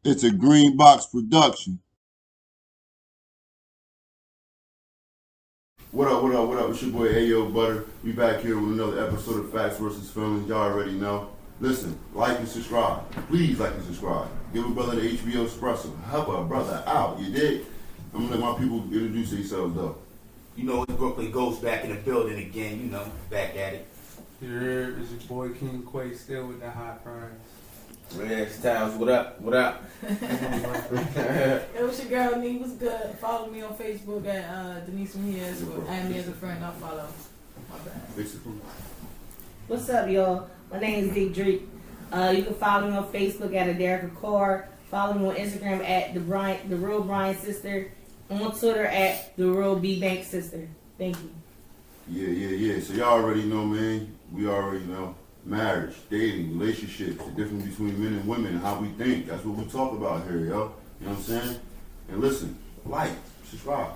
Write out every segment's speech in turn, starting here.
It's a Green Box production. What up, what up, what up? It's your boy Ayo Butter. We back here with another episode of Factz versus Feelingz. Y'all already know. Listen, like and subscribe. Please like and subscribe. Give a brother the HBO espresso. Help a brother out, you dig? I'm gonna let my people introduce themselves though. You know, Brooklyn Ghost back in the building again, you know, back at it. Here is your boy King Quay still with the hot fries. Man, Styles, what up? What up? It was your girl, Nee. What's good? Follow me on Facebook at Denise Mejias, or add me as a friend. I'll follow. My bad. Basically. What's up, y'all? My name is Big Drake. You can follow me on Facebook at Aderica Carr. Follow me on Instagram at the Real Brian Sister. On Twitter at the Real B Bank Sister. Thank you. Yeah. So y'all already know, man. We already know. Marriage, dating, relationships, the difference between men and women, and how we think. That's what we talk about here, yo. You know what I'm saying? And listen, like, subscribe.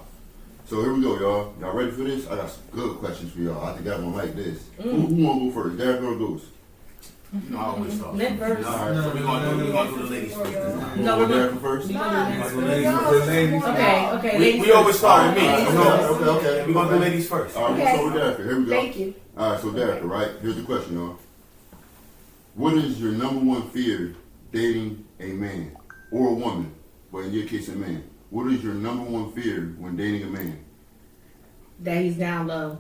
So here we go, y'all. Y'all ready for this? I got some good questions for y'all. I think that one like this. Who wanna go first? Derek or Goose? You know, I always start. Men first. All right, so we're gonna do the ladies first. No, we're Derek first. Okay. We always start with me. Okay. We're gonna do ladies first. All right, we'll start with Derek. Here we go. Thank you. All right, so Derek, right? Here's the question, y'all. What is your number one fear dating a man or a woman? But in your case, a man. What is your number one fear when dating a man? That he's down low.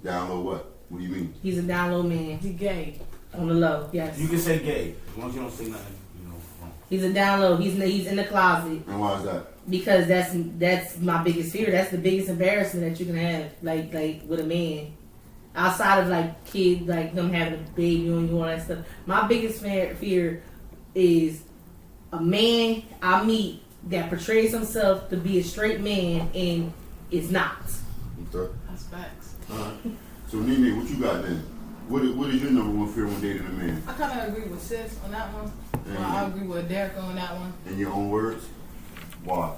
Down low what? What do you mean? He's a down low man. He gay. On the low, yes. You can say gay, as long as you don't say nothing, you know, wrong. He's a down low. He's in the closet. And why is that? Because that's my biggest fear. That's the biggest embarrassment that you can have, like with a man. Outside of like kids, like them having a baby on you, all that stuff. My biggest fear is a man I meet that portrays himself to be a straight man and is not. Okay. That's facts. All right. So Nene, what you got then? What is your number one fear when dating a man? I kind of agree with Sis on that one. Well, I agree with Derek on that one. In your own words? Why?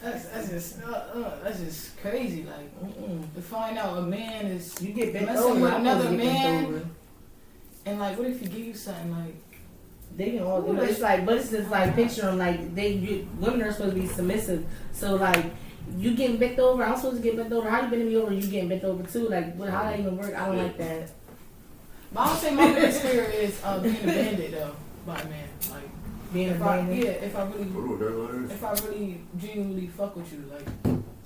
That's just crazy. Like to find out a man is You get bent messing over. with I'm another supposed to get bent over. man, and like, what if he give you something like? They can all. But it's like, but it's just like picture them like women are supposed to be submissive. So like, you getting bent over, I'm supposed to get bent over. How you bending me over? You getting bent over too? Like, how that even work? I don't like that. But I would say my biggest fear is being abandoned though by a man. Like Being if I abandoned. if I really genuinely fuck with you, like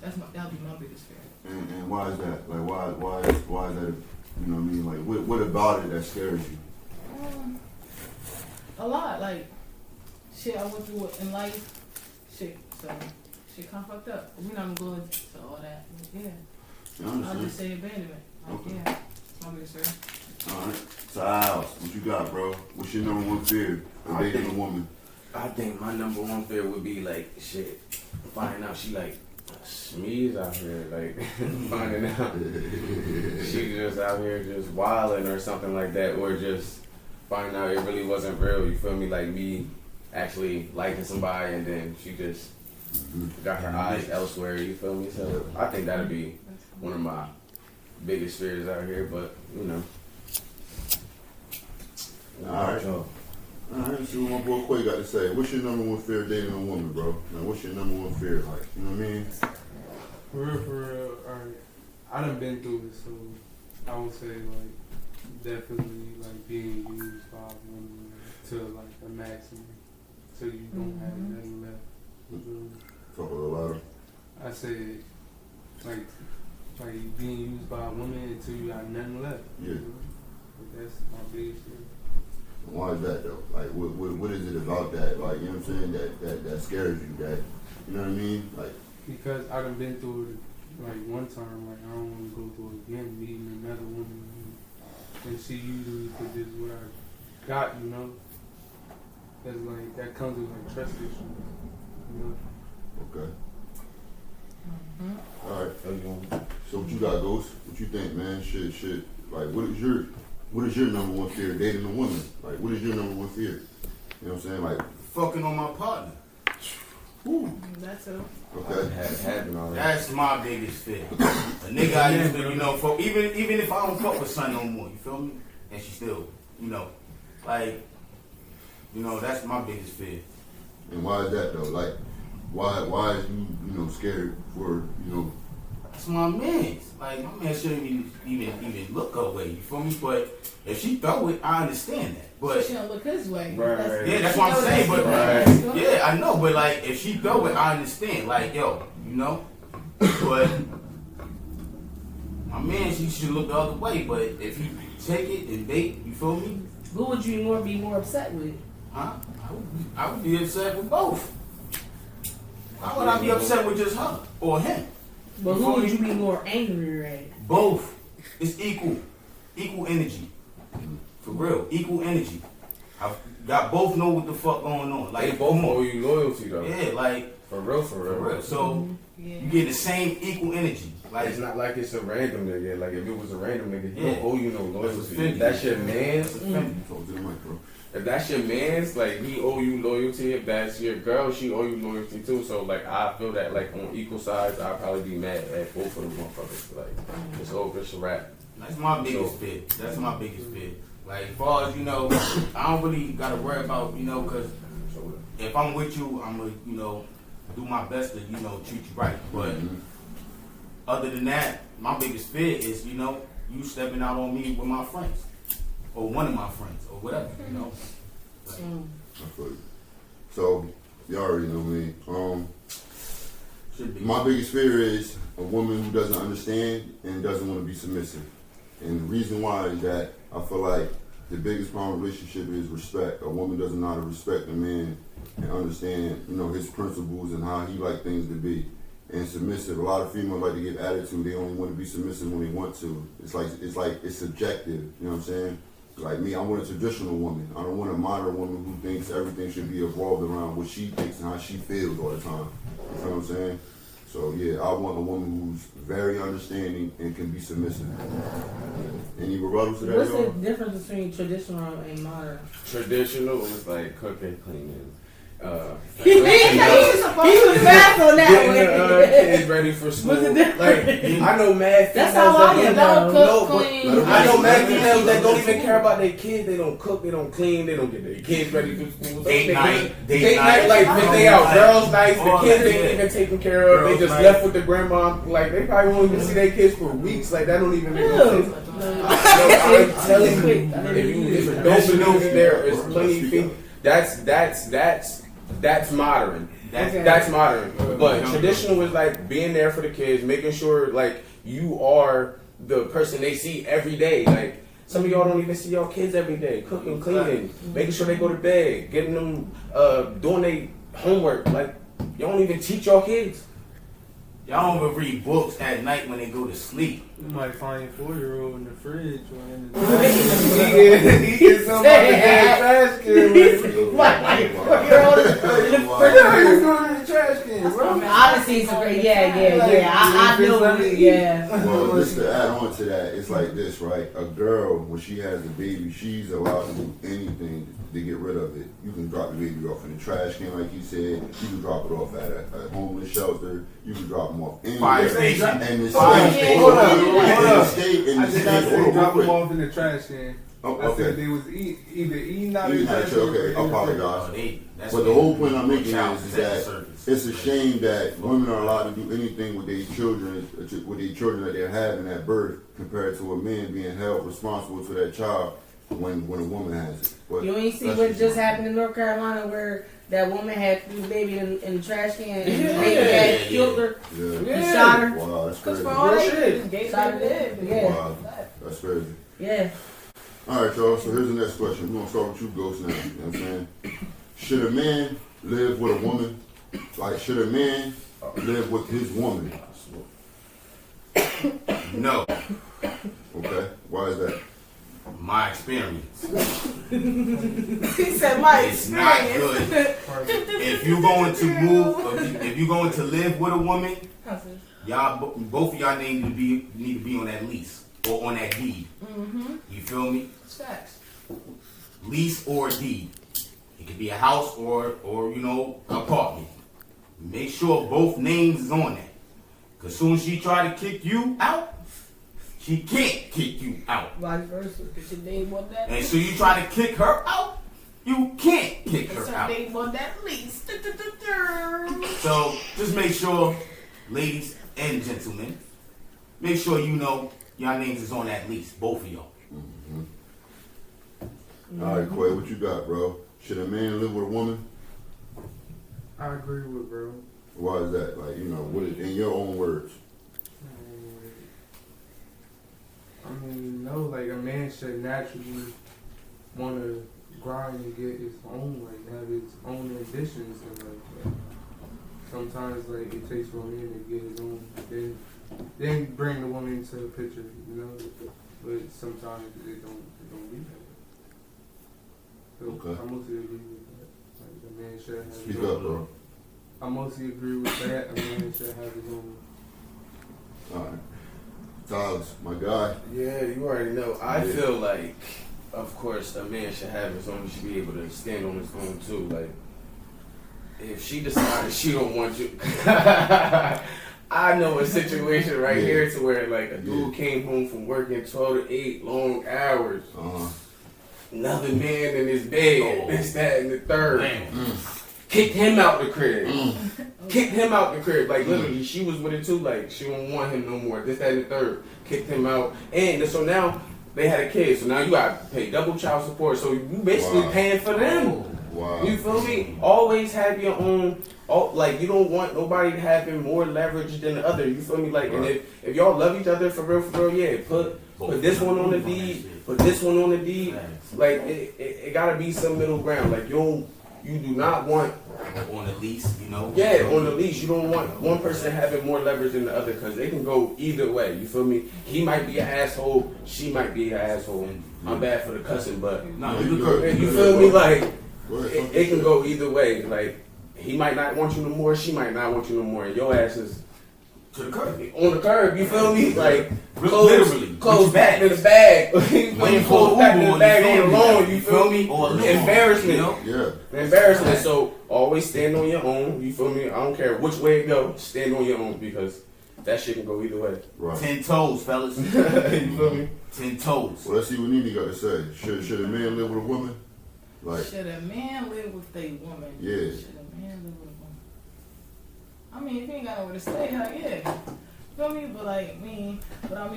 that'll be my biggest fear. And why is that? Like why is that? You know what I mean? Like what about it that scares you? A lot, like shit I went through in life, shit. So shit kind of fucked up. We're not gonna go into all that. Yeah, I I'll understand. just say abandonment. Like, Okay. yeah, it's my biggest fear. All right. So Alex, what you got, bro? What's your number one fear of dating a woman? I think my number one fear would be like shit, finding out she like Smee's out here, like finding out she just out here just wilding or something like that, or just finding out it really wasn't real. You feel me? Like me actually liking somebody and then she just got her eyes elsewhere. You feel me? So I think that'd be one of my biggest fears out here. But you know, All right. All right, see what my boy Quay got to say. What's your number one fear dating a woman, bro? Like, what's your number one fear like? You know what I mean? For real, alright. I done been through it, so I would say like definitely like being used by women to like a maximum, till you don't have nothing left. Talk a little louder. I said like being used by a woman until you got nothing left. Yeah. You know? But that's my biggest fear. Why is that though? Like, what is it about that? Like, you know what I'm saying? That scares you. That, you know what I mean? Like, Because I done been through it like one time, like I don't want to go through it again, meeting another woman and she usually for just what I got, you know. That's like, that comes with like trust issues, you know. okay. All right. So what you got, Ghost? What you think, man? Shit. Like, what is your number one fear dating a woman? Like, what is your number one fear? You know what I'm saying? Like, Fucking on my partner. That's all. okay. having all that. That's my biggest fear. A nigga I used to, you know, fuck, even if I don't fuck with son no more, you feel me? And she still, you know, Like, you know, that's my biggest fear. And why is that though? Like, why is you scared for That's my man's. Like, my man shouldn't even look her way. You feel me? But if she throw it, I understand that. But She don't look his way. Right. yeah, that's what I'm saying. But Right. yeah, I know. But like, if she throw it, I understand. Like, yo, you know. But my man, she should look the other way. But if he take it and bait, you feel me? Who would you be more upset with? Huh? I would be upset with both. Why would I be upset with just her or him? But who would you be more angry at? Both. It's equal. Equal energy. For real. Equal energy. Y'all both know what the fuck going on. Like, They both owe you loyalty though. yeah, like, For real. for real. So, Yeah. you get the same equal energy. Like, It's not like it's a random nigga. Like if it was a random nigga, he Yeah. don't owe you no That's loyalty. offended. If that's your man's, talk to the mic, bro. if that's your man's, like he owe you loyalty. If that's your girl, she owe you loyalty too. So like I feel that like on equal sides, I'd probably be mad at both of them motherfuckers. Like it's over, it's a wrap. that's my biggest fear. That's my biggest fear. Like, as far as, I don't really gotta worry about, because So if I'm with you, I'm gonna, do my best to, treat you right. But other than that, my biggest fear is, you stepping out on me with my friends. Or one of my friends, or whatever, Like, I feel you. So you already know me. should be. My biggest fear is a woman who doesn't understand and doesn't want to be submissive. And the reason why is that I feel like the biggest problem in a relationship is respect. A woman doesn't know how to respect a man and understand, his principles and how he like things to be. And submissive. A lot of females like to give attitude. They only want to be submissive when they want to. It's subjective. You know what I'm saying? Like me, I want a traditional woman. I don't want a modern woman who thinks everything should be evolved around what she thinks and how she feels all the time. You know what I'm saying? So yeah, I want a woman who's very understanding and can be submissive. Any rebuttals to that? What's the y'all? difference between traditional and modern? traditional is like cooking, cleaning. He was fast on that Getting one. kids ready for school. What's the difference? Like I know mad That's females how I that am. Don't No, cook, clean. I know mad females that don't even care about their kids. They don't cook. They don't clean. They don't get their kids ready for school. Date night. Date night. Like when they out girls' nights, the All kids that, ain't yeah. even taken care of. Girls' They just night. left with the grandma. Like they probably won't even see their kids for weeks. Like that don't even make no sense. I'm telling you, if you don't believe it, there is plenty of things. That's modern. That's modern. But traditional is like being there for the kids, making sure like you are the person they see every day. Like some of y'all don't even see y'all kids every day. Cooking, cleaning, making sure they go to bed, getting them doing their homework. Like y'all don't even teach y'all kids. Y'all don't even read books at night when they go to sleep. You might find your 4-year-old in the fridge or in the He is somebody damn trash can. Trash can, Honestly, it's a great, yeah. I know, yeah. Well, just to add on to that, it's like this, right? A girl, when she has a baby, she's allowed to do anything to get rid of it. You can drop the baby off in the trash can, like you said. You can drop it off at a homeless shelter. You can drop them off anywhere. Fire station. And the Fire state, station. hold up, Hold up. and I the did not state, say drop hold them up, off in the trash can. Oh, I said okay. they was either eating out of Eating the out trash of the- can. okay, I apologize. Oh, that's But the whole point I'm making Child is protective that service. it's a shame that women are allowed to do anything with their children that they're having at birth, compared to a man being held responsible for that child when a woman has it. But You ain't see that's what just happened in North Carolina where that woman had threw the baby in the trash can and the baby Yeah. had killed her. Yeah. He shot her. Wow, that's Because crazy. for all Real they shit. just gave Shot them her. dead. Yeah. Wow, that's crazy. Yeah. All right, y'all. So here's the next question. We're gonna start with you, Ghost. Now, you know what I'm saying? Should a man live with a woman? Like, should a man live with his woman? No, Okay. Why is that? my experience. He said my It's not experience. good. If you're going to move, if you're going to live with a woman, y'all, both of y'all need to be on that lease or on that deed. Mm-hmm. You feel me? It's facts. Lease or deed. It could be a house or apartment. Make sure both names is on that. Cause soon as she try to kick you out, she can't kick you out. Vice versa. Cause your name on that. And so you try to kick her out, you can't kick Cause her her out. name on that lease. So just make sure, ladies and gentlemen, make sure you know your names is on that lease, both of y'all. All right, Quay, what you got, bro? Should a man live with a woman? I agree with bro. Why is that? Like, you know, what is, in your own words? I mean, no, like a man should naturally want to grind and get his own, like have his own ambitions and like sometimes like it takes for a man to get his own, then bring the woman into the picture, you know. But sometimes it don't be that way. So Okay. I mostly agree with that. Like a man should have Speak his up, own. bro. I mostly agree with that. A man should have his own. All right. Tyler, my guy. Yeah, you already know. I feel like, of course, a man should have his own. He should be able to stand on his own too. Like, if she decides she don't want you, I know a situation right here to where like a dude came home from working 12 to 8 long hours. Another man in his bed, this, that, and the third. Kicked him out the crib. Kicked him out the crib. Like literally, she was with it too. Like she don't want him no more. This, that, and the third. Kicked him out. And so now they had a kid. So now you got to pay double child support. So you basically paying for them. Wow. You feel me? Always have your own. Like you don't want nobody having more leverage than the other. You feel me? Like and if y'all love each other for real, yeah. Put this one on the deed. Put this one on the deed. Like it gotta be some middle ground. Like you do not want on the lease, you know. Yeah, on the lease. You don't want one person having more leverage than the other because they can go either way. You feel me? He might be an asshole. She might be an asshole. I'm bad for the cussing, but you feel me? Like it can go either way. Like he might not want you no more. She might not want you no more. And your ass is to the curb. On the curb. You feel me? Like literally clothes back in the bag. Waiting clothes back in the bag on the lawn. You feel feel me? Or embarrassment. You know? Yeah. Embarrassment. So always stand on your own. You feel me? I don't care which way it go. Stand on your own because that shit can go either way. Right. 10 toes, fellas. You feel me? 10 toes. Well, let's see what Nene got to say. Should a man live with a woman? Like, should a man live with a woman? Yeah. Should a man live with a woman? I mean, if he ain't got nowhere to stay, like, yeah. Feel me? But I mean,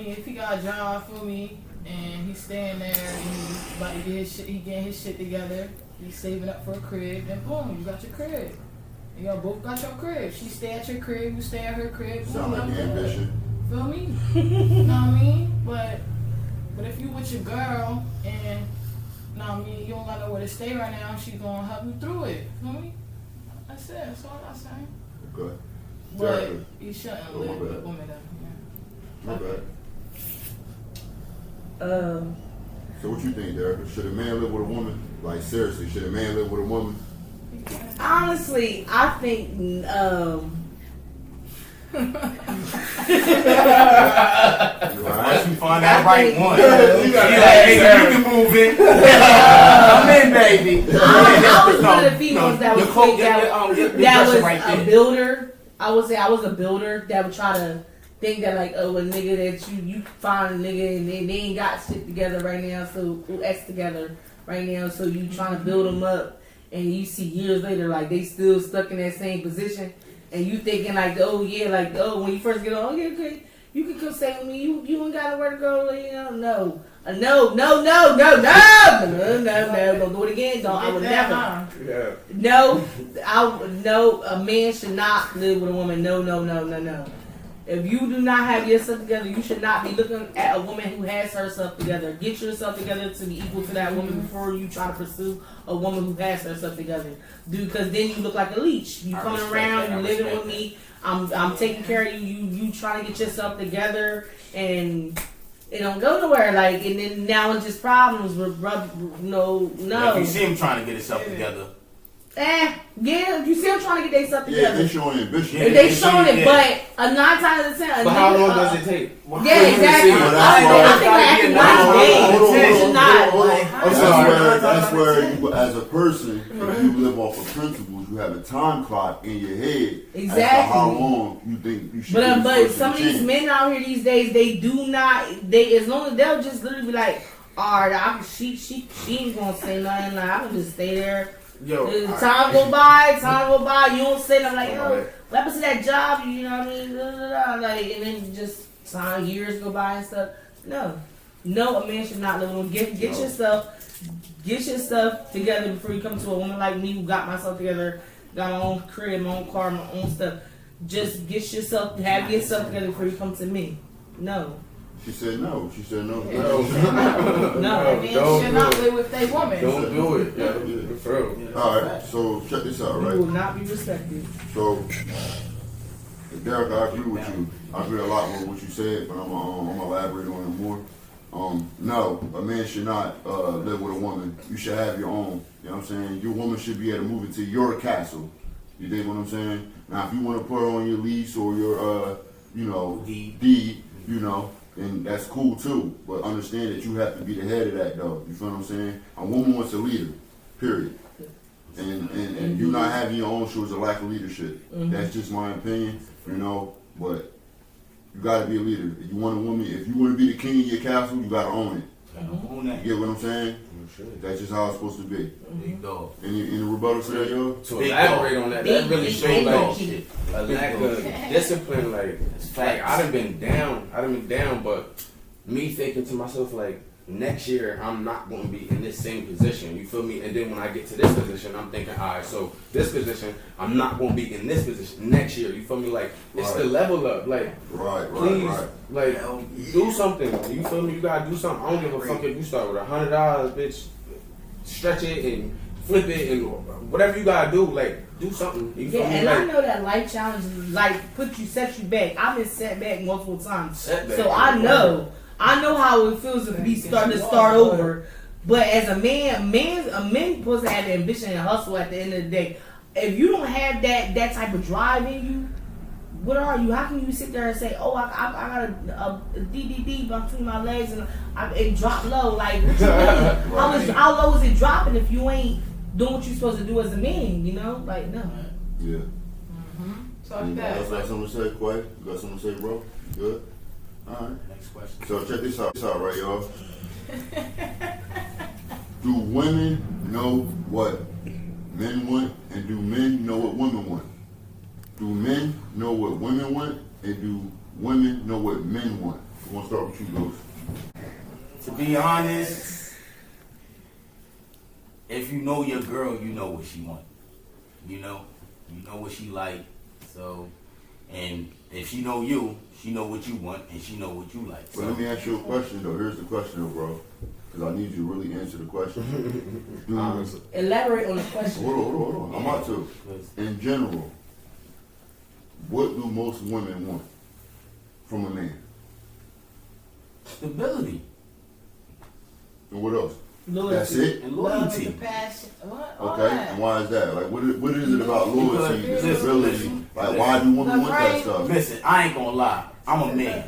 if he got a job, feel me, and he's staying there and he's about to get his shit, he getting his shit together, he's saving up for a crib, then boom, you got your crib. And y'all both got your crib. She stay at your crib, you stay at her crib. sound like the ambition. Feel me? You know what I mean? But if you with your girl and you don't got nowhere to stay right now, she gonna help you through it. Feel me? That's it. That's all I'm saying. Okay. But Exactly. you shouldn't Oh, live my with a bad. woman though. My bad. So what you think, Derek? Should a man live with a woman? Like seriously, should a man live with a woman? Honestly, I think Once you find that right one, you you can move in. I'm in, baby. I was one of the females that was that was a builder. I would say I was a builder that would try to think that like, oh, a nigga that you find a nigga and they ain't got shit together right now, so X together right now, so you trying to build them up, and you see years later like they still stuck in that same position, and you thinking like, oh yeah, like when you first get on, okay, you can come stay with me, you ain't got nowhere to go, you know, no, don't do it again, I would never. No, a man should not live with a woman. No. If you do not have yourself together, you should not be looking at a woman who has herself together. Get yourself together to be equal to that woman before you try to pursue a woman who has herself together. Because then you look like a leech. You coming around, you living with me. I'm taking care of you. You trying to get yourself together, and it don't go nowhere. Like, and then now it's just problems with no. If you see him trying to get himself together, Yeah, you see them trying to get themselves Yeah, together. they showing ambition. Yeah, If they showing it, but a 9 times out of 10. But how long does it take? Yeah, exactly. Well, I think like after 9 days, Hold on, it's not. hold on. Like, I'm sorry. That's where you, as a person, if you live off of principles, you have a time clock in your head as to Exactly. how long you think you should. But some of these men out here these days, they do not. They as long as they'll just literally be like, all right, she ain't gonna say nothing. Like, I can just stay there. Yo, Time go by, you don't say nothing like, yo, what happened to that job? You know what I mean? Like, and then just time, years go by and stuff. No, a man should not live alone. Get your stuff together before you come to a woman like me who got myself together, got my own crib, my own car, my own stuff. Just have yourself together before you come to me. No. She said no. She said no. No. Men should not live with their woman. Don't do it. Yeah, for real. All right, so check this out, You right? will not be respected. So, Derek, I agree with you. I agree a lot with what you said, but I'm gonna elaborate on it more. No, a man should not live with a woman. You should have your own. You know what I'm saying? Your woman should be able to move into your castle. You dig what I'm saying? Now, if you want to put her on your lease or your, deed, and that's cool too. But understand that you have to be the head of that, though. You feel what I'm saying? A woman wants a leader, period. And you not having your own shows a lack of leadership. Mm-hmm. That's just my opinion, but you gotta be a leader. If you want a woman, if you want to be the king of your castle, you gotta own it. own that. You get what I'm saying? Sure. That's just how it's supposed to be. Big dog. Any rebuttal to that, yo? To Big elaborate dog. on that, that really Big shows dog. like Shit. a lack of discipline. Like I done been down, but me thinking to myself like, next year I'm not going to be in this same position. You feel me? And then when I get to this position, I'm thinking, all right, so this position, I'm not going to be in this position next year. You feel me? Like it's Right. the level up. Like Right. please, like do something. You feel me? You gotta do something. I don't give a fuck if you start with $100, bitch. Stretch it and flip it and whatever you gotta do. Like do something. You feel Yeah, me? and Like, I know that life challenges like set you back. I've been set back multiple times, Setback. so I know how it feels to be start over. But as a man supposed to have the ambition and hustle at the end of the day. If you don't have that type of drive in you, what are you? How can you sit there and say, "Oh, I got a DDD between my legs and it dropped low"? Like, what you mean? How low is it dropping if you ain't doing what you're supposed to do as a man? You know, like no. Yeah. So You that. got something to say, Quay? You got something to say, bro? You good? All right. Next question. So check this out, right, y'all? Do women know what men want, and do men know what women want? Do men know what women want, and do women know what men want? I'm gonna start with you, Ghost. To be honest, if you know your girl, you know what she wants. You know what she like. So, and if she know you, she know what you want, and she know what you like. But let me ask you a question, though. Here's the question, though, bro. Because I need you to really answer the question. Elaborate on the question. Hold on. I'm about to. In general, what do most women want from a man? Stability And what else? Loyalty. That's it? and Love loyalty. and compassion. What? All Okay, that. and why is that? Like, what is it about loyalty, Because- stability? Like, why do women want that stuff? Listen, I ain't gonna lie. I'm a man,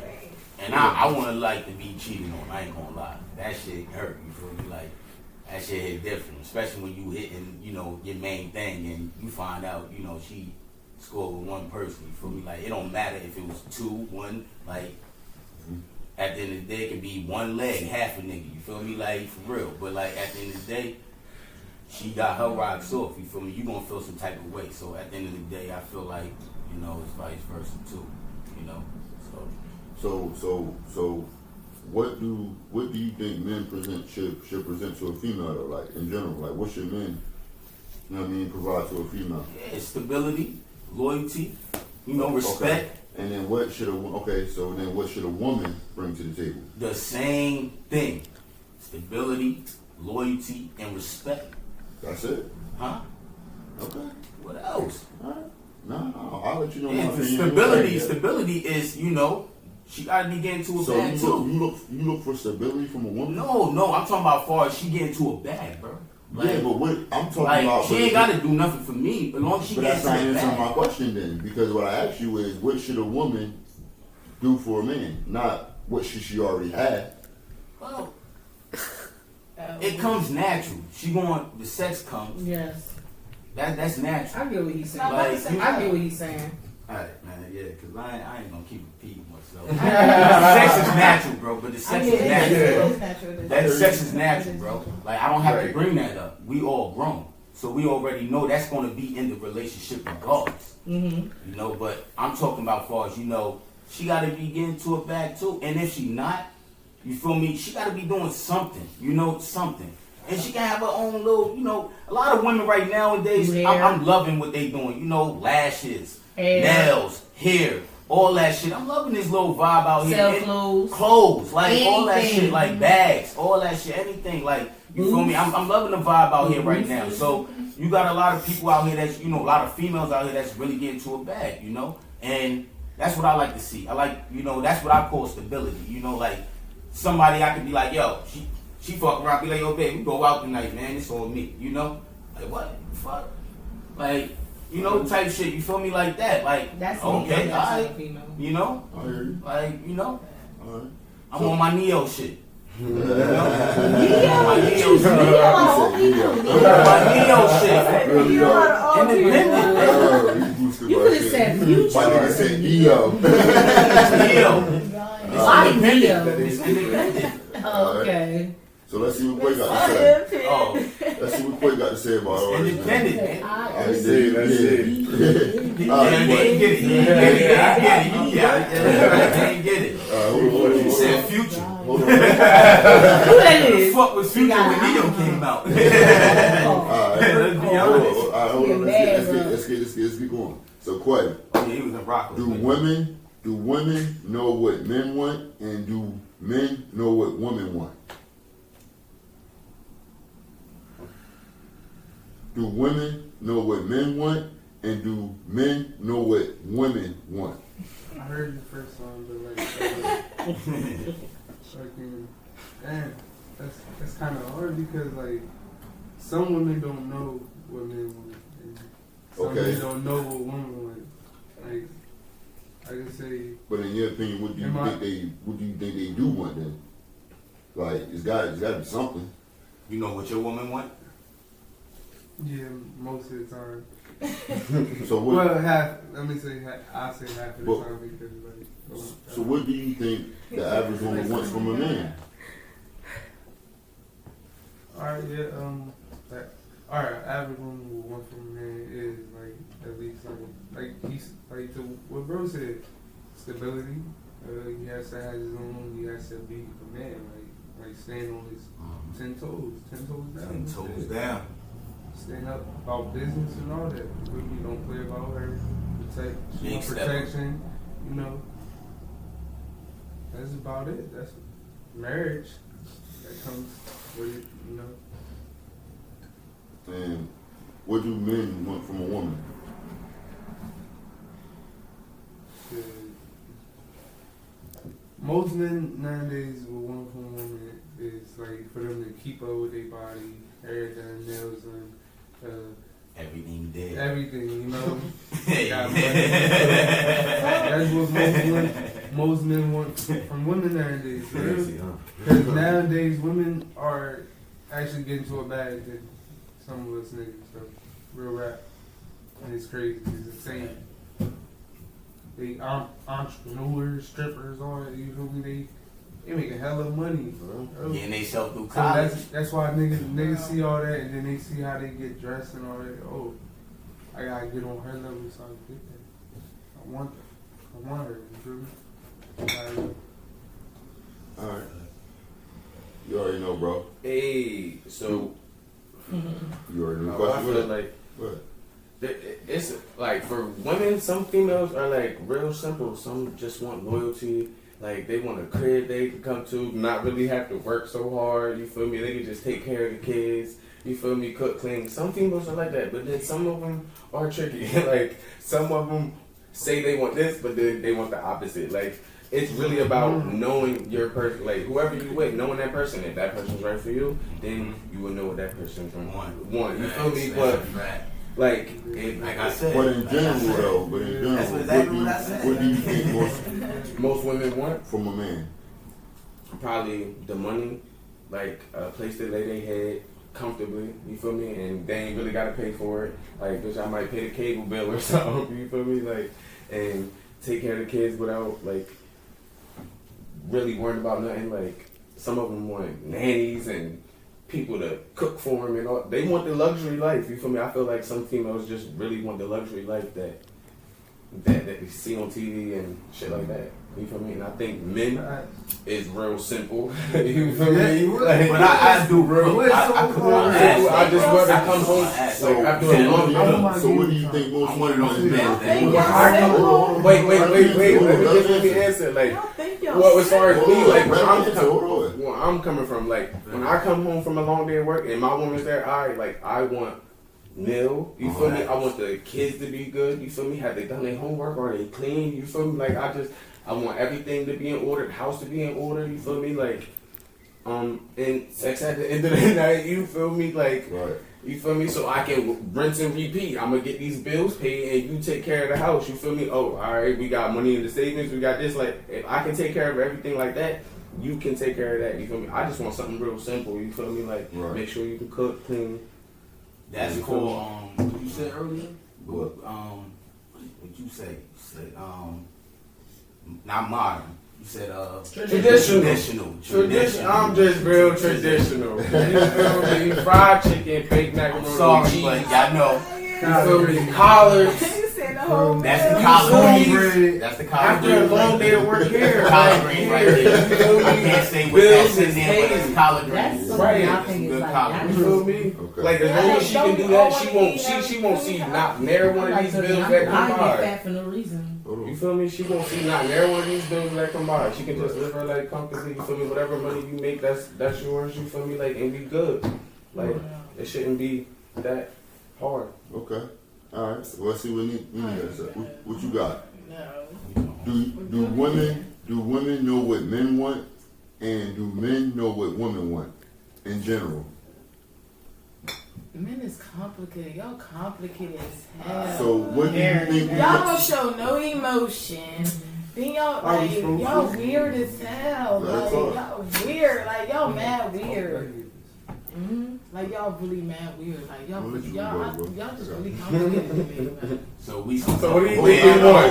and I want to like to be cheated on. I ain't gonna lie. That shit hurt. You feel me? Like that shit hit different, especially when you hitting, your main thing, and you find out, she scored with one person. You feel me? Like it don't matter if it was 2, 1. Like at the end of the day, it could be one leg, half a nigga. You feel me? Like for real. But like at the end of the day, she got her rocks off. You feel me? You gonna feel some type of way. So at the end of the day, I feel like it's vice versa too. So, what do you think men should present to a female though? Like in general, like what should men, provide to a female? Yeah, stability, loyalty, respect. Okay. And then what should a woman bring to the table? The same thing. Stability, loyalty, and respect. That's it. Huh? Okay. What else? All right. No, I'll let you know. Yeah, my the opinion. stability is, she gotta be getting to a So bag too. you look for stability from a woman? No, I'm talking about far as she get into a bag, bro. Like, yeah, but what I'm talking like about, she ain't got to do nothing for me, as long as she but gets that's not something answering back. my question then, because what I asked you is, what should a woman do for a man, not what should she already have. Well, it comes natural. The sex comes. Yes. That's natural. I get what he's saying. Like, I get what he's saying. Alright, man, yeah, because I ain't gonna keep repeating myself. Sex is natural, bro, but the sex is natural. That sex is natural, bro. Like, I don't have to bring that up. We all grown. So we already know that's gonna be in the relationship regardless. Mm-hmm. You know, but I'm talking about far as, you know, she gotta be getting to it back too. And if she not, you feel me, she gotta be doing something, you know, something. And she can have her own little, you know, a lot of women right nowadays, I'm loving what they doing. You know, lashes, nails, hair, all that shit. I'm loving this little vibe out here. Sell clothes. Clothes, like anything. All that shit, like bags, all that shit, anything. Like, you feel me? I'm loving the vibe out here right now. So you got a lot of people out here that's, you know, a lot of females out here that's really getting to a bag, you know? And that's what I like to see. I like, you know, that's what I call stability. You know, like somebody I could be like, yo, she fuck around, be like, yo, babe, we go out tonight, man. It's on me, you know? Like, what? Fuck? Like, you know, type shit. You feel me? Like that. Like, That's okay, me. all right. You know? I hear you. Like, you know? All right. I'm on my Neo shit. You know? Neo? My Neo shit. My Neo shit. Independent. You could have said future. My nigga said Neo. Neo. Why Neo? It's independent. Oh, okay. So let's see what Quay got to say. Oh, Let's see what Quay got to say about all this. independent, man. That's it. Yeah, you ain't get it. You ain't get it. You ain't get it. Hold on. You said future. Hold on. Who that is? Fuck was future when Neo came out. All right. Let's be honest. Hold on. Let's get going. So Quay, Oh, yeah, he was in Rocco. do women know what men want, and do men know what women want? Do women know what men want, and do men know what women want? I heard the first song, but damn, that's kind of hard because like some women don't know what men want, and some men don't know what women want. Like I can say. But in your opinion, what do you think they do want then? Like it's got to be something. You know what your woman want? Yeah, most of the time. So what? Well, half. Let me say half. I say half of the time because like. So what do you think the average woman wants from a man? Alright, yeah. Alright, average woman will want from a man is like at least like he's like to what bro said, stability. He has to have his own. He has to be a man. Like stand on his 10 toes down. 10 toes down. Stand up about business and all that. You don't play about her. Big Protection. You know. That's about it. That's marriage. That comes with it. You know. And what do men want from a woman? Most men nowadays will want from a woman is like for them to keep up with their body, hair done, nails done, Everything dead. everything, you know. Hey. Got money. That's what most men want from women nowadays. Because nowadays women are actually getting to a bag than some of us niggas. So real rap, and it's crazy. It's insane. They entrepreneurs, strippers, all that. You feel me? They make a hell of money, bro. Getting they self through So college. that's why niggas see all that, and then they see how they get dressed and all that. Oh, I gotta get on her level so I can get that. I want her. You feel me? All right. You already know, bro. Hey, so You already know. I feel like What? it's like for women, some females are like real simple. Some just want loyalty. Like they want a crib they can come to, not really have to work so hard. You feel me? They can just take care of the kids. You feel me? Cook, clean. Some females are like that, but then some of them are tricky. Like some of them say they want this, but then they want the opposite. Like it's really about knowing your person, like whoever you with, knowing that person. If that person's right for you, then you will know what that person's gonna want. You feel me? But like I said, But in general, though, That's exactly what I said. what do you think most women want from a man? probably the money, like a place to lay their head comfortably, you feel me? And they ain't really gotta pay for it. Like, bitch, I might pay the cable bill or something, you feel me? Like, and take care of the kids without, like, really worrying about nothing. Like, some of them want nannies and people to cook for them and all. They want the luxury life, you feel me? I feel like some females just really want the luxury life that we see on TV and shit like that. You feel me? And I think men is real simple. You feel me? Like, but I do real. I just want to come home like after a long day. So what do you think most women want? Wait. Let me answer. Like, well, as far as me, like, where I'm coming from, like, when I come home from a long day of work and my woman's there, I want meal, you feel me? I want the kids to be good, you feel me? Have they done their homework? Are they clean? You feel me? Like, I want everything to be in order, the house to be in order, you feel me? Like, and sex at the end of the night, you feel me? Like, Right. you feel me? So I can rinse and repeat. I'm gonna get these bills paid and you take care of the house, you feel me? Oh, alright, we got money in the savings, we got this. Like, if I can take care of everything like that, you can take care of that, you feel me? I just want something real simple, you feel me? Like, make sure you can cook, clean. That's cool. What you said earlier? What? What you say? You said not modern. You said Traditional. I'm just real traditional. You feel me? Fried chicken, baked macaroni, sorry, cheese. but y'all know. You feel me? Collards. That's the collard green. That's the collard After a long day of work here, collard green right there. I can't say what that's in there, but it's collard green. That's Right. something I think is Good like college. You feel me? Okay. Like, as long as she can do that, she won't see not near one of these bills that come I get by. fat for no reason. You feel me? She won't see not near one of these bills that come by. She can just live her life comfortably. You feel me? Whatever money you make, that's yours. You feel me? Like, and be good. Like, it shouldn't be that hard. Okay. All right. So let's see what Nina said. What you got? No. Do women know what men want, and do men know what women want in general? Men is complicated. Y'all complicated as hell. So what do you think? Y'all don't show no emotion. Then y'all weird as hell. Like y'all weird. Like y'all mad weird. Like y'all really mad weird. Like y'all just really complicated to me, man. So what do you think we want?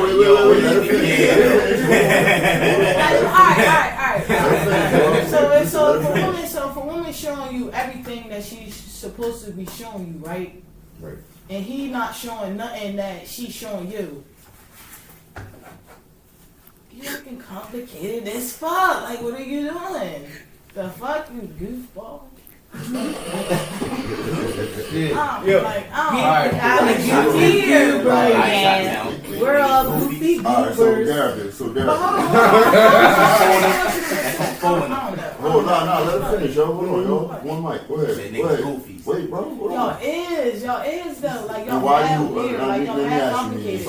Alright. So for women showing you everything that she's supposed to be showing you, right? Right. And he not showing nothing that she's showing you. You looking complicated as fuck. Like, what are you doing? The fuck, you goofball? We're all goofy goofers. So Garrett. Hold on, let her finish, yo. Hold on, yo. One mic. Go ahead. Wait, bro. Hold on. Y'all is though. Like y'all mad weird. Like y'all mad complicated.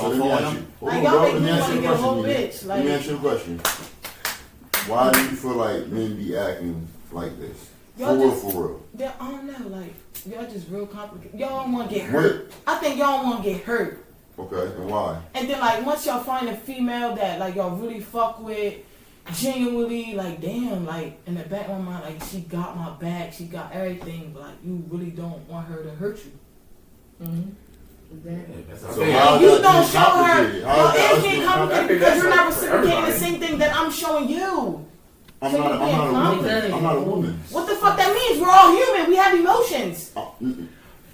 Like y'all make me want to get a whole bitch. Let me ask you a question. Why do you feel like men be acting like this? For real. I don't know, like, y'all just real complicated. Y'all don't want to get hurt. I think y'all want to get hurt. Okay, and why? And then, like, once y'all find a female that, like, y'all really fuck with, genuinely, like, damn, like, in the back of my mind, like, she got my back, she got everything, but, like, you really don't want her to hurt you. So you don't show her. It's getting complicated because you're not reciprocating the same thing that I'm showing you. I'm not a woman. What the fuck that means? We're all human. We have emotions.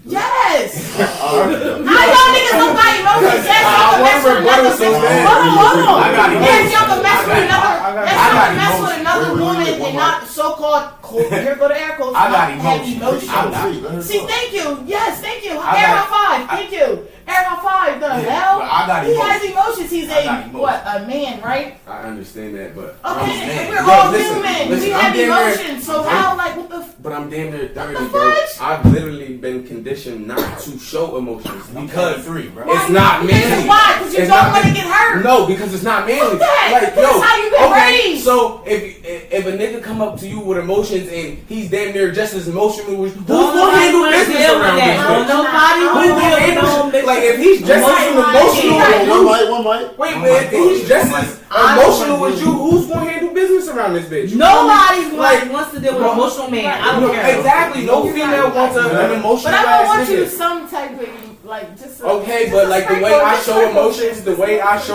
Yes. How y'all niggas don't got emotions? Yes, y'all can mess with another. Hold on. Yes, y'all can mess with another woman and not so-called. Here go the air quotes. I got emotions. See, thank you. Yes, thank you. Air high five. Thank you. Air high five. The hell? I I got He emotions. has emotions. He's I got a man, right? I understand that, but Okay, we're Yo, all listen, human. listen, We have I'm damn near- emotions. So how, like, what the? But I'm damn near 30, the bro. fudge? I've literally been conditioned not to show emotions because 3, bro. it's not manly. Why? Because you It's don't not want to man- get hurt. No, because it's not manly. Fuck that. Like, That's yo, how you been okay, raised. so if a nigga come up to you with emotions and he's damn near just as emotional as who's Don't gonna handle nobody business deal with around that. this Don't bitch? nobody Who's wanna gonna deal with handle no like if he's just as emotional as you? One mic. Wait, man, if he's just as emotional as you, who's gonna handle business around this bitch? You feel me? Nobody's Like, wants to deal with an emotional man. I No, don't care. exactly. No female wants an emotional But I don't ass want you nigga. to some type of like just. Okay, just but a like the way sprinkle, I just show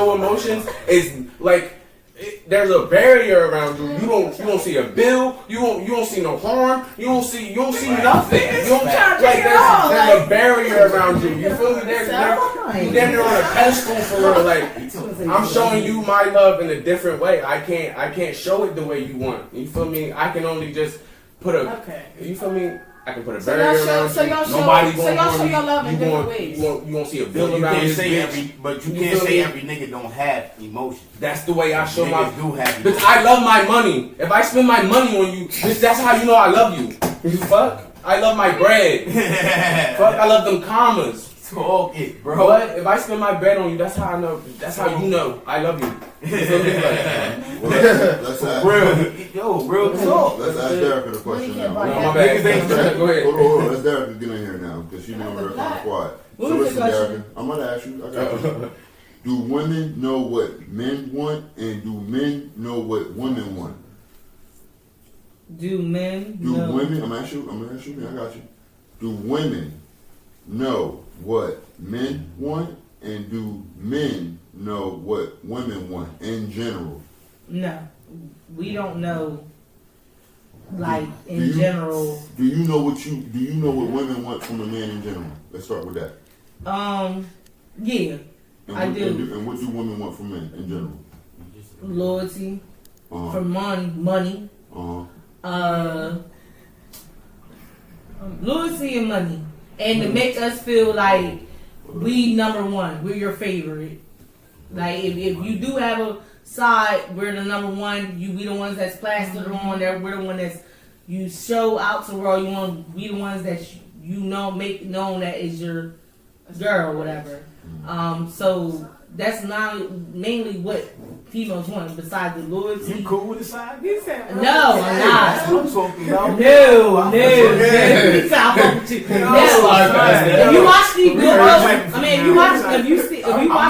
sprinkle. emotions, is like there's a barrier around you. You don't see a bill. You don't see no harm. You don't see nothing. You don't Trying to like take it all, there's a barrier around you. You feel me? There's you damn near on a pedestal for real. Like I'm showing you my love in a different way. I can't show it the way you want. You feel me? I can only just put a. Okay. You feel me? I can put a So barrier y'all show- around so you. y'all show- Nobody so gonna y'all harm show you. your love in You different won't- ways. You won't see a bill You around can't this say bitch. every, but you You can't feel say me? every nigga don't have emotions. That's the way I show my. Niggas do have Bitch, emotions. I love my money. If I spend my money on you, bitch, that's how you know I love you. You fuck. I love my bread. Fuck. I love them commas. Talk it, bro. But if I spend my bread on you, that's how I know. That's how you know I love you. You feel me? Like, Well, let's ask. Real talk. Let's ask Derek a question now. Money can't buy no, my bad. Go ahead. Hold on. Let's Derek get in here now because she been real kind of quiet. What So was the listen, question? Derek, I'm gonna ask you. I got you. Do women know what men want, and do men know what women want? Do men Do know? women? I'm gonna ask you. I got you. Do women know what men want, and do men know what women want in general? No, we don't know. Like Do in you- general, Do you know what women want from a man in general? Let's start with that. yeah, And I what, do. And what do women want from men in general? loyalty Uh-huh. for money, Uh-huh. loyalty and money, and to make us feel like we number one, we're your favorite. Like if you do have a side, we're the number one. We the ones that's plastered on there. We're the one that's you show out to the world. We the ones that you know make known that is your girl, or whatever. So that's not mainly what females want. Besides the loyalty. You cool with the side? You said No, I'm That's not. what I'm talking about. No. If you watch Steve I'm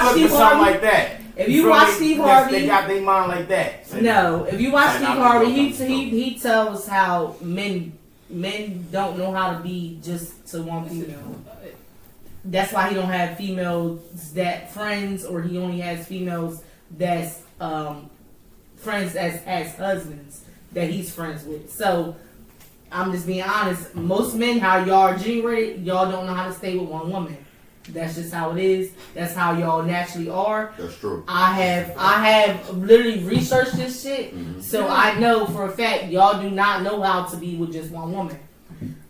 looking for something like that. if you watch Steve Harvey, they got their mind like that. no. If you watch Say, Steve I'm Harvey, gonna he tells how men don't know how to be just to one female. That's why he don't have females that friends, or he only has females that's friends as husbands that he's friends with. So I'm just being honest. Most men, how y'all are generated, y'all don't know how to stay with one woman. That's just how it is. That's how y'all naturally are. That's true. I have literally researched this shit, so I know for a fact y'all do not know how to be with just one woman.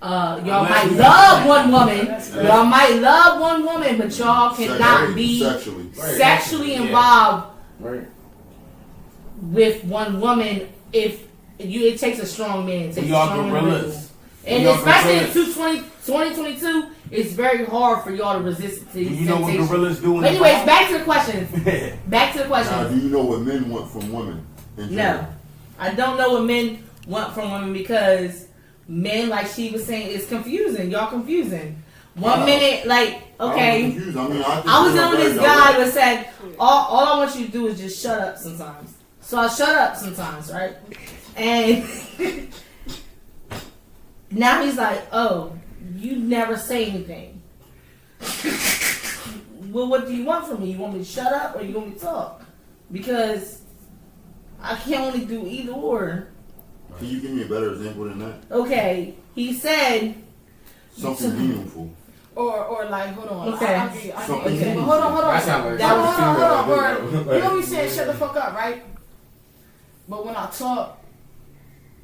Y'all might love one woman. Y'all might love one woman, but y'all cannot be sexually involved with one woman. It takes a strong man. It takes We a are strong gorillas. individual. And We are especially in gorillas. 2022, it's very hard for y'all to resist Do these you know what temptations. gorillas do? But anyways, back to the questions. Back to the Now, questions. do you know what men want from women? In general? No, I don't know what men want from women because men, like she was saying, is confusing. Y'all confusing. One minute, like, okay, I'm confused. I mean, I was on this guy that said, all I want you to do is just shut up sometimes. So I shut up sometimes, right? And now he's like, oh, you never say anything. Well, what do you want from me? You want me to shut up or you want me to talk? Because I can only do either or. Can you give me a better example than that? Okay, he said Something meaningful. Or like, hold on. Okay. I'll give you- Something okay. meaningful. Hold on. That sounds like That was- Hold on. You know me saying shut the fuck up, right? But when I talk,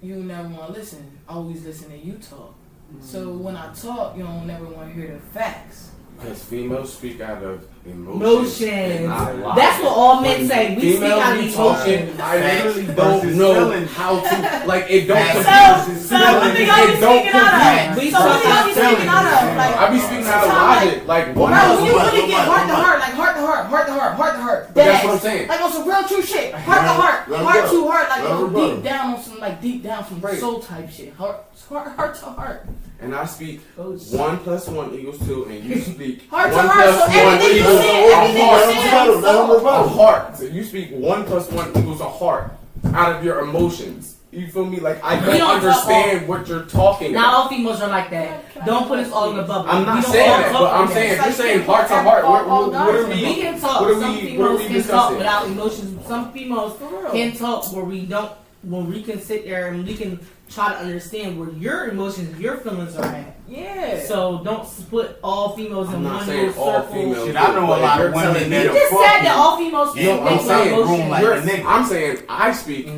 you never want to listen. I always listen to you talk. So when I talk, you don't never want to hear the facts. Because females speak out of emotions. Emotions. and not logic. That's what all men say. We speak Females out of be emotions. talking, I literally Facts don't versus know feelings. how to, like, it don't Facts. confuse. So what do y'all be It don't speaking out confuse. of? We So what do y'all be talking speaking out of? Like, I be speaking out of Sometimes, logic. Like, one bro, of when you those. really get heart to heart, like heart to heart, heart to heart, heart to heart. But that's dead what I'm ass. saying. Like on some real true shit. Heart to heart, Let 'em heart go. to heart, like Let 'em yo, go. deep down on some like deep down some Right. soul type shit. Heart to heart. And I speak Oh, shit. 1 + 1 = 2, and you speak Heart to 1 heart, + so 1 everything you equals say, a everything you heart. say, A heart. So you speak 1 + 1 = a heart out of your emotions. You feel me? Like I We don't don't understand what you're talking Not about. all females are like that. Don't put us all in the bubble. I'm We not don't saying all that, talk but I'm like saying that. if you're It's like saying people heart to have heart, all what are guys. we? We can talk. What are Some we females can talk discussing? without emotions. Some females For real. can talk where we don't. When we can sit there and we can try to understand where your emotions, your feelings are at. Yeah. So don't put all females in I'm not one saying little all circle. females. Shit, I know a But lot if of you're women telling that You are just said fucking- that all females Yeah, can I'm think about saying, emotions. room like You're- a nigga. I'm saying I speak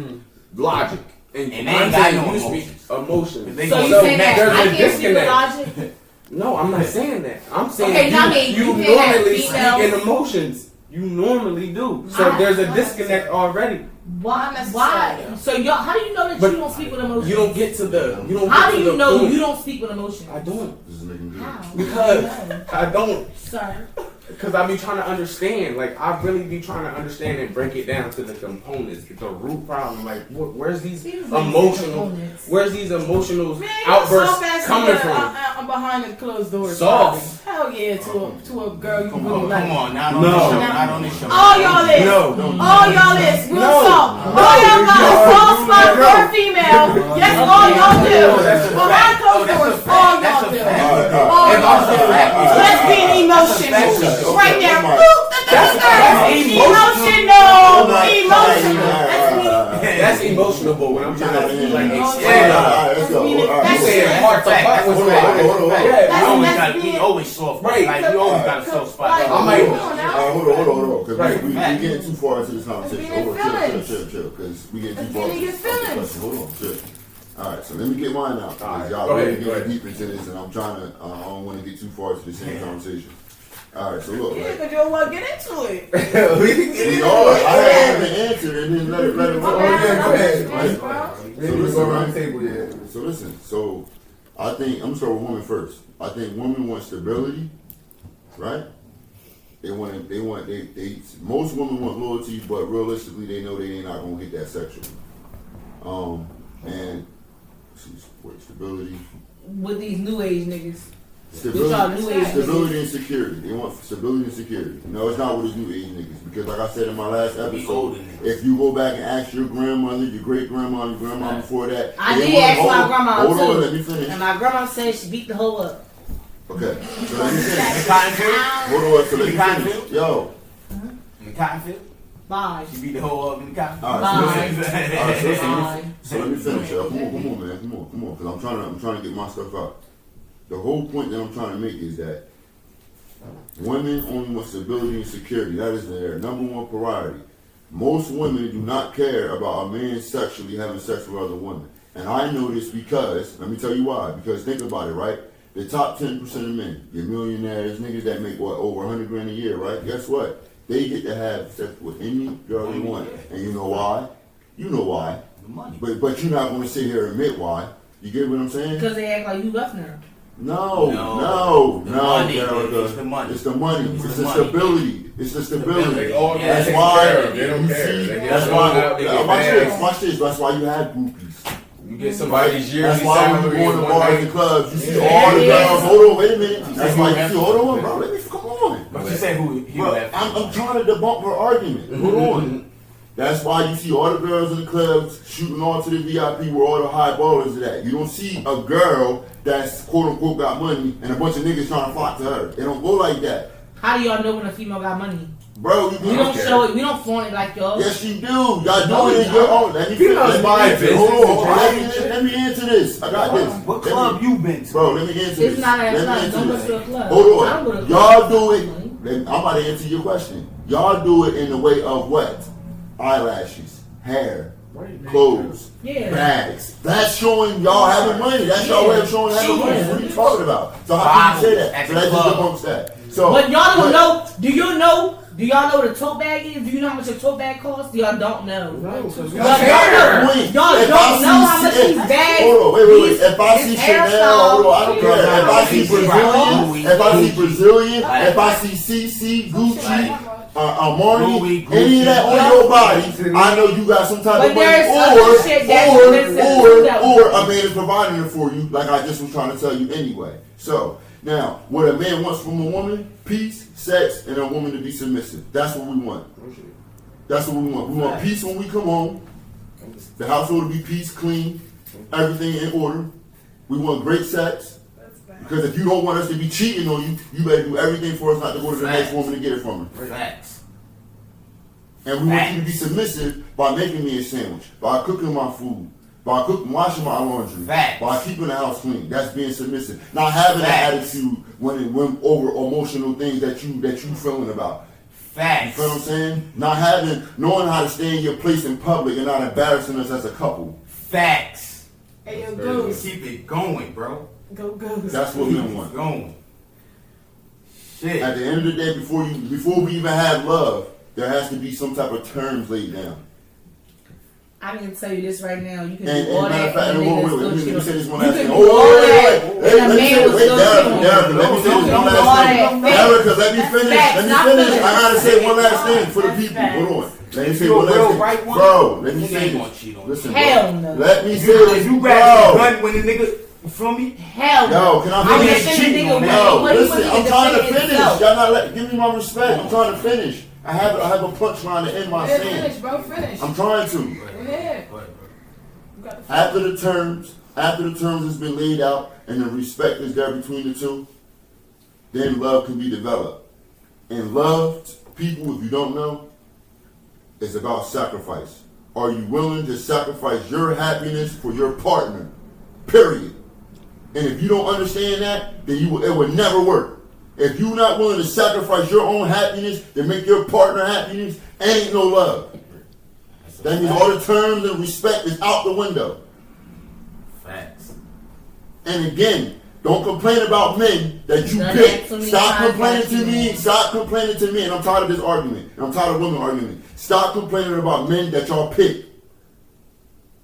logic, and And they I'm ain't got saying no you emotions. speak emotions. They So you So saying that there's I a can't speak with disconnect. logic? No, I'm not saying that. I'm saying Okay, now I you, mean, you you can have normally speak females- in emotions. You normally do. So Not- there's a not disconnect already. Why? Not Why? necessarily. So y'all, how do you know that But you don't speak with emotions? You don't get to the. You don't. How get do to you the know point. you don't speak with emotions? I don't. This is making good. How? Because No. I don't. Sir. Because I be trying to understand. Like I really be trying to understand and break it down to the components, the root problem. Like where's these emotional? Where's these emotional Man, outbursts soft-ass coming nigga, from? I'm behind the closed doors. Soft. Hell yeah, to a girl you Come really on, like. come on, not on No. this show, not on this show. All y'all is. No. All y'all is. Real No. talk. No. All y'all got a No. soft spot No. for a female. Yes, all y'all do. Oh, that's a Behind fact. closed Oh, that's a doors, fact. all That's y'all a do. fact. All If y'all I'm do. the fact, Let's be emotional. Okay. Right there. Okay. Boop. That's Emotional. Emotional. That's emotional, but when I'm trying to like All explain, right, let's go. All right, you saying heart to heart was Hold on, right. hold on. Yeah, We always That's got, we being- always soft. Right. Like we always got a soft spot. Like, I might- come on now. Hold on. Because Right. we getting too far into this conversation. Let's be in Hold on, feelings. chill. Because we getting too Let's far be in into your this feelings. discussion. Hold on, chill. All right, so let me get mine out. All right, Because y'all go ahead, really go getting ahead. deep into this, and I'm trying to. I don't want to get too far into the same conversation. All right, so look, Yeah, right. because you don't want to get into it. We all, I had to answer and then let it My roll. bad, go ahead. Right? bro. So listen, right? table, yeah. So listen, so I think I'm gonna start with women first. I think women want stability, right? They most women want loyalty, but realistically they know they ain't not gonna get that sexually. And stability. With these new age niggas. We talk new age Stability niggas. and security. They want stability and security. No, it's not with these new age niggas. Because like I said in my last episode, older niggas. if you go back and ask your grandmother, your great grandma, your grandma before that, I they did want- ask my grandma Hold on, too. let me finish. And my grandma said she beat the hoe up. Okay, so let me finish. The cotton field? Hold on, so let me The cotton finish. field? Yo, In the cotton field? Bye. You beat the whole up in the cotton field? all right, so Bye. listen. All right, so listen. Bye. So let me finish, y'all. Come on, man. Come on. Because I'm trying to get my stuff out. The whole point that I'm trying to make is that women only want stability and security. That is their number one priority. Most women do not care about a man sexually having sex with other women. And I know this because, let me tell you why. Because think about it, right? The top 10% of men, your millionaires, niggas that make, what, over 100 grand a year, right? Guess what? They get to have sex with any girl they want. And you know why? You know why. The money. But you're not going to sit here and admit why. You get what I'm saying? Because they act like you left her. No, The money, Erica. it's the money. It's the money. It's It's the the money. stability. It's the stability. They all Yeah, That's take why. care of. They don't care. See, They get that's sold why. out, they get Watch this. bags. Watch this. That's why you had groupies. You get somebody's yearly That's why when salary you go to in one bars night. and clubs, you see Yeah. all the Yeah. girls. Hold on, wait a minute. That's why you see. Hold on, bro. Let me come on. But you said who he Bro, left. I'm trying to debunk her argument. Hold on. That's why you see all the girls in the clubs shooting on to the VIP where all the high ballers are at. You don't see a girl that's quote unquote got money and a bunch of niggas trying to flock to her. They don't go like that. How do y'all know when a female got money? Bro, you We don't show it. We don't flaunt it like y'all. Yes, you do. Y'all do it in your own. Let me Females let me buy answer. business Hold on. and Let me answer this. I got this. What Let club me- you been to? Bro, let me answer this. It's not Let a me club. answer Don't go this. to a club. Hold I don't go to on. a Y'all club. do it. I'm about to answer your question. Y'all do it in the way of what? Eyelashes, hair, clothes, Yeah. bags. That's showing y'all having money. That's y'all way of showing having money. What are you talking about? So how can you say that? So that just debunks that. So, But y'all don't know. Do y'all know what a tote bag is? Do you know how much a tote bag costs? Y'all don't know. No, because Y'all don't know how much these bags. Hold on, wait. If I see Chanel, hold on, I don't care. If I see Brazilian, if I see CC, Gucci, Armani, any of that on your body, I know you got some type of money, or a man is providing it for you, like I just was trying to tell you anyway. So now, what a man wants from a woman: peace, sex, and a woman to be submissive. That's what we want. That's what we want. We want peace when we come home. The household to be peace, clean, everything in order. We want great sex. Because if you don't want us to be cheating on you, you better do everything for us not to go to the next woman to get it from her. Facts. And we want you to be submissive by making me a sandwich, by cooking my food, by washing my laundry, Facts. by keeping the house clean. That's being submissive. Not having an attitude when over emotional things that you feeling about. Facts. You feel what I'm saying? Knowing how to stay in your place in public and not embarrassing us as a couple. Facts. Hey, yo, Goose. Keep it going, bro. Go, Goose. That's what we want. Going. Shit. At the end of the day, before we even have love, there has to be some type of terms laid down. I can tell you this right now. You can And do all matter that. of fact, and wait, let let me say this one You last can thing. do all that. And a Let me man say, will wait, still Derek, let me say this one last thing. Erica, let me finish. I gotta say one last thing for the people. Hold on. Let me say one last thing. Bro, let me say this. Listen, Hell no. let me say this. You grab the gun when the nigga, you feel me? Hell no. Yo, can I I'm finish? defending the nigga No, when he listen, wasn't I'm even trying to defending finish. himself. Y'all not give me my respect. I'm trying to finish. I have a punchline to end my Finish, saying. bro. Finish. I'm trying to. Go ahead. You got the After the terms has been laid out and the respect is there between the two, then love can be developed. And love, people, if you don't know, is about sacrifice. Are you willing to sacrifice your happiness for your partner? Period. And if you don't understand that, then it will never work. If you're not willing to sacrifice your own happiness to make your partner happiness, ain't no love. That means all the terms and respect is out the window. Facts. And again, don't complain about men that you Done pick. that to me Stop times complaining like to that. me. Stop complaining to me. And I'm tired of this argument. And I'm tired of women arguing. Stop complaining about men that y'all pick.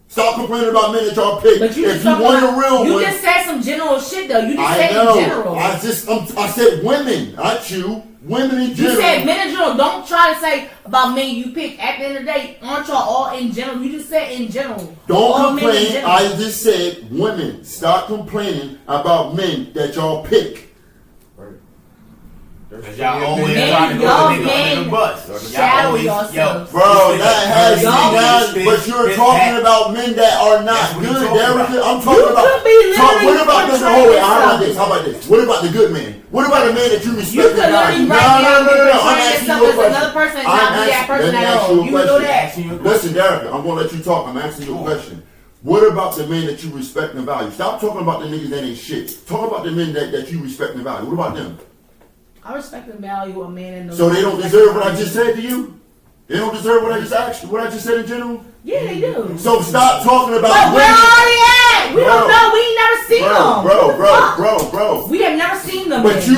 Stop complaining about men that y'all pick. But you If you want a real you one, just said some general shit though. You just I said know. in general. I said women, not you. Women in You general. said men in general. Don't try to say about men you pick. At the end of the day, aren't y'all all in general? You just said in general. Don't all men in complain. general. I just said women. Stop complaining about men that y'all pick. Cause y'all always Men, trying to go y'all to nigga men under the bus. shadow yourselves. Bro, that has Y'all not, but you're talking about men that are not That's what good, you're talking Derek. I'm You talking about. could be literally What about this? portraying Hold on, how about yourself. this? How about this? What about the good man? What about the man that you respect? You could literally No, right now be I'm portraying asking yourself you a as question. another person and I'm not be that asking- person let me at ask all. you a You know question. that? Listen, Derek, I'm gonna let you talk. I'm asking you a question. What about the men that you respect and value? Stop talking about the niggas that ain't shit. Talk about the men that you respect and value. What about them? I respect and value a man and So they don't deserve what I just said to you? They don't deserve what I just asked you, what I just said in general? Yeah, they do. So stop talking about But where women. are they at? We Bro. don't know. We ain't never seen them. Bro. We have never seen them. But you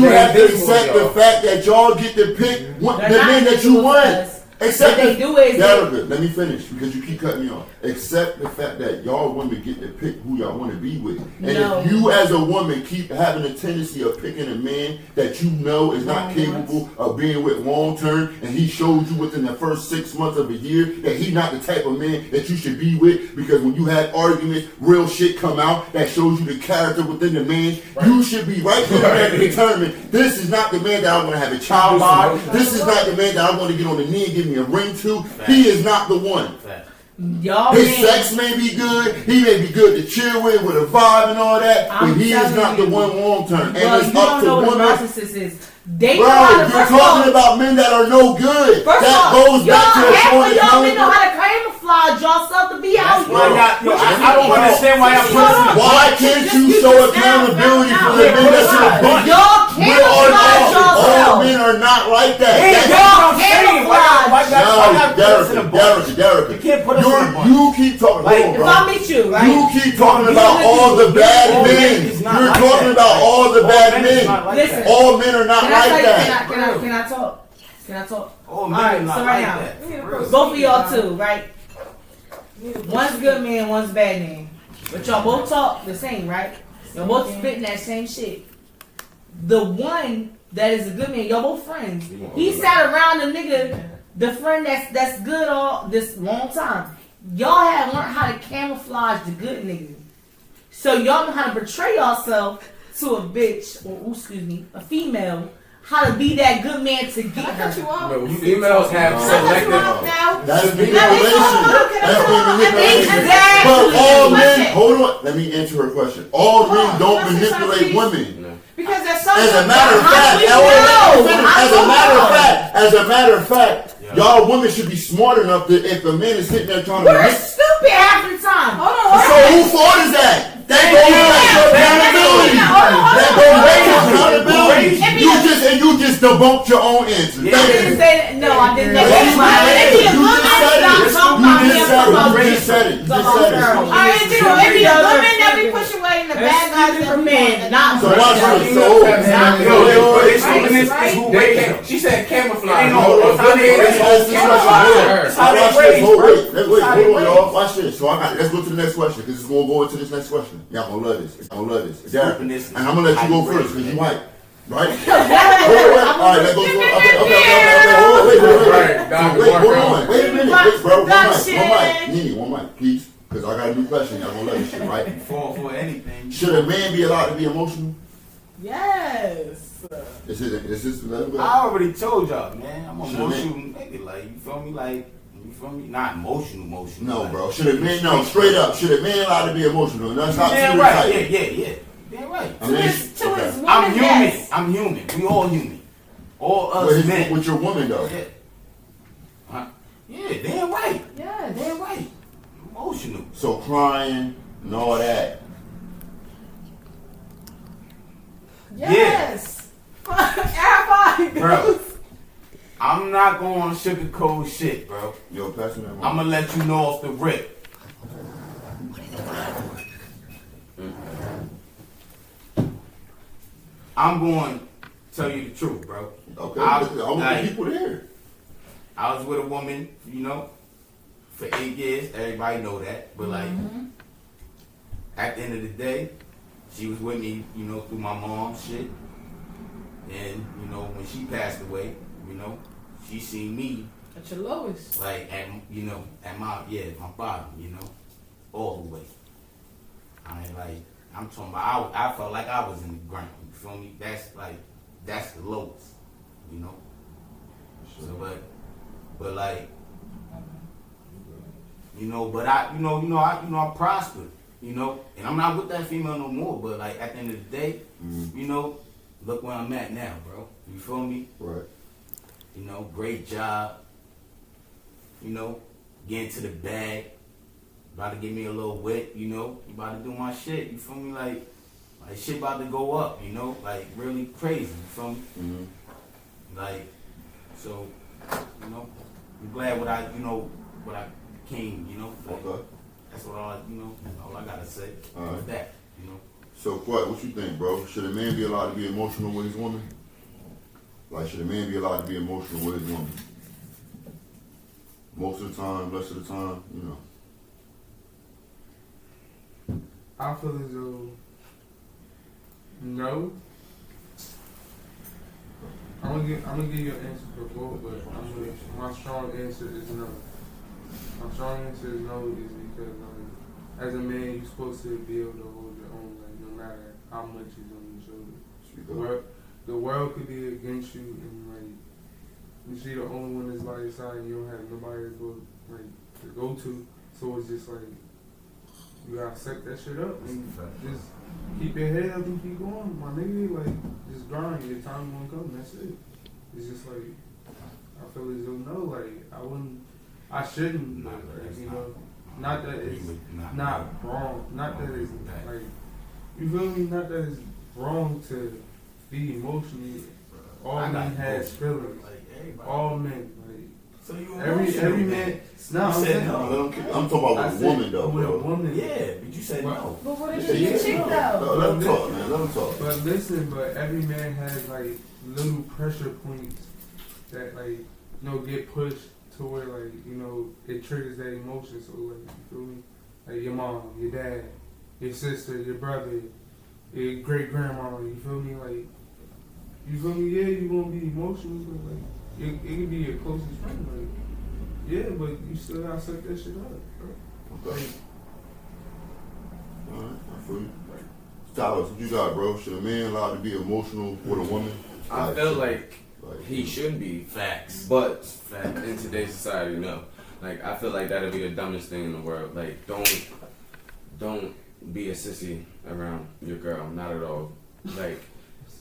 They're have to invisible, accept y'all. the fact that y'all get to pick the They're men not that you invisible to want. us. Accept What they do is Derek, let me finish because you keep cutting me off. Accept the fact that y'all women get to pick who y'all want to be with. And No. if you as a woman keep having a tendency of picking a man that you know is not capable of being with long term, and he showed you within the first 6 months of a year that he's not the type of man that you should be with, because when you have arguments, real shit come out that shows you the character within the man. Right. You should be right there to determine this is not the man that I want to have a child by. This is not the man that I want to get on the knee and give me a ring to. He is not the one. Y'all His men, sex may be good. He may be good to chill with a vibe and all that, but he is not the one long term. And Well, it's you up don't to know what a women. narcissist is. They Bro, know how to, you're first of talking all, about men that are no good. First That of all, goes back to y'all, a half point of y'all men know how to camouflage y'allself to be out here. I don't understand why y'all Shut up. Why can't Just you get show this accountability down, for down, the down. men that's in the bunch? Y'all camouflage All yourself. men are not like that. Y'all camouflage. Derek. You can't put us in a bunch. You keep talking. Like, hold on, If bro. I meet you, right? You keep talking You about niggas- all the bad all men. men is not You're like talking that. about Like, all the all bad men is men. not like Listen. that. All men are not Can I like tell you? that. Can I talk? Can I talk? All All men right, is not so like right now, that. For real. both of y'all too, right? One's good man, one's bad man. But y'all both talk the same, right? Y'all both spitting that same shit. The one that is a good man, y'all both friends. He sat around the nigga, the friend that's good all this long time. Y'all have learned how to camouflage the good nigga. So y'all know how to portray yourself to a bitch, or excuse me, a female, how to be that good man to get I cut you her. off. But females have I cut you selective. off now. That's Let me manipulation. talk. That's manipulation. Exactly. But all men, Listen. hold on, let me answer her question. All Hold men on, don't can I say manipulate something, women. No. Because there's some. As a matter of How fact, do we as know? a matter of fact, y'all women should be smart enough that if a man is sitting there trying to We're manipulate, stupid half the time. Hold on. so whose fault is that? That goes back to accountability. That goes back to accountability. You just debunked your own answer. Yeah. I Thank didn't you. say that. No, I didn't. You That's why I didn't. just said it. You just said it. Alright, it be the women that be push away and the bad guys that be men, not So watch this. She said camouflage. Ain't no- A good man is Watch camouflage. this. Wait, hold on, y'all. Watch this. So let's go to the next question because it's gonna go into this next question. Y'all gonna love this. I'm gonna love this. Derek, and I'm gonna let you go first because you white, right? Wait. All right, let's go. Wait, hold on. Wait a minute, bro. One mic, please, because I got a new question. Y'all gonna love this shit, right? For anything. Should a man be allowed to be emotional? Yes. Is this level? I already told y'all, man. I'm an Should emotional nigga. Like, you feel me? Like, you feel me? Not emotional. No, like, bro. Should a man? No, straight up. Should a man allowed to be emotional? No, stop Damn stereotyping. right. Yeah. Damn right. I mean, To his woman, I'm human. yes. I'm human. We all human. All us men. with your woman though. Yeah. Yeah, damn right. Yes. Damn right. Emotional. So crying and all that. Yes. Everybody. Bro. I'm not going sugarcoat shit, bro. Yo, pass me that I'm mic. gonna let you know off the rip. I'm going to tell you the truth, bro. Okay, I want like- the people there. I was with a woman, you know, for 8 years. Everybody know that. But like, at the end of the day, she was with me, you know, through my mom's shit. And, you know, when she passed away, you know, she seen me At your lowest. like at, you know, at my bottom, you know, all the way. I mean, like, I'm talking about, I felt like I was in the ground. You feel me? That's the lowest, you know. So, but like, you know, but I prospered, you know, and I'm not with that female no more. But like at the end of the day, you know, look where I'm at now, bro. You feel me? Right. You know, great job. You know, getting to the bag. About to give me a little wet, you know. About to do my shit. You feel me? Like shit about to go up, you know. Like really crazy. You feel me? Like, so, you know, I'm glad what I came, you know. Like, Okay. that's what all I gotta say. All right. With that, you know. So, what you think, bro? Should a man be allowed to be emotional with his woman? Like, should a man be allowed to be emotional with his woman? Most of the time, less of the time, you know. I feel as though no. I'm gonna give you an answer for both, but my strong answer is no. My strong answer is no is because as a man you're supposed to be able to hold your own, like no matter how much is on your shoulder. The world could be against you, and like you see the only one that's by your side, and you don't have nobody to go to. So it's just like you gotta set that shit up and just keep your head up and keep going, my nigga. Like just grind. Your time won't come. That's it. It's just like I feel as though no, like I shouldn't. Nah, But, that's you not- know, not that it's Nah. not wrong. Not that it's like you feel me. Not that it's wrong to be emotionally. All I got men has emotions. feelings. Like everybody. All men, like So you Every man. No, I'm said saying no. I'm talking about with a woman though, with a bro. woman. Yeah, but you said no. But what if Yeah, you yeah, chick no. though? Let him talk, man. Let him talk. But listen, but every man has like little pressure points that like get pushed to where like it triggers that emotion. So like you feel me? Like your mom, your dad, your sister, your brother, your great grandma. You feel me? Like you feel me? Yeah, you gonna be emotional, but like it can be your closest friend. Like yeah, but you still gotta suck that shit up, bro. Okay. Alright, I feel you. Tyler, what you got, bro? Should a man allowed to be emotional with a woman? I feel like he should be, Facts. but in today's society, no. Like I feel like that'd be the dumbest thing in the world. Like don't be a sissy around your girl, not at all. Like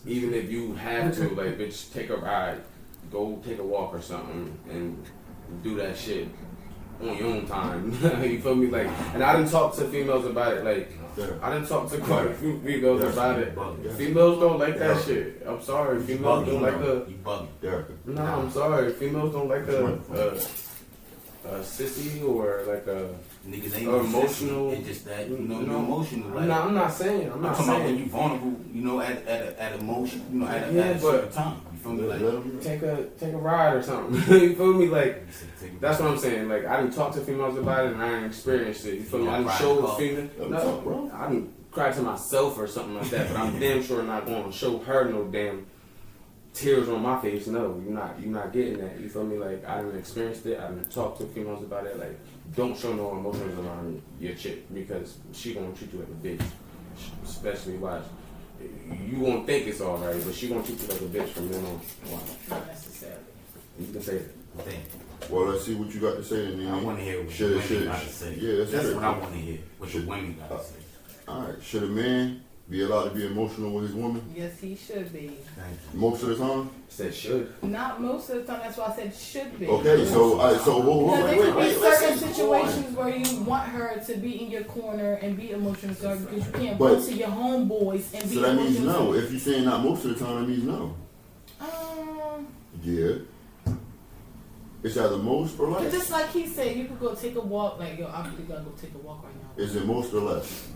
even if you have to, like bitch, take a ride, go take a walk or something, and do that shit on your own time. You feel me? Like, and I didn't talk to females about it. Like, I didn't talk to quite a few females about it. Females don't like that shit. I'm sorry. Females don't like You bugging. Yeah. No, I'm sorry. Females don't like a sissy or like a Niggas ain't emotional. It's just that you're emotional. Like, I'm not saying. I'm not talking about when saying. you vulnerable. At emotion. At Yeah, a certain time. You feel me? Like Take a ride or something. You feel me? Like that's what I'm saying. Like I didn't talk to females about it and I didn't experience it. You feel me? I didn't show the female. No, I didn't cry to myself or something like that. But I'm damn sure not going to show her no damn tears on my face. No, you're not getting that. You feel me? Like I didn't experience it. I didn't talk to females about it. Like don't show no emotions around your chick because she gonna treat you like a bitch. Especially watch. You won't think it's alright, but she gonna treat you like a bitch from then on. Not necessarily. You can say that. Well, let's see what you got to say. Then I want to hear what should the women got to say. Yeah, that's what I want to hear. What the women got to say. All right. Should a man be allowed to be emotional with his woman Yes, he should be. Thank you. most of the time? Said should. Not most of the time. That's why I said should be. Okay, so Because there could be wait, certain listen. situations where you want her to be in your corner and be emotional to her because you can't But- go to your homeboys and be So that emotional. means no. to- If you're saying not most of the time, that means no. Yeah. It's either most or But less. just like he said, you could go take a walk. Like, yo, I really gotta go take a walk right now. Is it most or less?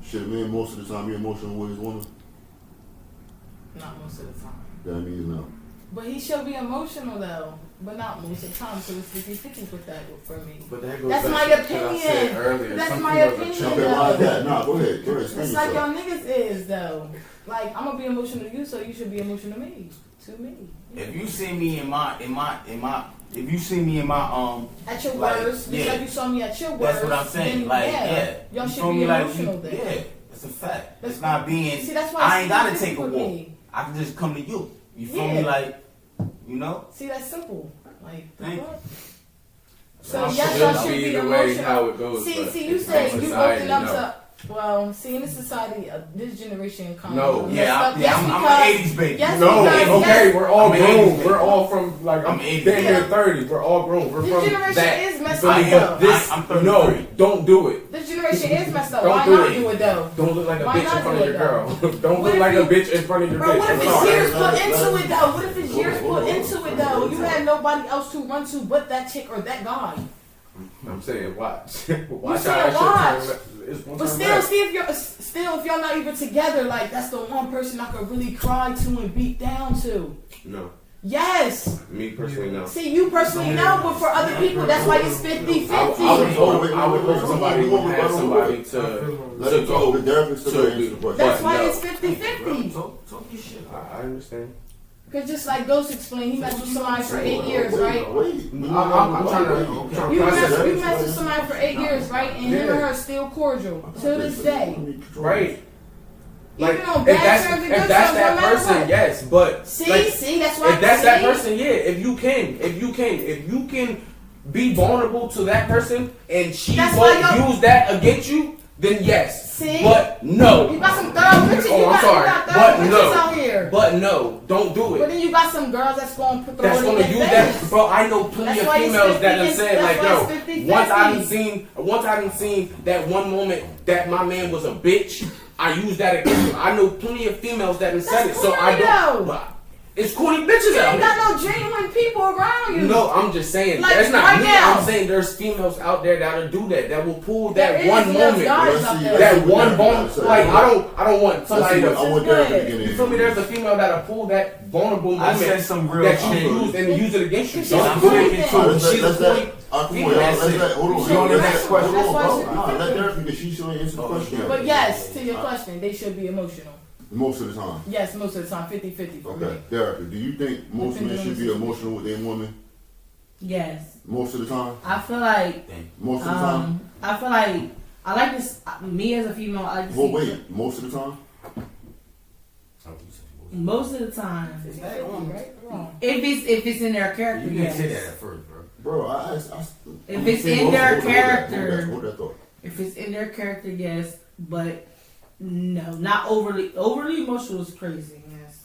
Should a man most of the time be emotional with his woman? Not most of the time. That means no. But he should be emotional though. But not most of the time. So it's 50-50 with that for me. But that goes That's back my to what I opinion. said earlier. That's Some my females are opinion. chump- Okay, why is that? No, go ahead. Go ahead. Explain It's like yourself. y'all niggas is though. Like I'm gonna be emotional to you, so you should be emotional to me. If you see me in my if you see me in my At your like, worst, just yeah. like you saw me at your worst. That's what I'm saying. then, Like, yeah, yeah. y'all You should feel be me? Like, emotional then. yeah, it's a fact. That's- It's not being. See, that's why I ain't gotta it's take a different walk. with me. I can just come to you. You feel Yeah. me? Like, you know. See, that's simple. Like, the Thank fuck? you. So It yes, y'all should should be be the way emotional. how it goes, See, but you in say you society, open up no. to. Well, see, in this society, this generation kind No. of Yeah, yes, I'm because, an 80s baby. Yes, No, because, okay, yes, we're all I'm grown. 80s. We're all from like I'm I'm 80s. damn near Yeah. 30. We're all grown. We're This from generation that. is You messed feel me? up. But this, I'm 33. no, don't do it. This generation is messed up. Don't Why do not it. do it though? Don't look like a Why bitch in not front do of it, your girl. Don't What look if like you- a bitch in front of your Bro, bitch. what I'm if it's sorry. years put into it though? What if it's years put into it though? You had nobody else to run to but that chick or that guy. I'm saying watch. Watch said how that watch. shit turn. It's one But turn still, back. see if y'all not even together, like that's the one person I could really cry to and beat down to. No, Yes. me personally, no. See, you personally know, but for other people, that's why it's 50-50. I would hope somebody would have somebody to. Let him go. The therapist to answer the question. That's why no. it's 50-50. Talk your shit. I understand. Because just like Ghost explained, he messed with somebody for 8 years, right? Wait. I'm trying to You process messed with somebody for 8 years, right? And him and her are still cordial to this day. right. Like, Even on if bad that's, terms and if good that's terms, that no matter person, what. yes. But See, like, that's why. if that's that see? person, yeah. If you can be vulnerable to that person, and she That's why won't y'all- use that against you, then yes. See? But no. You got some thorough bitches. Oh, you I'm got, sorry. You got But thorough bitches no. out here. But no, don't do But it. then you got some girls that's going to throw That's it in gonna your use face. that, bro. I know plenty That's of why it's females that 50, have said that's like, why yo, it's 50-50. once I done seen that one moment that my man was a bitch, I use that against him. I know plenty of females that have said it, That's so I corny, don't. though. But It's corny bitches You out ain't here. got no genuine people around you. No, I'm just saying Like, that's not right me. now. I'm saying there's females out there that'll do that. That will pull There that is, one and there's moment. guys Let's out see, there. let's That see what one Derek bone. gotta say. Like I don't want somebody Let's see to. I want Go Derek to ahead. get in. You feel me? There's a female that'll pull that vulnerable I moment said some real that you shit. use and use it against you. She's Don't a do queen. it. All right, let's She's a let queen. come on, Yeah, y'all. that's Let's it. let hold on. You on the Let's next let- question. hold on, That's bro. why Nah, let Derek because she should answer the question. But yes, to your question, they should be emotional. Most of the time. Yes, most of the time, 50-50 for Okay, me. Derek, do you think most Depending men on should the be emotional with their woman? Yes. Most of the time. I feel like Most of the time. I feel like I like this. Me as a female, I like to Well, see wait. Most of the time. most of the time. Is that wrong, right? Wrong. If it's in their You character, didn't yes. say that at first, bro. Bro, I If it's in their character, Hold that thought. if it's in their character, yes. But no, not overly. Overly emotional is crazy. Yes.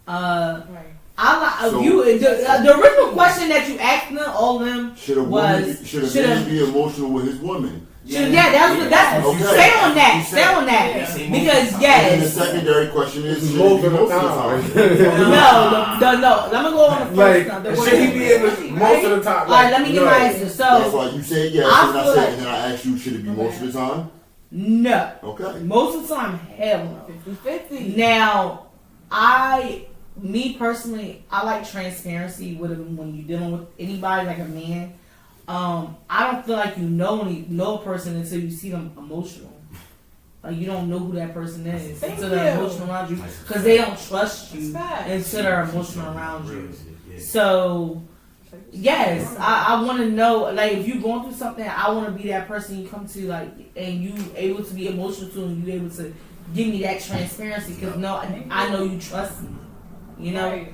Right. I like So- the original question that you asked them, all of them. Should a should man be emotional with his woman? That's Okay. stay on that. Stay on that. Yeah. Because And the yes. secondary question is should Most he of be the most of the time. time? No. I'm gonna go on the first one. Like, should he be able most of the time? All right, let me get my answer. That's So why you said yes, I and I feel said, like- and then I asked you, should it be most of the time? no, Okay. most of the time, hell no. 50-50. Now, me personally, I like transparency with them when you're dealing with anybody like a man. I don't feel like you know a person until you see them emotional. Like you don't know who that person is Thank until they're you. emotional around you because they don't trust you That's facts. until they're emotional around you. So. Yes, I want to know. Like, if you're going through something, I want to be that person you come to, like, and you able to be emotional to, and you able to give me that transparency. Because I know you trust me. You know. Right.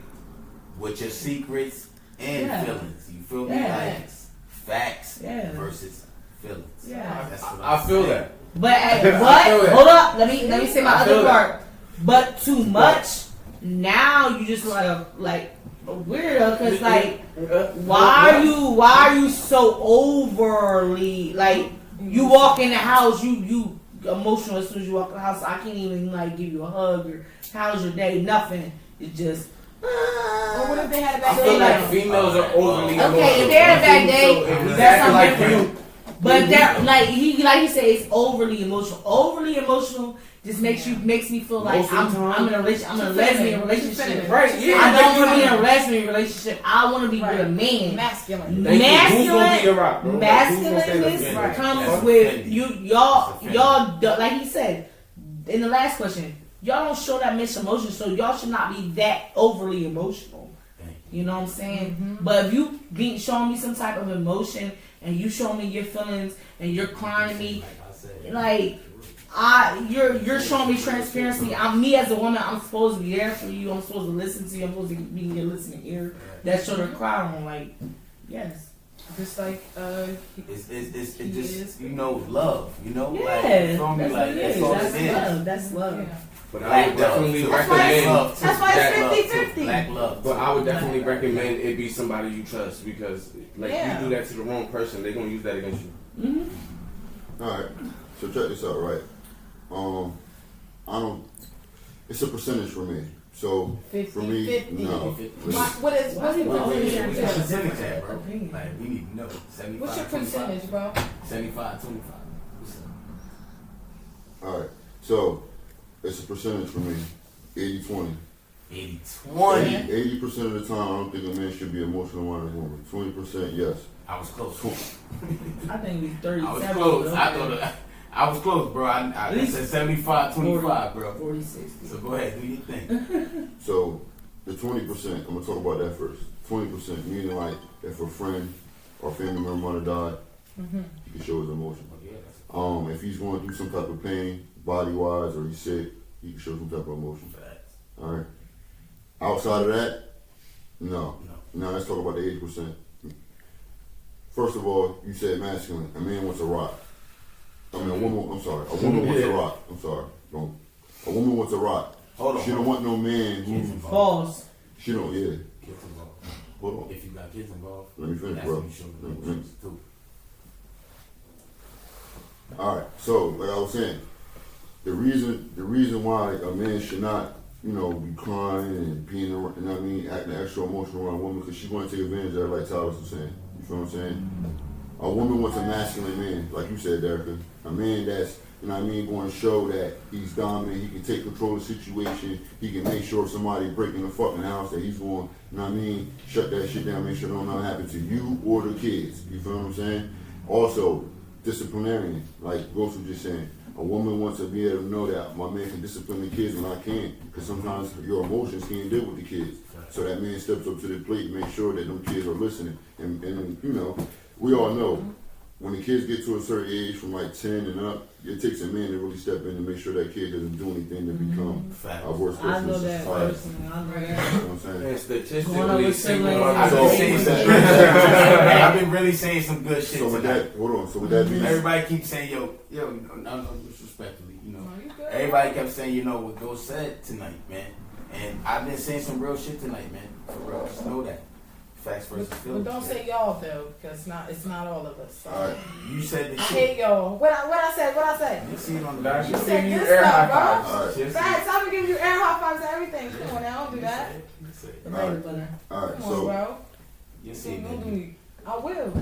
With your secrets and Yeah. feelings. You feel me? Yeah. Like facts Yeah. versus feelings. Yeah. That's what I feel that. But I feel hold up. Let me say my I feel other that. part. But too much. Now you just like a weirdo. Because like. Why are you so overly like you walk in the house you emotional as soon as you walk in the house? I can't even like give you a hug or how's your day? Nothing. It's just. Or what if they had a I bad feel day? like females are overly emotional. Okay, if they had a bad day, So if he's that's acting like something you, But they're like he said, it's overly emotional. Overly emotional just makes me feel like Most of the I'm in a lesbian relationship. right? Yeah, I don't you want to be in know. a lesbian relationship. I want to be with a man. Masculine. Thank you. Who's gonna be your rock, bro? Like, who's gonna say Masculineness that? Right. comes That's with offending. y'all like he said in the last question. Y'all don't show that much emotion, so y'all should not be that overly emotional. You know what I'm saying? But if you be showing me some type of emotion and you show me your feelings and you're crying to me, like you're showing me transparency. Me as a woman, I'm supposed to be there for you. I'm supposed to listen to you. I'm supposed to be in your listening ear. That's shoulder to cry on. Like, yes. Just like It's He just is. love, you know? Yeah, Like, you feel me? that's what Like, it that's is. all That's it is. love. That's love. yeah. But I would definitely That's why it's- recommend. that's why it's Black love, 50-50. too. Black love. But I would definitely recommend it be somebody you trust because, like, Yeah. you do that to the wrong person, they're gonna use that against you. Mm-hmm. All right. So check this out, right? I don't. It's a percentage for me. So 50, for me, 50. no. What is What's your percentage? percentage at, bro? Like, we need to know. 75, What's your 25. percentage, bro? 75, 25. All right. So it's a percentage for me. 80-20. 80-20. 80% of the time, I don't think a man should be emotional around a woman. 20%, yes. I was close. I think it's 37. I was close. but I okay. thought I was close, bro. I said 75, 25, bro. 40, 60. So go ahead, do your thing. So the 20%, I'm gonna talk about that first. 20%, meaning like if a friend or family member might have died, he can show his emotion. If he's going through some type of pain, body wise, or he's sick, he can show some type of emotion. All right. Outside of that, no. Now let's talk about the 80%. First of all, you said masculine. A man wants a rock. I mean, a woman. I'm sorry. A woman wants a rock. I'm sorry. Wrong. A woman wants a rock. Hold on. She don't want no man who. False. She don't. Yeah. Kids involved. Hold on. If you got kids involved, Let me finish, that's bro. when you show the Let me- emotions too. All right. So, like I was saying, the reason why a man should not be crying and being around, you know what I mean, acting extra emotional around a woman because she's going to take advantage of her, like Tyler was saying. You feel what I'm saying? A woman wants a masculine man, like you said, Derek. A man that's, going to show that he's dominant, he can take control of the situation, he can make sure if somebody breaking the fucking house that he's going, shut that shit down, make sure it don't happen to you or the kids. You feel what I'm saying? Also, disciplinarian, like Ghost was just saying. A woman wants to be able to know that my man can discipline the kids when I can't, because sometimes your emotions can't deal with the kids. So that man steps up to the plate and makes sure that them kids are listening. And we all know when the kids get to a certain age, from like 10 and up, it takes a man to really step in and make sure that kid doesn't do anything to become a worse person. I know in that society. personally. I know that. You know what I'm saying? And statistically, Going over single siblings. I've been mothers saying don't- some good shit. I've been really saying some good shit So with tonight. that, hold on. So with that being Everybody keeps saying, yo, no, disrespectfully, No, you good. Everybody kept saying, what Ghost said tonight, man. And I've been saying some real shit tonight, man. For real, just know that. Facts versus But feelings. don't man. say y'all though, because it's not all of us. So. all right. You said the I shit. hate y'all. What I said? You see it on the Nah, video. she's said giving you good air stuff, high bro. fives. All right. She's- Facts, I've been giving you air high fives and everything. Come on now, don't do that. The baby butter. All right. Come on, So bro. You see it, Don't do baby. me. I will.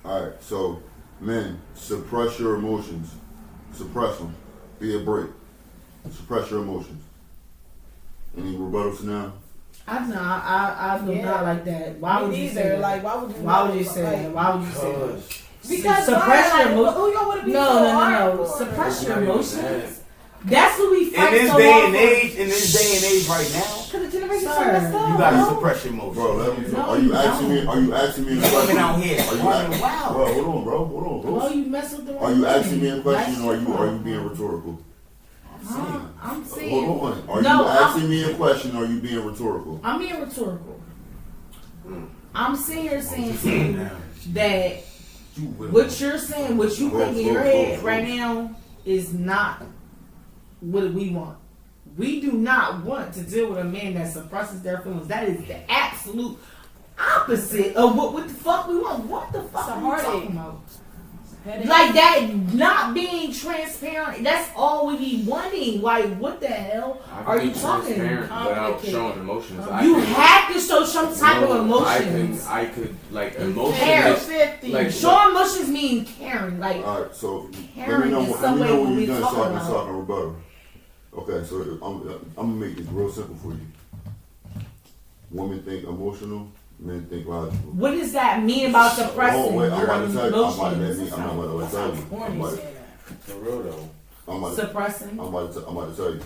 all right. So men, suppress your emotions. Suppress them. Be a break. Suppress your emotions. Any rebuttals now? I do Yeah. not like that. Why Me would you neither. say that? Like, why would you? Why would you say like, that? Why would you say that? Because Suppress why? your Like, emotions. who y'all want to be so No. hard for? Suppress your Not even emotions. that. That's what we In fight this so day hard and for. age, right now, Because the generation's so Sir, messed up. you gotta bro. suppress your emotions. Bro, let me. No, Are you you asking me? don't. Are you asking me a Women question? out here, Are you running asking? wild. Bro, hold on, bro. Hold on. Well, you mess with the Are you right asking me a thing. question, or That's are you being rhetorical? I'm saying. Hold on. Are No, you asking me a question, or are you being rhetorical? I'm being rhetorical. I'm sitting here saying to Now, you that you will. what you're saying, what you Go, think in go, your go, head go. right now is not what we want. We do not want to deal with a man that suppresses their feelings. That is the absolute opposite of what the fuck we want. What the fuck It's a are you heartache. talking about? Headache. Like that, not being transparent. That's all we be wanting. Like, what the hell I can are be you talking? transparent without Complicated. showing emotions. You have to show some type of No, emotions. I could like Care. emotions. 50. Like, Show emotions mean caring. Like, All right. So let me Caring know. in Let some me way know when when we you're done, talk so I about- can rebuttal. Okay. So I'm gonna make this real simple for you. Women think emotional. Men think logical. what does that mean about suppressing Oh wait, I'm your about to tell you. emotions? I'm not about to tell you. Corny saying that. For real though. I'm about Suppressing. I'm about to tell you.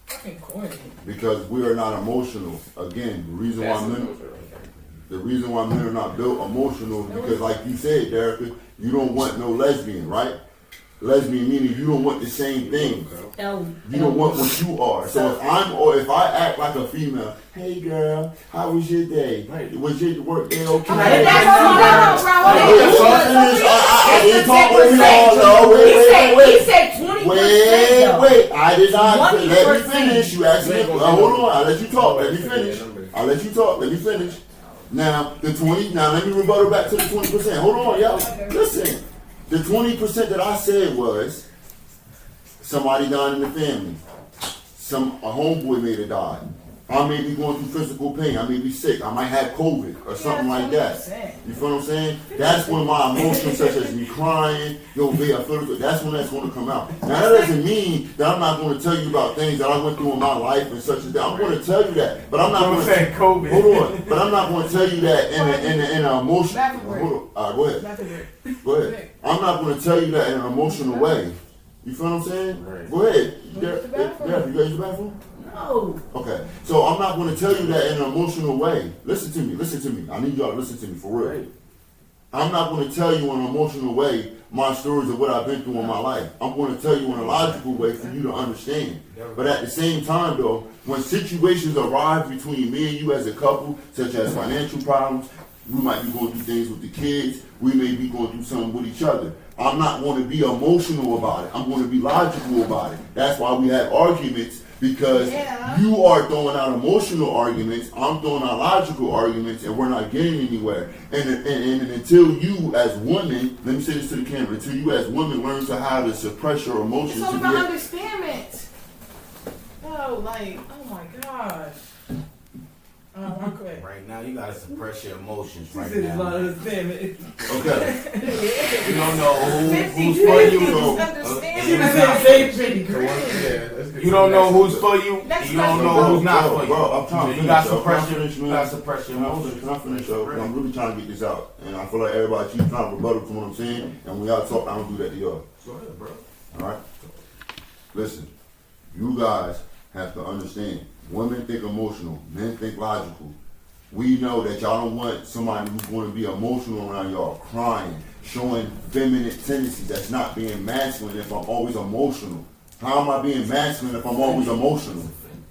Fucking corny. Because we are not emotional. Again, the reason That's why men emotion right there. the reason why men are not built emotional is because, like you said, Derek, you don't want no lesbian, right? Lesbian meaning you don't want the same thing. You don't want what you are. So if I act like a female, hey girl, how was your day? Right. Was your work day okay? But that's I didn't talk with you all. No, He wait. said 20%. Wait, I did not. Let me 20%. finish. You asked me. Hold on. I'll let you talk. Let me finish. I'll let you talk. Let me finish. Now, the 20, now let me rebuttal back to the 20%. Hold on, y'all. Listen. The 20% that I said was somebody died in the family. A homeboy may have died. I may be going through physical pain. I may be sick. I might have COVID or something like that. 20%. You feel what I'm saying? That's when my emotions, such as me crying, babe, I feel it. That's when that's going to come out. Now that doesn't mean that I'm not going to tell you about things that I went through in my life and such as that. I'm going to tell you that, but I'm not going to say COVID. Hold on, but I'm not going to tell you that in an emotion. Back to work. Hold on. All right, go ahead. Back to work. Go ahead. I'm not going to tell you that in an emotional way. You feel what I'm saying? Right. Go ahead. Go to the bathroom. Derek, you got to use the bathroom? No. Okay. So I'm not going to tell you that in an emotional way. Listen to me. I need y'all to listen to me for real. Right. I'm not going to tell you in an emotional way my stories of what I've been through in my life. I'm going to tell you in a logical way for you to understand. But at the same time, though, when situations arise between me and you as a couple, such as financial problems, we might be going through things with the kids, we may be going through something with each other. I'm not going to be emotional about it. I'm going to be logical about it. That's why we have arguments, because you are throwing out emotional arguments, I'm throwing out logical arguments, and we're not getting anywhere. And until you as women, let me say this to the camera, until you as women learn to how to suppress your emotions, It's all to about be understanding. Oh though. Like, oh my god. Real quick. Right now, you gotta suppress your emotions right This is now. my understanding. Okay. You don't know who's 50 for you. grand, and understand you me. not. Say 50 grand. You don't know who's for you. Next You don't question. know who's not Bro, for you. bro, I'm trying to You finish, gotta yo. suppress Can I your. finish, You man? gotta suppress your emotions. Can I finish, yo? I'm really trying to get this out, and I feel like everybody keeps trying to rebuttal to what I'm saying, and when y'all talk, I don't do that to y'all. Go ahead, bro. All right? Listen, you guys have to understand. Women think emotional, men think logical. We know that y'all don't want somebody who's going to be emotional around y'all, crying, showing feminine tendencies. That's not being masculine if I'm always emotional. How am I being masculine if I'm always emotional?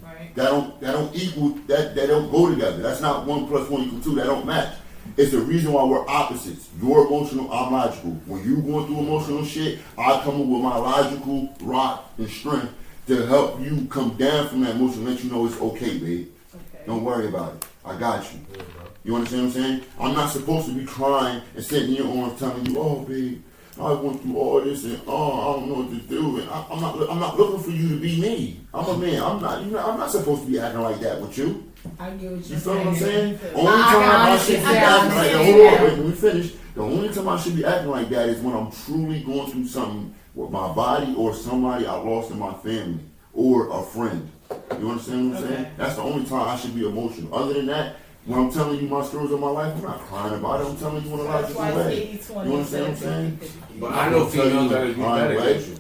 Right. That don't equal that don't go together. That's not 1 + 1 = 2. That don't match. It's the reason why we're opposites. You're emotional, I'm logical. When you're going through emotional shit, I come up with my logical rock and strength to help you come down from that emotion, let you know it's okay, babe. Okay. Don't worry about it. I got you. You understand what I'm saying? I'm not supposed to be crying and sitting in your arms telling you, oh, babe, I went through all this and I don't know what to do. And I'm not looking for you to be me. I'm a man. I'm not supposed to be acting like that with you. I get what You you're feel what I'm saying. saying? Only time I should be acting like that. understand Hold on, that. wait, let me finish. The only time I should be acting like that is when I'm truly going through something with my body or somebody I lost in my family or a friend. You understand what I'm saying? Okay. That's the only time I should be emotional. Other than that, when I'm telling you my stories of my life, I'm not crying about it. I'm telling you in a That's logical why way. it's 80-20 You understand what I'm instead of saying? 50-50. But I know females that do that against you.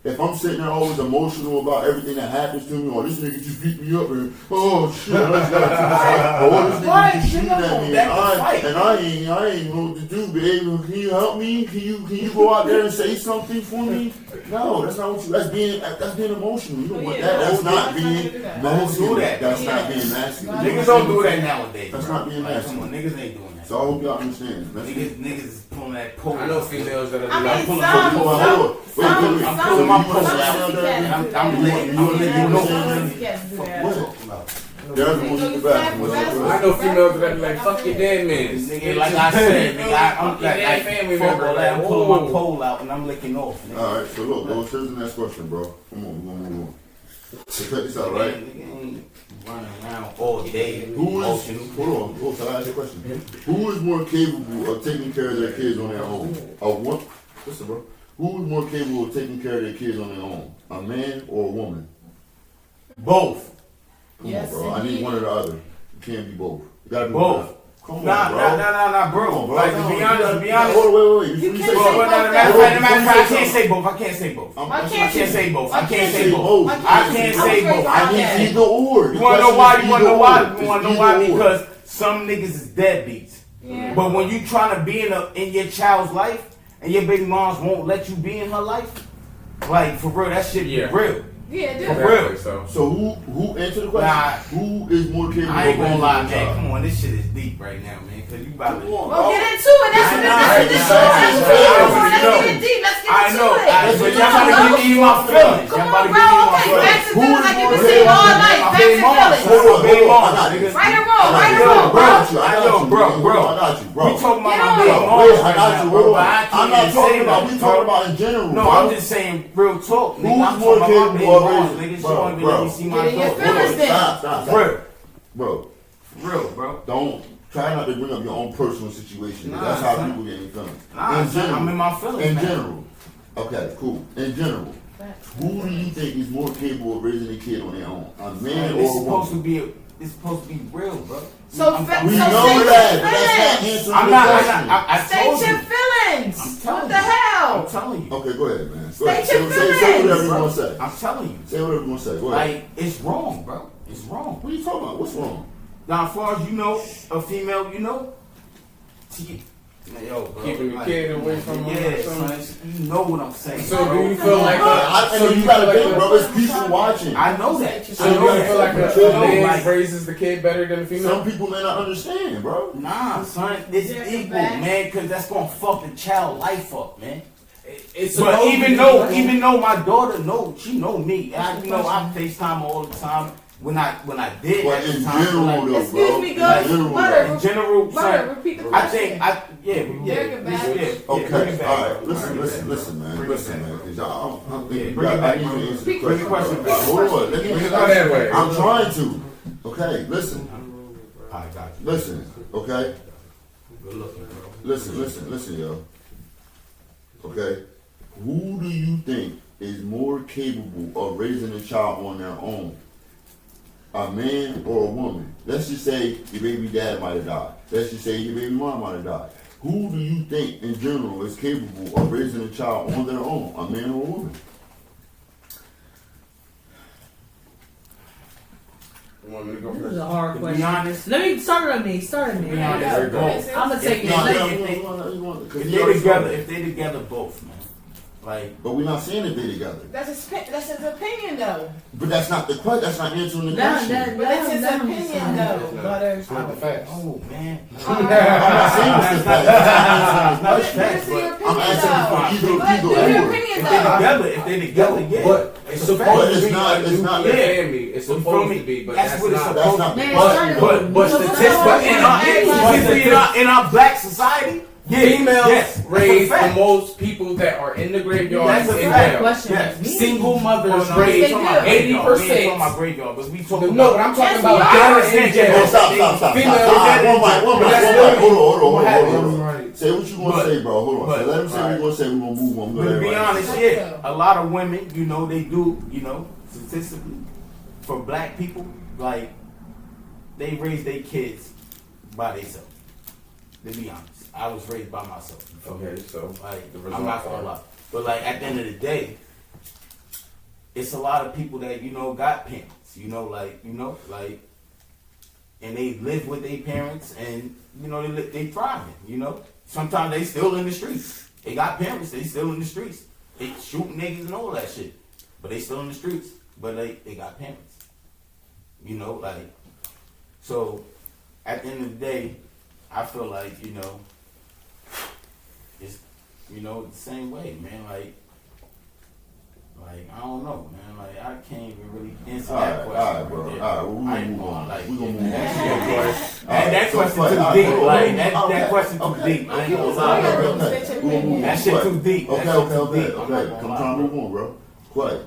If I'm sitting there always emotional about everything that happens to me, or this nigga just beat me up, and oh shit, I just got to or this nigga just shooting at me, and I ain't know what to do, babe. Can you help me? Can you go out there and say something for me? No, that's not what you. That's being emotional. You don't want that. That's not being masculine. That's not being masculine. Niggas don't do that nowadays. That's bro. not being Like, masculine. come on, niggas ain't doing that. So I hope y'all understand. Niggas is pulling that pole. I know females that are I mean, like, I'm pulling my pole some out. pussycats. I'm letting you know. Some pussycats do that. There's one in the back. I know females that be like, fuck your dead man. Nigga, like I said, nigga, I'm Your dead like family fuck member. all that. I'm Like, pulling whoa. my pole out and I'm licking off. Nigga. All right, so look, here's the next question, bro. Come on, we're gonna move on. So check this out, right? Nigga ain't running around all day. Who is? Hold on. Can I ask you a question? Who is more capable of taking care of their kids on their own? Listen, bro. Who is more capable of taking care of their kids on their own? A man or a woman? Both. Come Yes, on, bro. I need indeed. one or the other. You can't be both. You gotta be Both. one. Come on, Nah, bro. bro. Come on, bro. Like, to be honest, Wait. You You can't say say Well, both. no, matter of fact, I can't say both. I can't say both. Why I can't can't you? say both. Why I can't can't say you? both. Why I can't can't you? say I'm both. afraid I Yeah. need either or. You wanna know why? You wanna know why? It's You wanna know either why? or. Because some niggas is deadbeats. Yeah. But when you trying to be in your child's life and your baby moms won't let you be in her life, like for real, that shit be Yeah. real. Yeah, dude. For real. So. So who answer the question? Nah. Who is more capable I ain't of gonna raising lie, a man. child? Come on, this shit is deep right now, man. Cause you about to. Come on, Well, bro. get into it. That's what this is. Let's get into it. But y'all about to give me my feelings. Come Y'all on, about to bro. give me my Okay, feelings. facts and Who feelings is like you've more been saying all capable? night. My Facts baby and mom. feelings. Hold on, Baby mom. I got it. Right or wrong, right or Yo, wrong, I bro. got you, I got Yo, you, bro, man. bro. I got you, bro. We talking about Get my on. baby Wait, mom. I got you. Hold on. I'm not talking about. We talking about in general. No, bro. I'm just saying real talk. Nigga, Who's I'm more talking about my baby capable of mom. raising- Nigga, she Bro, won't even let bro. me see my Get in your daughter. feelings then. Stop. Real. Bro, Real, bro. don't try not to bring up your own personal situation. Nah, That's how son. people get in feelings. Nah, in son, general. I'm in my feelings, In man. general. Okay, cool. In general, who do you think is more capable of raising a kid on their own? A man It's or a supposed to woman? be. It's supposed to be real, bro. So, I'm- fa- We so know state that, your but that's not feelings. answering I'm the not. question. I told State your you. feelings. I'm telling What the you. hell? I'm telling you. Okay, go ahead, man. Go State ahead. your Say feelings, whatever you bro. want to say. I'm telling you. Say whatever you want to say. Go ahead. Like, it's wrong, bro. It's wrong. What are you talking about? What's wrong? Now, as far as you know, a female, you know, yo, bro, Keeping the like, kid away from her yeah, or something. son, you know what I'm saying. So bro. do you feel like I so mean, you you gotta feel think, like bro. It's people watching. I know that. so I do know you that. feel like But a you know, man like, raises the kid better than a female? Some people may not understand, bro. nah, son, it's There's a equal, fact. man, because that's gonna fuck the child life up, man. It's But supposed even to though be- my daughter know, she know me. I FaceTime her all the time. when I did But at the in time, general, like, though, Excuse bro. me, In guys. general, Butter. though. in general, Butter, son, repeat the I question. think Bring it back. Okay, all right. Listen, man. Bring it Listen, back. man. Because y'all, I'm Yeah, thinking, bring it I back, need bro. to answer the Bring the question. question back. Hold on. Let me Bring it back that way. I'm trying to. Okay, listen. I got you. Listen, okay? Good looking, bro. Listen, yo. Okay? Who do you think is more capable of raising a child on their own? A man or a woman? Let's just say your baby dad might have died. Let's just say your baby mom might have died. Who do you think, in general, is capable of raising a child on their own? A man or a woman? You want me to go This is first? a hard To be question. honest, Let me start on me. Start on me. To be honest, I'm both. gonna take it. No, Let- if they together, both, man. Like, but we're not saying that they're together. That's his opinion, though. But that's not the question. That's not answering the That- question. that- But that's his that- opinion, though. Butter. It's not the facts. oh man, I'm not saying it's the fact. That's not But the facts, it's your but opinion, I'm asking for either But do your or. opinion, if they though. together, yeah. But it's a supposed fact. to It's be not- a it's not- nuclear Yeah. family. It's You feel supposed me? to be, but That's that's what it's not. That's not. Man, But- started but over. statistics in our black society, Females yes, raise the fact. most people that are in the graveyard That's a in fact. jail. Question. Yes. Me? Single mothers Oh, no, raise they do. 80%. We ain't talking about graveyard, but we talking No, about. but I'm talking Yes, about we that are. in jail. Oh, stop. Females All right, that- one mic. that's Hold on. Right. Say what you gonna But- say, bro. Hold on. but- So let him say what you gonna say. We're gonna move on. But to be honest, yeah, a lot of women, they do, statistically, for black people, like, they raise their kids by themselves. To be honest, I was raised by myself. Okay, so Like, the I'm not results gonna are- lie. But like at the end of the day, it's a lot of people that, got parents, and they live with their parents and, they thriving, Sometimes they still in the streets. They got parents, they still in the streets. They shoot niggas and all that shit. But they still in the streets. But they got parents. So at the end of the day, I feel like, it's, the same way, man. Like, I don't know, man. Like, I can't even really answer that question. All right, bro. right there. All right, well, I we ain't gonna move gonna on. like We gonna it. move on. That question too deep. Like, that question too deep. I ain't gonna lie. That shit too deep. Okay. That shit too deep. I'm not I'm gonna trying lie. to move on, bro. Quiet.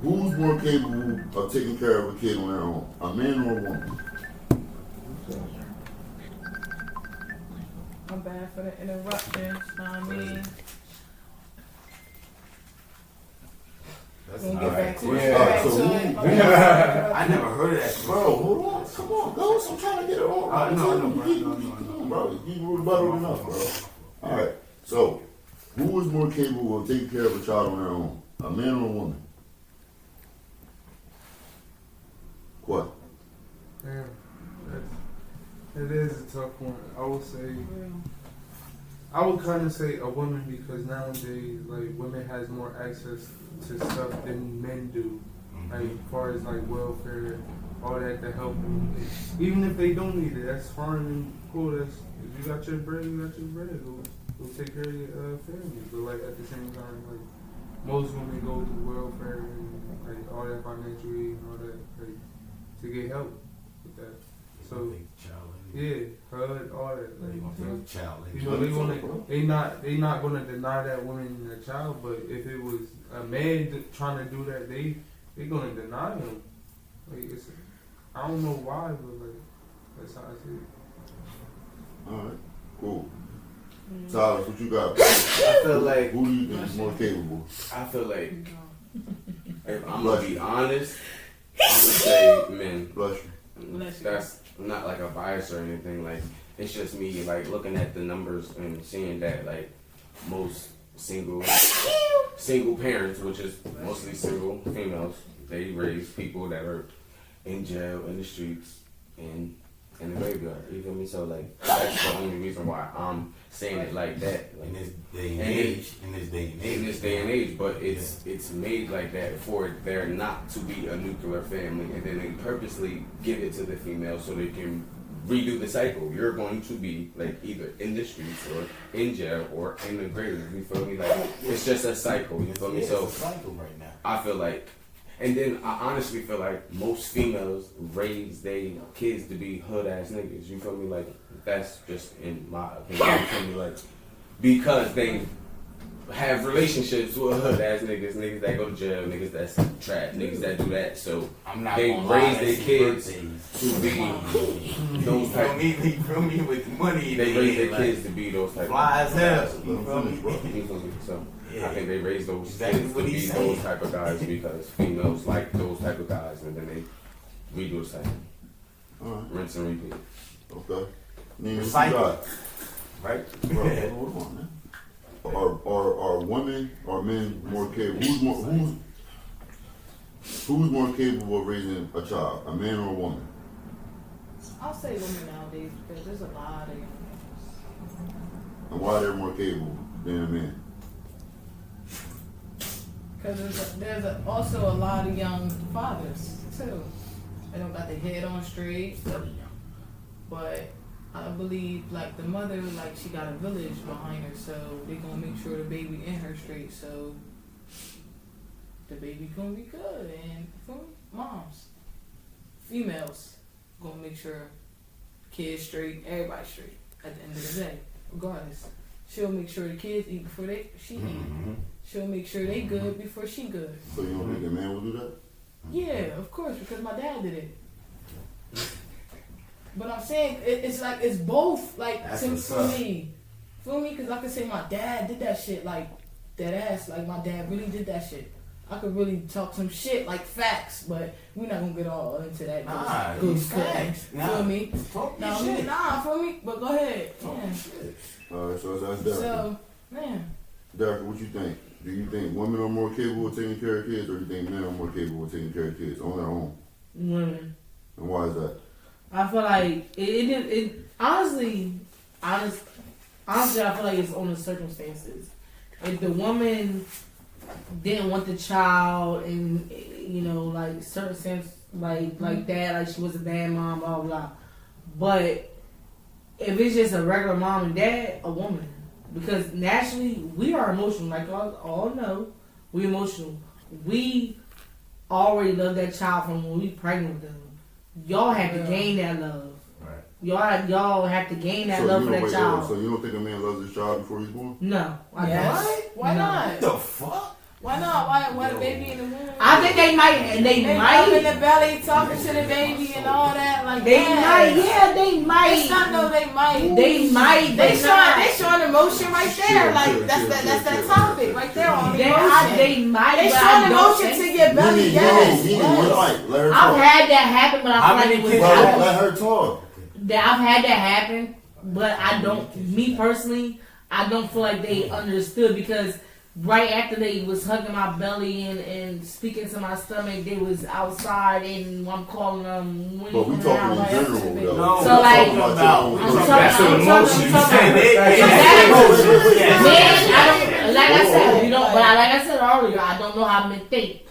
Who's more capable of taking care of a kid on their own? A man or a woman? I'm bad for the interruption. Know what I mean? That's We'll not get right. back to Yeah. it. Back So to it. who- I never heard of that. Bro, hold on. Come on, Ghost. I'm trying to get it on. I know, Come on, bro. You rebuttal enough, bro. All right. So, who is more capable of taking care of a child on their own? A man or a woman? What? Damn, it is a tough one. I would kind of say a woman because nowadays, like, women has more access to stuff than men do. Like, as far as like welfare, all that to help them. Even if they don't need it, that's fine and cool. That's if you got your bread, you got your bread. Go take care of your family. But like at the same time, like most women go to welfare and like all that financial aid and all that, like, to get help with that. So yeah, HUD, all that. Like, they not gonna deny that woman a child, but if it was a man trying to do that, they gonna deny him. Like I don't know why, but like that's how I see it. All right. Cool. Silas, what you got? I feel like Who do you think is more capable? I feel like if I'm gonna be honest, I'm gonna say men. Bless you. That's not like a bias or anything. Like it's just me like looking at the numbers and seeing that like most single parents, which is mostly single females, they raise people that are in jail, in the streets, in the graveyard. You feel me? So like that's the only reason why I'm saying it like that. Like, In this day and age. But it's made like that for there not to be a nuclear family, and then they purposely give it to the female so they can redo the cycle. You're going to be like either in the streets or in jail or in the grave. You feel me? Like it's just a cycle. You feel me? It's So a cycle right now. I feel like And then I honestly feel like most females raise their kids to be hood ass niggas. You feel me? Like that's just in my opinion. You feel me? Like because they have relationships with hood ass niggas that go to jail, niggas that's trapped, niggas that do that. So I'm not they gonna raise lie, their that's kids birthdays. to be those You type. feel me with the money. They raise their like, kids to be those type. fly as hell. Let You him feel finish, bro. me? You feel me? So Yeah. I think they raise those Exactly kids to what be he's those saying. type of guys because females like those type of guys, and then we do the same. All right. Rinse and repeat. Okay. Name what you Recycle. got. Right? Bro, hold on, man. Are women or men more capable? Who's more capable of raising a child, a man or a woman? I'll say women nowadays because there's a lot of young girls. And why they're more capable than a man? Because also a lot of young fathers too. They don't got their head on straight. But I believe like the mother, like she got a village behind her, so they gonna make sure the baby in her straight, so the baby gonna be good. And for moms, females gonna make sure kids straight, everybody straight. At the end of the day, regardless, she'll make sure the kids eat before she eat. She'll make sure they good before she good. So you don't think a man will do that? Yeah, of course, because my dad did it. But I'm saying it's like it's both. Like That's for what's up. me, feel me? Because I could say my dad did that shit like dead ass. Like my dad really did that shit. I could really talk some shit like Factz, but we're not gonna get all into that. Nah, Goose facts. cutting. Nah. Feel me? Talk No, your shit. nah, feel me? But go ahead. Talk Yeah. your shit. All right, so that's Derek. So, man, Derek, what you think? Do you think women are more capable of taking care of kids, or do you think men are more capable of taking care of kids on their own? Women. And why is that? I feel like it honestly, I feel like it's on the circumstances. If the woman didn't want the child and like certain sense like that, like she was a bad mom, blah blah. But if it's just a regular mom and dad, a woman. Because naturally we are emotional, like y'all all know, we emotional. We already love that child from when we pregnant with them. Y'all have to gain that love. Right. Y'all have to gain that love for that child. So you don't think a man loves his child before he's born? No, I yes. don't. Why No. not? What the fuck? Why not? Why the baby in the womb? I think they might, and they They up in might. the belly talking to the baby and all that. Like They that. might, yeah, they might. It's not no, they might. They might. They not. showing emotion right there. Like Chill, that's that chill, topic chill. right there on They emotion. might. They but showing I don't emotion think- to your belly. Yes. One mic. Let her I've talk. had that happen, but I How feel like many it was. kids I you don't- Let her talk. that I've had that happen, but I don't. Me personally, I don't feel like they understood because right after they was hugging my belly and speaking to my stomach, they was outside and I'm calling them. When But we you talking coming in out, general, like, though. No, So, we're like- talking about. I'm We're talking- talking that's I'm an talking- emotion. I'm You talking- said it. Exactly. Yeah. Man, I don't. Like I said, you know. But like I said earlier, I don't know how men think.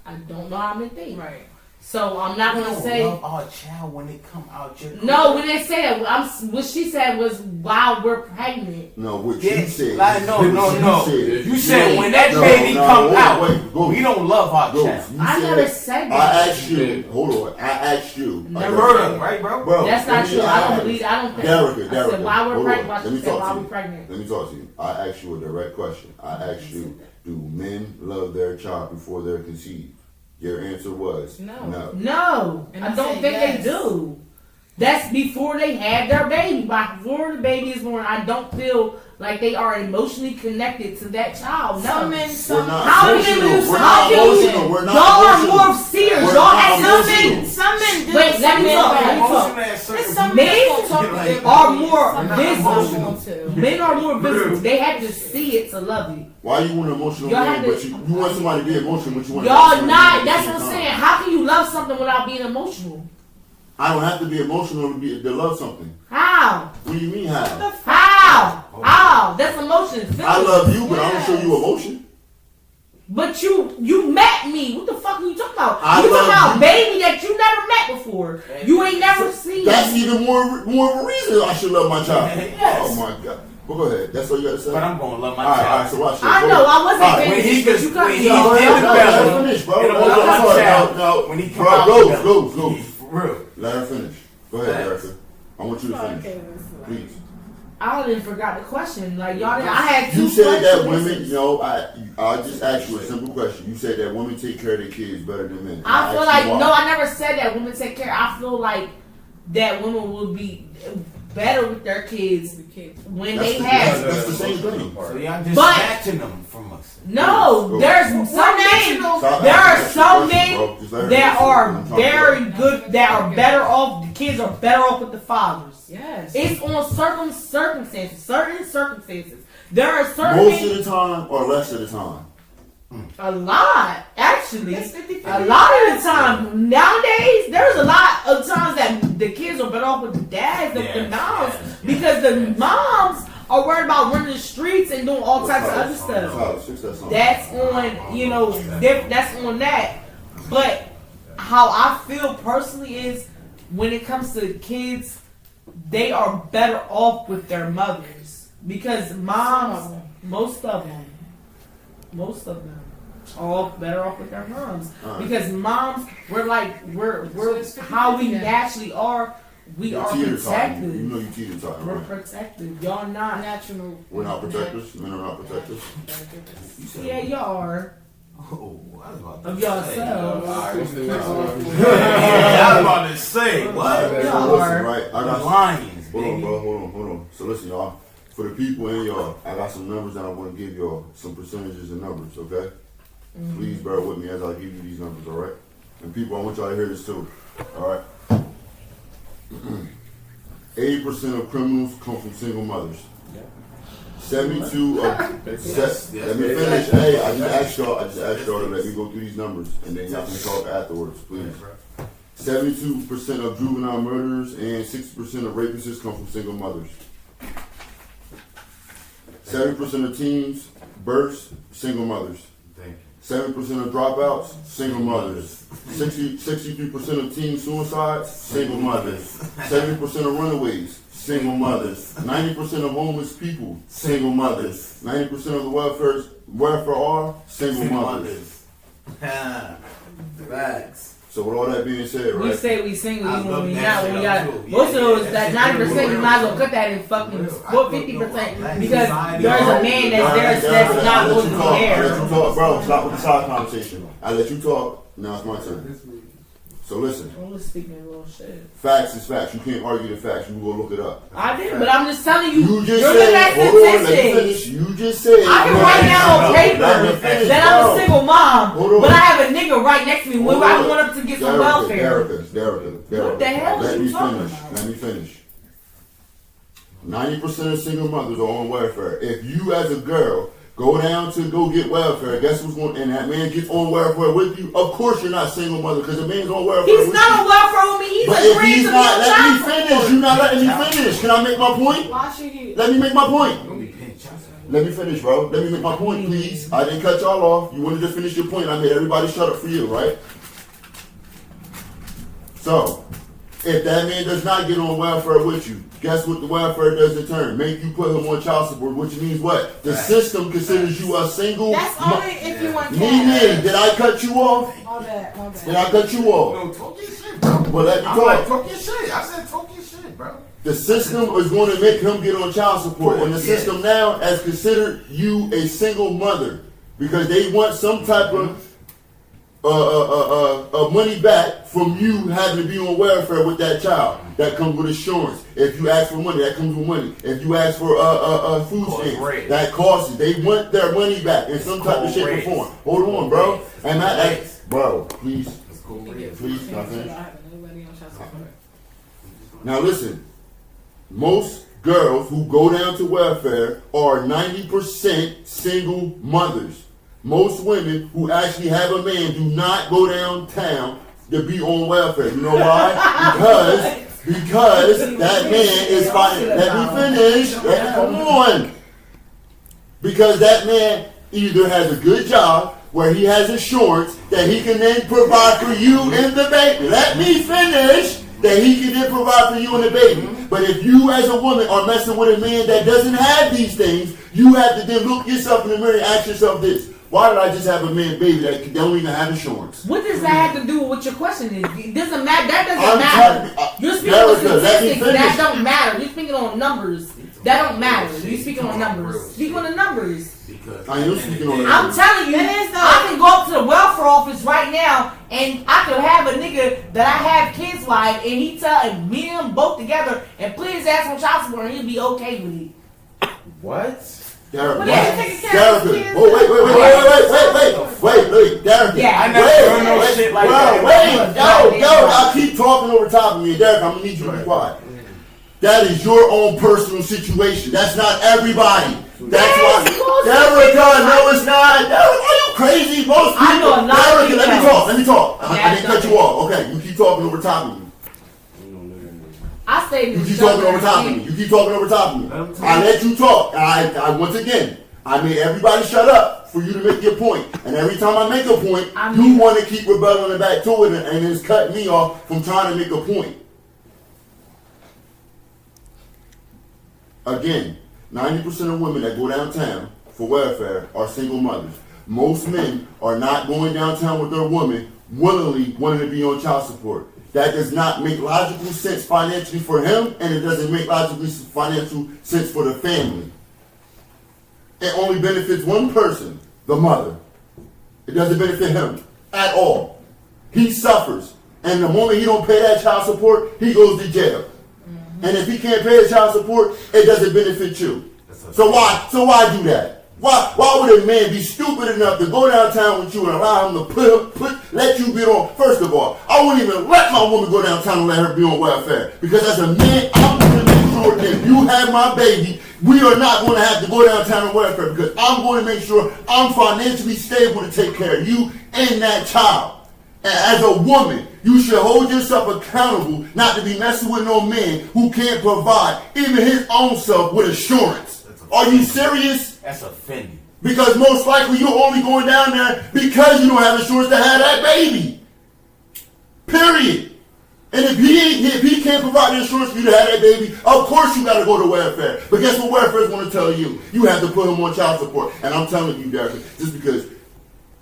I don't know how men think. Right. So I'm not gonna say. Love our child when they come out your No, we didn't say that. What she said was while we're pregnant. No, what Yeah, you said. like, no. What you said. You said when that No, baby no, come wait, out, wait, go. we don't love our Go. child. You I said- never said that. I asked you. Hold on. I asked you. Never. Murder, right, bro? Bro, That's let not me true. I don't ask. believe. I don't think. Derrica, I said while we're hold pregnant. on. Why Let me she said talk while to we're you. pregnant. Let me talk to you. I asked you a direct question. I asked you, do men love their child before they're conceived? Your answer was No. No, And I I don't said think yes. they do. That's before they have their baby. Before the baby is born, I don't feel like they are emotionally connected to that child. No. Some men, We're some not How emotional. can you- We're how not can you- emotional. We're not Y'all are emotional. more serious. We're Y'all not have emotional. some men do. Wait, some let me men talk. don't. Let me talk. Emotion at certain There's some Men men gonna talk to like- their are baby, more some men visible. don't want to. Men are more visible. They have to see it to love you. Why you want an emotional Y'all man, have but to- you want somebody to be emotional, but you want Y'all somebody not. to be That's at what the I'm same saying. time. How can you love something without being emotional? I don't have to be emotional to love something. How? What do you mean how? How? That's emotion. I love you, but I don't show you emotion. But you met me. What the fuck are you talking about? I You talking love about you. baby that you never met before. You ain't never seen. That's even more of a reason I should love my child. Yes. Oh my God. Well, go ahead. That's all you got to say. But I'm gonna love my All right, child. so watch this. I Go know, ahead. I wasn't All right, When finished, he but just you cut when me he's off. in the Let her belly, finish, bro. it'll Hold love on, my hold on. child. No, When he come bro, out go. the belly, for real. Let her finish. Go ahead, Facts. Erica. I want you to finish. Please. I didn't forgot the question. Like y'all, didn't, I had two You said that questions. women, I just asked you a simple question. You said that women take care of their kids better than men. I feel asked like you why. no, I never said that women take care. I feel like that women would be better with their kids when they have. That's the same thing. So y'all just But- snatching them from us. No, there's some men. Stop There are asking some questions, bro. Just let her men that answer are what I'm talking very about. good. That are better off. The kids are better off with the fathers. Yes. It's on certain circumstances. There are certain Most men, of the time or less of the time. a lot actually. It's 50-50. A lot of the time nowadays, there's a lot of times that the kids are better off with the dads than the moms because the moms are worried about running the streets and doing all types of other stuff. Tyler, fix that song. That's on, that's on that. But how I feel personally is when it comes to kids, they are better off with their mothers because moms, most of them, are better off with their moms because moms, we're it's 50-50 how we then. naturally are. We You are teeter-totting. protected. You know you teeter-totting, We're right? protected. Y'all not. Natural. We're not protectors. Men are not protectors. Yeah, y'all are. Oh, I was about to Of say. yourselves. Alright, this is Yeah, I was about to say what? Y'all So listen, are. right? I The got Lions, Hold on, baby. bro. Hold on. So listen, y'all. For the people and y'all, I got some numbers that I want to give y'all. Some percentages and numbers, okay? Please bear with me as I give you these numbers, all right? And people, I want y'all to hear this too, all right? 80% of criminals come from single mothers. 72 of Yes, let me finish. Hey, I just asked y'all to let me go through these numbers and then y'all can talk afterwards, please. 72% of juvenile murderers and 60% of rapists come from single mothers. 7% of teens, births, single mothers. 7% of dropouts, single mothers. 63% of teen suicides, single mothers. 70% of runaways, single mothers. 90% of homeless people, single mothers. 90% of the welfare are single mothers. Facts. So with all that being said, We right? say we single, I even love when we that not. shit When we up, got too. most of Yeah, those, yeah, that that shit 90%, you real. might as well cut that in fucking Real. 50% because there's a man that's All there right, that's not I let supposed you to talk. be I let you there. talk, bro. Stop with the side conversation. I let you talk. Now it's my turn. So listen, I'm just speaking a little shit. facts is facts. You can't argue the facts. You go look it up. I did, but I'm just telling you, You just you're said, looking at hold on, let me statistics. finish. You just said. I can write down on Let me paper finish, that I'm a bro. single mom, Hold on. but I have a nigga right next to me when Hold I on. going up to get some welfare. Derek. What the hell Let is me you talking finish. about? Let me finish. 90% of single mothers are on welfare. If you as a girl go down to go get welfare, guess what's going? And that man gets on welfare with you. Of course you're not single mother because the man's on welfare He's with not you. on welfare with me. He's But if agreeing he's to not, be let on me child finish. support. You're not letting me finish. Can I make my point? Why should he? Let me make my point. Don't be pinch yourself. Let me finish, bro. Let me make my point, please. I didn't cut y'all off. You wanted to finish your point. I made everybody shut up for you, right? So, if that man does not get on welfare with you, guess what the welfare does in turn? Make you put him on child support, which means what? The system considers you a single. That's only if you want Nene, cash. did I cut you off? My bad. My Did bad. I cut you off? No, talk your shit, bro. Well, let me I'm like, talk. talk your shit. I said talk your shit, bro. The system is going to make him get on child support, and the Yeah. system now has considered you a single mother because they want some type of money back from you having to be on welfare with that child. That comes with insurance. If you ask for money, that comes with money. If you ask for food Cost stamps, raise. that costs you. They want their money back in some type of shape or raise. form. Hold on, bro. Raise. And I, Raise. bro, please, It's cool. please, can I finish? Nobody on child support. Now listen, most girls who go down to welfare are 90% single mothers. Most women who actually have a man do not go downtown to be on welfare. You know why? Because that man is fighting. Let me finish. Come on. Because that man either has a good job where he has insurance that he can then provide for you and the baby. Let me finish. that he can then provide for you and the baby. But if you as a woman are messing with a man that doesn't have these things, you have to then look yourself in the mirror and ask yourself this. Why did I just have a man baby that don't even have insurance? What does that have to do with what your question is? It doesn't matter. That doesn't I'm matter. You're speaking on America, let me statistics. That finish. don't matter. You're speaking on numbers. That don't matter. You're speaking on numbers. Speak on the numbers. Because I am speaking on I'm telling you, I can go up to the welfare office right now and I could have a nigga that I have kids like, and he tell me and him both together and put his ass on child support and he'll be okay with it. What? Derek, But wait. they taking care of his kids. Oh, wait, Derek. Yeah. I never heard no shit like that. Yo, I keep talking over top of me. Derek, I'm gonna need you to be quiet. That is your own personal situation. That's not everybody. That's why. Derek, no, it's not. Derek, are you crazy? Most people. I know a lot of Derek, people. let me talk. I didn't cut you off. Okay, you keep talking over top of me. I say You keep talking over top of me. You keep talking over top of me. I let you talk. I once again, I made everybody shut up for you to make your point. And every time I make a point, you want to keep rebelling back to it, and it's cutting me off from trying to make a point. Again, 90% of women that go downtown for welfare are single mothers. Most men are not going downtown with their woman willingly wanting to be on child support. That does not make logical sense financially for him, and it doesn't make logical financial sense for the family. It only benefits one person, the mother. It doesn't benefit him at all. He suffers, and the moment he don't pay that child support, he goes to jail. And if he can't pay his child support, it doesn't benefit you. So why do that? Why would a man be stupid enough to go downtown with you and allow him to let you be on? First of all, I wouldn't even let my woman go downtown and let her be on welfare. Because as a man, I'm going to make sure that if you have my baby, we are not going to have to go downtown on welfare. Because I'm going to make sure I'm financially stable to take care of you and that child. And as a woman, you should hold yourself accountable not to be messing with no man who can't provide even his own self with assurance. Are you serious? That's offending. Because most likely you're only going down there because you don't have insurance to have that baby. Period. And if he can't provide the insurance for you to have that baby, of course you got to go to welfare. But guess what welfare is going to tell you? You have to put him on child support. And I'm telling you, Derek, just because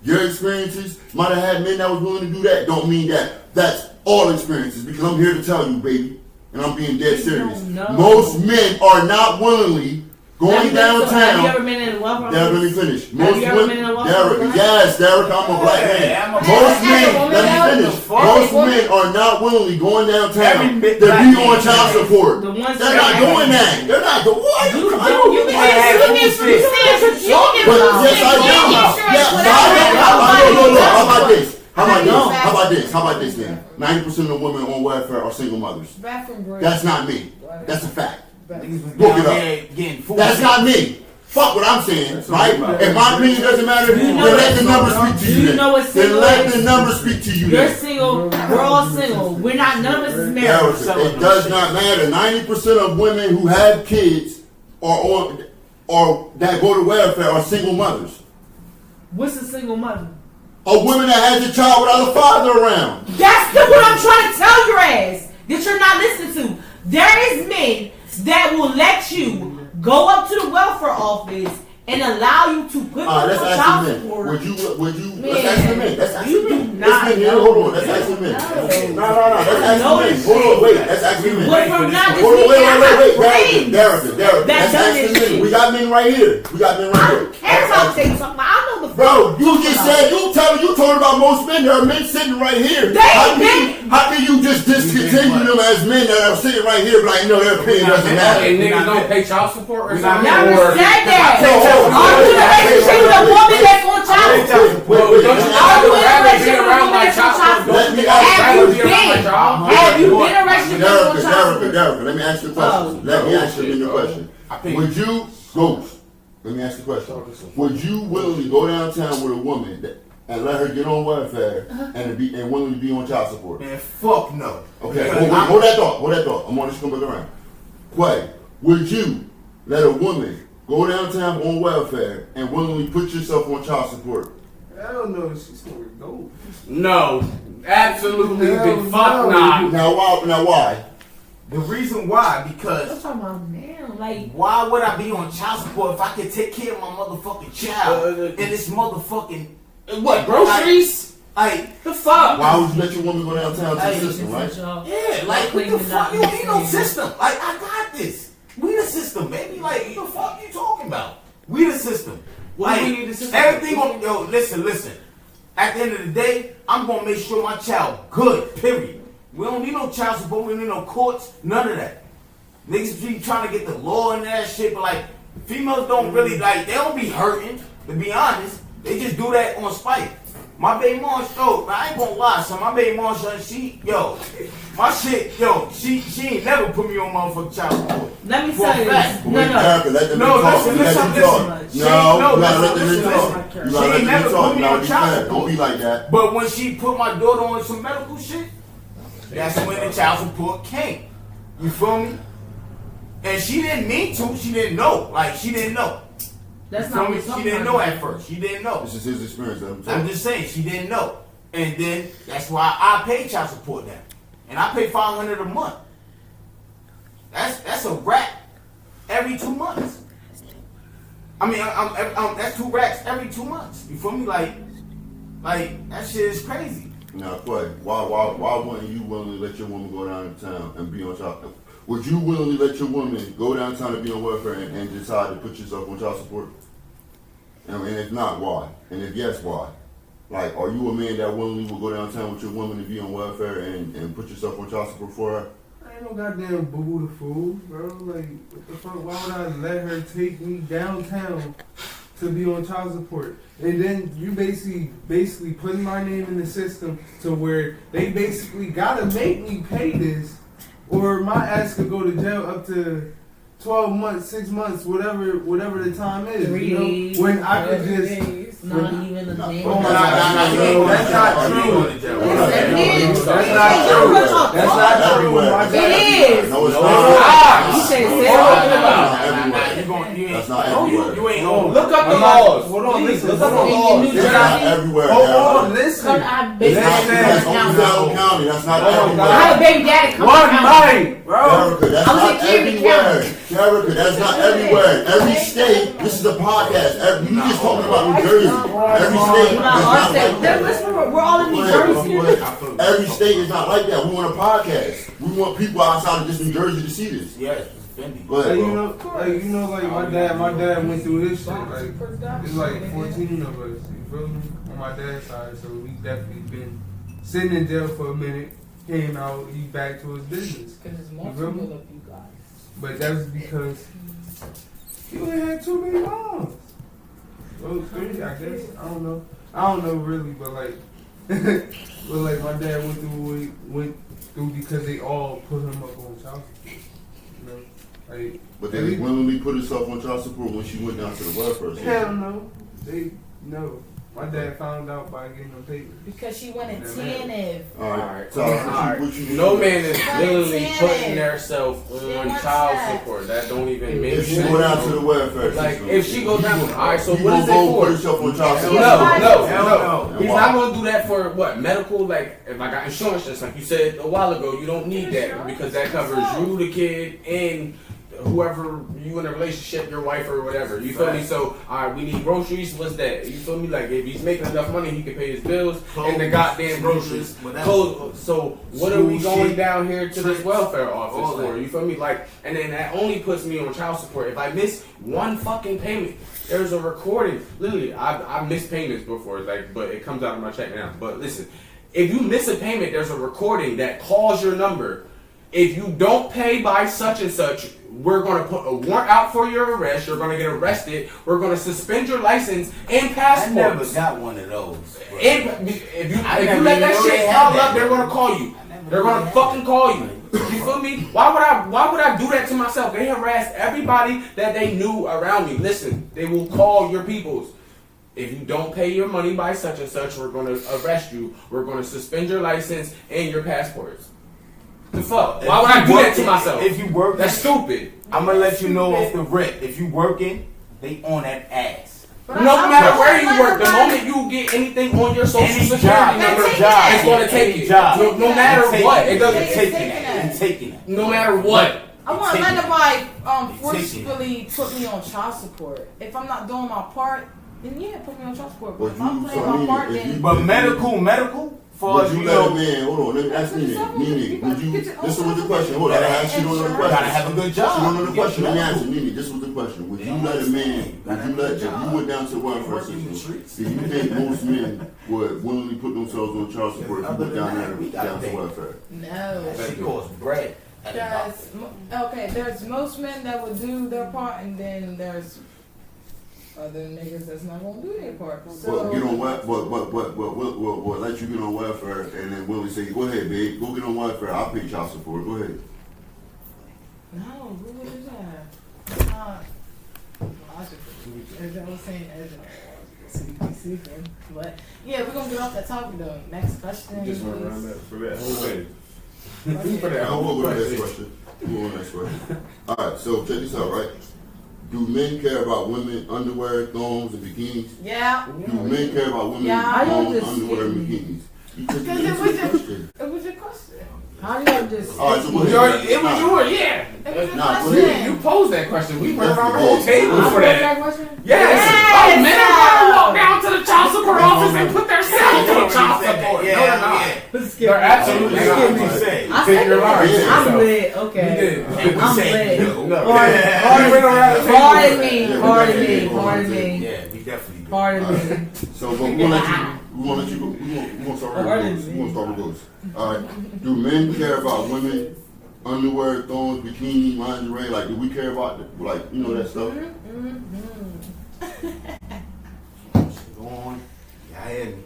your experiences might have had men that was willing to do that, don't mean that that's all experiences. Because I'm here to tell you, baby, and I'm being dead serious. Most men are not willingly going downtown. Have you ever been in a welfare office? Derek, let me finish. Have you ever been in a welfare office? Yes, Derek, I'm a black man. Most men, let me finish. Most men are not willingly going downtown to be on child support. They're not doing that. They're not doing what? You Yes, I do. Yeah, how about this? How about this then? 90% of the women on welfare are single mothers. Bathroom break. That's not me. That's a fact. Niggas was Look down it up. there getting food. That's not me. Fuck what I'm saying, right? If my opinion doesn't matter, then let the numbers speak to you. You know what Then single let is? the numbers speak to you. You're then. single. We're all single. We're not. None of us is married. It does not matter. 90% of women who have kids or that go to welfare are single mothers. What's a single mother? A woman that has a child without a father around. That's what I'm trying to tell your ass that you're not listening to. There is men that will let you go up to the welfare office and allow you to put on Let's ask child the men. support. Would you? Man, Let's ask the men. Let's ask you the do men. not Let's know. hold on. Let's ask the men. No. Let's ask the men. Hold on. Wait. Let's ask the men. But from not just Hold on. Wait. friends Derek. that Let's done ask this the men. shit. We got men right here. Cares I'll tell you something. I know the Bro, you just said you told about most men. There are men sitting right here. How can you just discontinue them as men that are sitting right here? Like, no, their opinion doesn't matter. And niggas don't pay child support or something? Never said that. No, Are you in a relationship with a woman that's on child support? Well, don't you Are you in a rather be relationship with a around woman my that's on child child support? Let me support? ask Have you been? Have you been in a relationship with a woman on child support? Derek, let me ask you a question. Let me ask you a question. Would you, Ghost, let me ask you a question. Would you willingly go downtown with a woman and let her get on welfare and willingly be on child support? Man, fuck no. Okay, hold that thought. I'm on this come back around. Quay, would you let a woman go downtown on welfare and willingly put yourself on child support? Hell no, she's gonna go. No. Absolutely Hell the fuck no. nah. Now why? The reason why, I'm because talking about now. Like, why would I be on child support if I could take care of my motherfucking child and this motherfucking What, groceries? like The fuck? Why would you let your woman go downtown to Hey, the system, right? yeah, like what the fuck? You ain't no system. Like I got this. We the system, baby. Like what the fuck you talking about? We the system. Why Like we need the system? everything on yo, listen. At the end of the day, I'm gonna make sure my child good, period. We don't need no child support, we don't need no courts, none of that. Niggas be trying to get the law and that shit, but like females don't really like they don't be hurting, to be honest. They just do that on spite. My baby mom, I ain't gonna lie, so my baby mom, my shit, she ain't never put me on motherfucking child support. let me For tell a you fact. this. Wait, Erica, let them No, talk. listen, Let them listen. talk. She- No, no, you gotta let them listen, talk. listen. You She gotta let ain't them never talk. put me Now on be child fair. support. Don't be like that. But when she put my daughter on some medical shit, that's when the child support came. You feel me? And she didn't mean to. She didn't know. Like, she didn't know. That's You not feel me? what She I'm didn't talking know about. at first. She didn't know. This is his experience. Let him I'm talk. just saying, she didn't know. And then, that's why I pay child support now. And I pay $500 a month. That's a rack every 2 months. I mean, that's 2 racks every 2 months. You feel me? Like that shit is crazy. Now, Clay, why wouldn't you willingly let your woman go downtown and be on child? Would you willingly let your woman go downtown and be on welfare and decide to put yourself on child support? And if not, why? And if yes, why? Like, are you a man that willingly will go downtown with your woman and be on welfare and put yourself on child support for her? I ain't no goddamn boo the fool, bro. Like, what the fuck? Why would I let her take me downtown to be on child support? And then you basically putting my name in the system to where they basically gotta make me pay this, or my ass could go to jail up to 12 months, 6 months, whatever the time is. 3 you know? days. When I could 11 just. days. Not even a day. Oh, That's that's not true. That's not true. That's not true. My It dad- is. No, it's You not. said No, it's seven. not. That's not everywhere. You ain't Oh, on. Look up the I'm not- laws. Hold on, Please, listen. look up the hold on. laws. In New It's not Jersey. everywhere. Hold Erica. on, listen. Cause I basically That's Listen. Oakland County. That's not Oh, everywhere. I have a baby daddy come One from night, bro. Erica, that's I was not in Camden everywhere. County. Erica, that's not everywhere. Every state, this is a podcast. You just talking about New Jersey. Every state is not Our state. like that. Listen, we're all in New Jersey. Every state is not like that. We want a podcast. We want people outside of just New Jersey to see this. Yes, Fendi. Go ahead, Like, bro. like my dad went through this shit. Like, it's like 14 of us. You feel me? On my dad's side, so we definitely been sitting in jail for a minute. Came out, he back to his business. Because it's You multiple feel me? of you guys. But that was because he only had too many moms. Those 3, I guess. I don't know really, but like, but like my dad went through what he went through because they all put him up on child support. You know, like. But did he willingly put himself on child support when she went down to the welfare system? Hell no. No. My dad found out by getting them papers. Because she wanted Yeah, TNF. Alright, so Alright. what you No man is But literally it's putting in. themselves She on wants child that. support. That don't even make If she sense. go down to the welfare Like, system, if she go down, alright, so you what gonna is it go for? put yourself on child She support? is Hell No. no. He's Why? not gonna do that for what? Medical, like if I got insurance, just like you said a while ago, you don't need that because that covers you, the kid, and whoever you in a relationship, your wife or whatever. You feel me? So, alright, we need groceries. What's that? You feel me? Like if he's making enough money, he can pay his bills and the goddamn groceries. Whatever. Clothes. So what are we School going shit, down here to this trips, welfare all office that. for? You feel me? Like, and then that only puts me on child support. If I miss one fucking payment, there's a recording. Literally, I missed payments before, like, but it comes out of my check now. But listen, if you miss a payment, there's a recording that calls your number. If you don't pay by such and such, we're going to put a warrant out for your arrest. You're going to get arrested. We're going to suspend your license and I passport. never got one of those. bro. And if you I let never that even know shit they had pile that. up, they're going to call you. I never They're knew going they to had fucking call you. You feel me? Why would I do that to myself? They harassed everybody that they knew around me. Listen, they will call your peoples. If you don't pay your money by such and such, we're going to arrest you. We're going to suspend your license and your passports. The fuck? Why would I do that to myself? If you work, That's stupid. I'm gonna let you know off the rip. If you working, they on that ass. But No I matter don't where you let work, the nobody- moment you get anything on your social Any security job, number, They take it. it's gonna take Any it. job. No matter Taking what, it it. doesn't It's take taking it. it. It's taking it. No matter what. I want to Taking let it. nobody Taking forcefully put me on child support. If I'm not doing my part, then yeah, put me on child support. But But if I'm you- playing so I my mean, part, if then you- But medical, for Would us, you you let a know, man, hold on, let me ask Nene, would you, listen with the question, hold on, I asked you another you question. gotta have a good job. You another question, let me Medical. answer, Nene, this was the question, would you Yeah, let a man, gotta would you have a let, good if you job. went down to welfare Working in the system, streets. do you think most men would willingly put themselves on child support if you Other went than down that, there, we gotta down to pay. welfare? no. that shit costs bread. at the There's most men that would do their part, and then there's other niggas that's not gonna do their part. So But get on welfare, but let you get on welfare and then Willie say, go ahead, babe, go get on welfare, I'll pay child support, go ahead. no, who would do that? It's not logical. As I was saying, but yeah, we're gonna get off that topic though. Next question. Just went around please. that for that whole way. Okay. For that Now, whole we'll go to the next question. question. We'll go to the next question. Alright, so check this out, right? Do men care about women underwear, thongs, and bikinis? Yeah, Do men care about women Yeah, I thongs, just- underwear, and bikinis? You just Because it answered was the a- question. it was your question. How do y'all just? Alright, so what It was yours, yeah. It was your Nah, go question. You posed that question. We went around the whole Yes. table I for put that. question? Yes. Yes. Oh, men are gonna walk down to the child support office and put their selves on child support. Yeah, No, they're not. Let's They're absolutely That's not. what we say. I Take said your line. I'm lit. You Okay. did. And we I'm say, lit. no. No. Pardon, We went around the table. pardon me, Yeah, pardon we me, definitely pardon did. me, Yeah, we definitely do. pardon me. So, but we're gonna let you go. We're gonna start with those. We're gonna start with those. Alright. Do men care about women underwear, thongs, bikini, lingerie? Like, do we care about, like, you know, that stuff? Go on. Yeah, I hear me.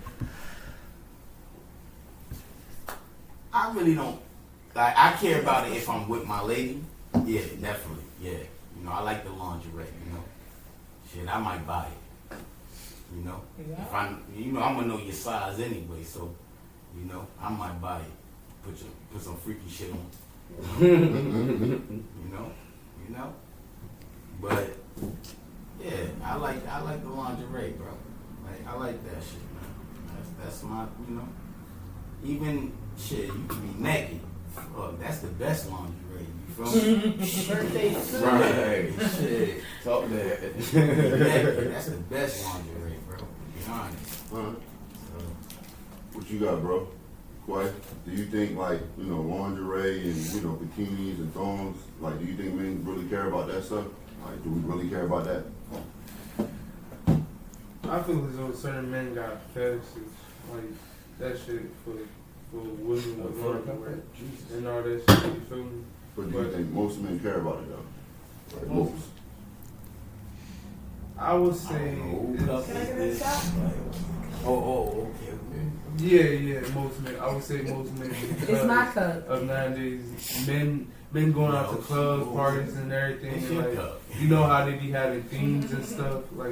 I really don't. Like, I care about it if I'm with my lady. Yeah, definitely. Yeah. You know, I like the lingerie, you know. Shit, I might buy it. You know? If I'm gonna know your size anyway, so, you know, I might buy it. Put some freaky shit on. You know? But, yeah, I like the lingerie, bro. Like, I like that shit, man. That's my, you know. Even, shit, you can be naked. That's the best lingerie. You feel me? Birthday suit. Right. Shit. Talk that. Naked, that's the best lingerie, bro. To be honest. Alright. So, What you got, bro? Quay, do you think, like, you know, lingerie and, you know, bikinis and thongs, like, do you think men really care about that stuff? Like, do we really care about that? I feel as though certain men got fetishes, like that shit for women with underwear and all that shit. You feel me? But do you think most men care about it, though? Like, most. I would I say, don't know. Can I get a shot? Oh, okay. yeah, most men. I would say most men. It's my cup. Of nowadays, men going out to clubs, parties, and everything. It's And your like, cup. you know how they be having themes and stuff, like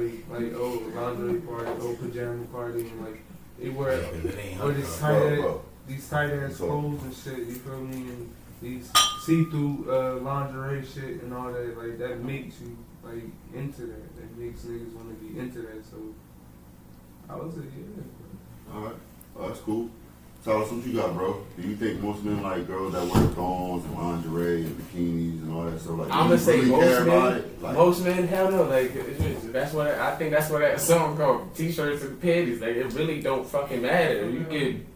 oh lingerie party, oh pajama party, and like they wear Yeah, 'cause it ain't or her this cup. these tight ass clothes and shit. You feel me? And these see through lingerie shit and all that. Like that makes you like into that. That makes niggas want to be into that. So I would say yeah. Alright. Oh, that's cool. Tell us what you got, bro. Do you think most men like girls that wear thongs and lingerie and bikinis and all that stuff? Like, I'm do gonna you say really care most about men. it? Like, Most men, hell no. Like it's just, that's what I think. That's what that song called "T-shirts and panties." Like it really don't fucking matter. You can